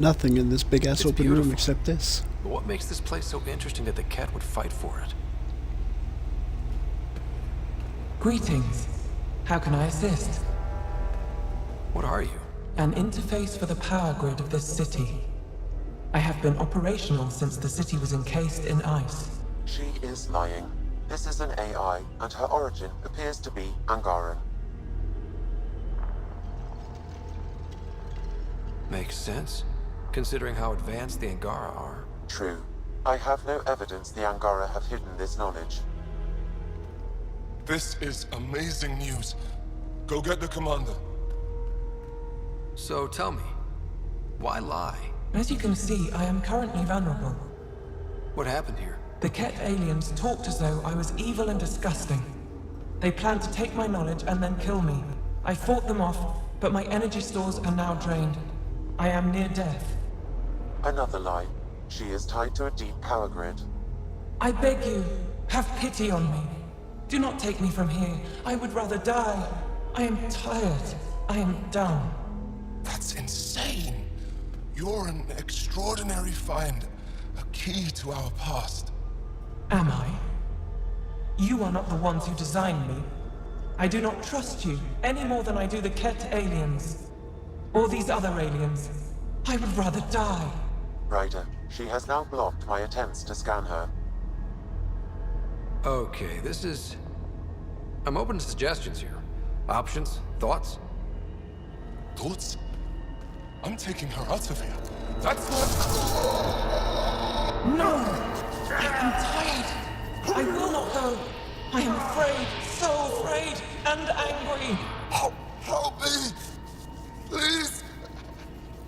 Nothing in this big-ass open room except this. But what makes this place so interesting that the cat would fight for it? Greetings. How can I assist? What are you? An interface for the power grid of this city. I have been operational since the city was encased in ice. She is lying. This is an AI, and her origin appears to be Angaran. Makes sense, considering how advanced the Angara are. True. I have no evidence the Angara have hidden this knowledge. This is amazing news. Go get the commander. So tell me, why lie? As you can see, I am currently vulnerable. What happened here? The Ket aliens talked as though I was evil and disgusting. They planned to take my knowledge and then kill me. I fought them off, but my energy stores are now drained. I am near death. Another lie. She is tied to a deep power grid. I beg you, have pity on me. Do not take me from here. I would rather die. I am tired. I am done. That's insane. You're an extraordinary find. A key to our past. Am I? You are not the ones who designed me. I do not trust you any more than I do the Ket aliens. Or these other aliens. I would rather die. Ryder, she has now blocked my attempts to scan her. Okay, this is... I'm open to suggestions here. Options? Thoughts? Thoughts? I'm taking her out of here. That's not... No! I am tired. I will not go. I am afraid, so afraid, and angry. Help me! Please!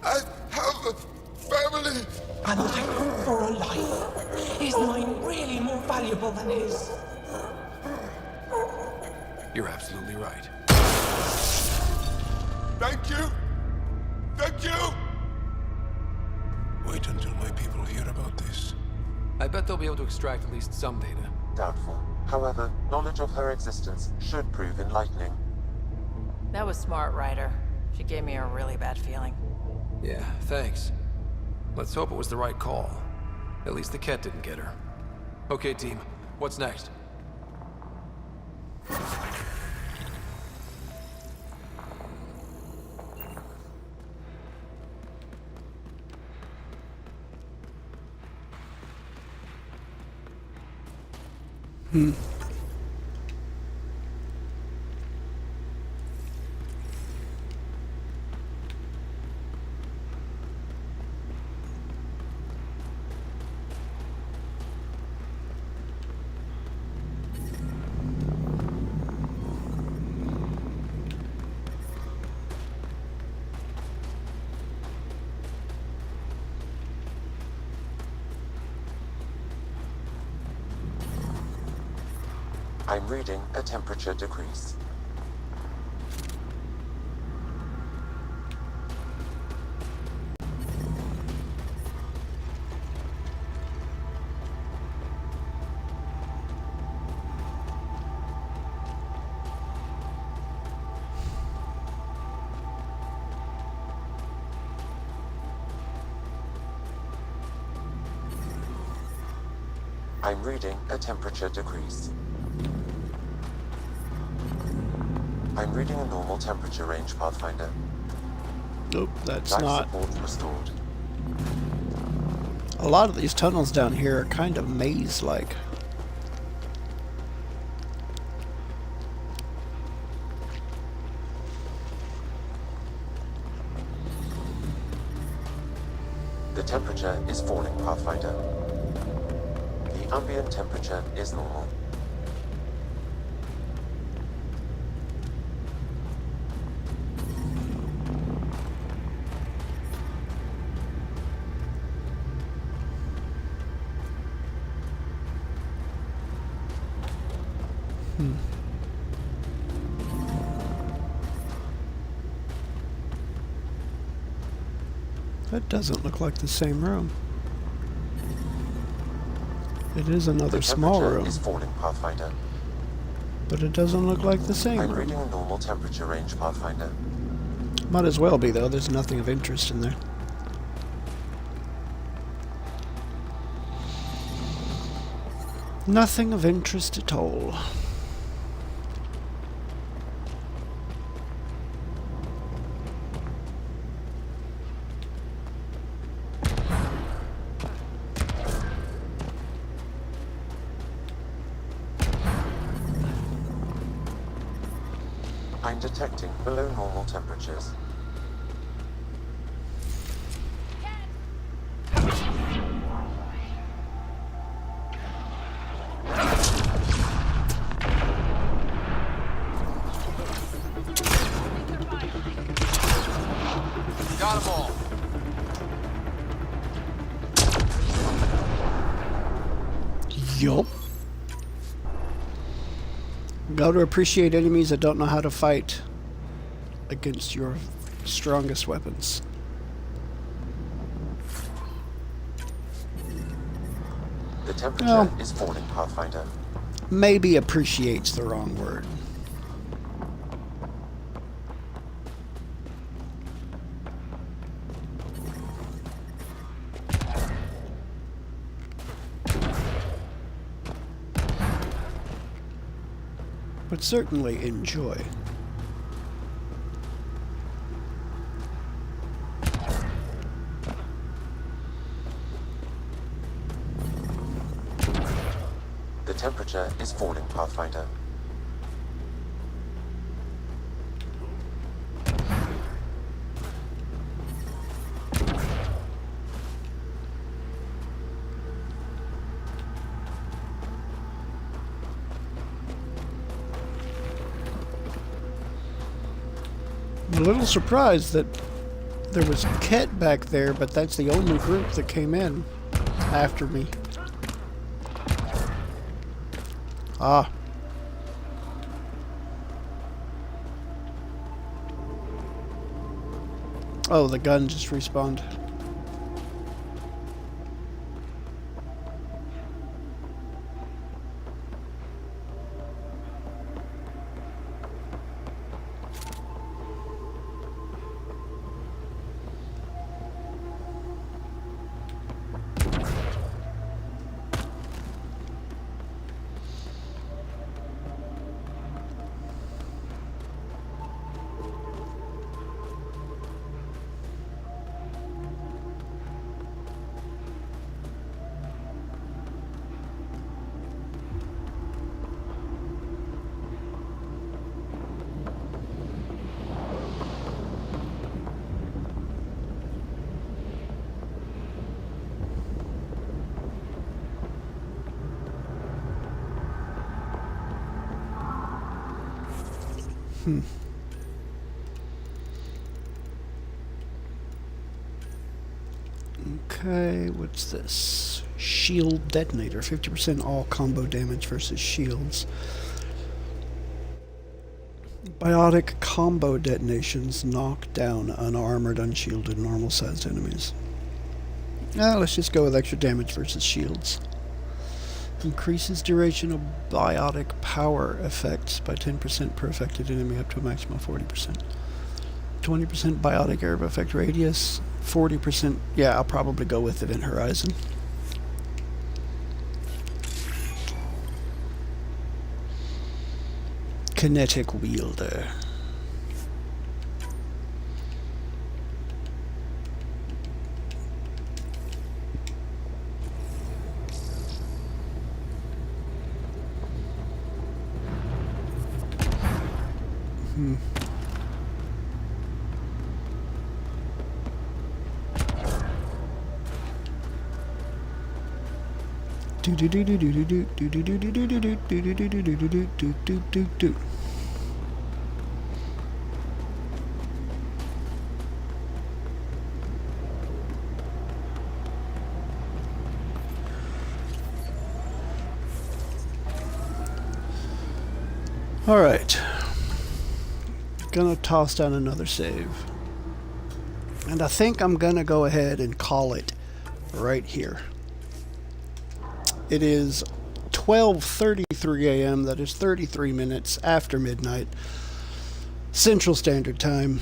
I have a family! A life for a life. Is mine really more valuable than his? You're absolutely right. Thank you! Thank you! Wait until my people hear about this. I bet they'll be able to extract at least some data. Doubtful. However, knowledge of her existence should prove enlightening. That was smart, Ryder. She gave me a really bad feeling. Yeah, thanks. Let's hope it was the right call. At least the Ket didn't get her. Okay, team. What's next? I'm reading a temperature decrease. I'm reading a temperature decrease. I'm reading a normal temperature range, Pathfinder. Nope, that's Life not. support restored. A lot of these tunnels down here are kind of maze-like. The temperature is falling, Pathfinder. The ambient temperature is normal. That doesn't look like the same room. It is another small room. The temperature is falling, Pathfinder. But it doesn't look like the same I'm room. reading a normal temperature range, Pathfinder. Might as well be, though. There's nothing of interest in there. Nothing of interest at all. I'm detecting below normal temperatures. Got 'em all. Yup. Got to appreciate enemies that don't know how to fight against your strongest weapons. The temperature is falling, Pathfinder. Maybe appreciate's the wrong word. but certainly enjoy. The temperature is falling, Pathfinder. I'm a little surprised that there was Ket back there, but that's the only group that came in after me. Ah. Oh, the gun just respawned. Okay, what's this? Shield detonator, 50% all combo damage versus shields. Biotic combo detonations knock down unarmored, unshielded, normal-sized enemies. Let's just go with extra damage versus shields. Increases duration of biotic power effects by 10% per affected enemy up to a maximum of 40%. 20% biotic area effect radius. 40%. Yeah, I'll probably go with Event Horizon. Kinetic wielder. All right. Gonna toss down another save. And I think I'm gonna go ahead and call it right here. It is 12:33 a.m. That is 33 minutes after midnight Central Standard Time.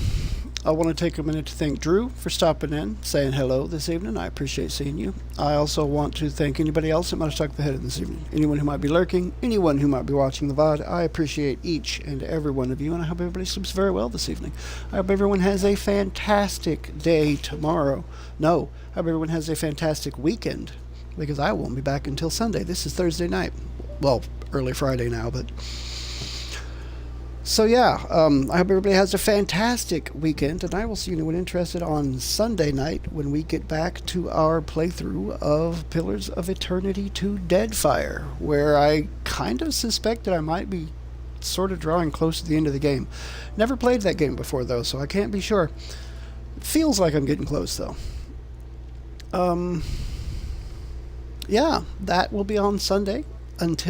I want to take a minute to thank Drew for stopping in, saying hello this evening. I appreciate seeing you. I also want to thank anybody else that might have stuck the head in this evening. Anyone who might be lurking, anyone who might be watching the VOD. I appreciate each and every one of you, and I hope everybody sleeps very well this evening. I hope everyone has a fantastic day tomorrow. No, I hope everyone has a fantastic weekend, because I won't be back until Sunday. This is Thursday night. Well, early Friday now, but... So yeah, I hope everybody has a fantastic weekend, and I will see anyone interested on Sunday night when we get back to our playthrough of Pillars of Eternity 2 Deadfire, where I kind of suspect that I might be sort of drawing close to the end of the game. Never played that game before, though, so I can't be sure. It feels like I'm getting close, though. Yeah, that will be on Sunday. Until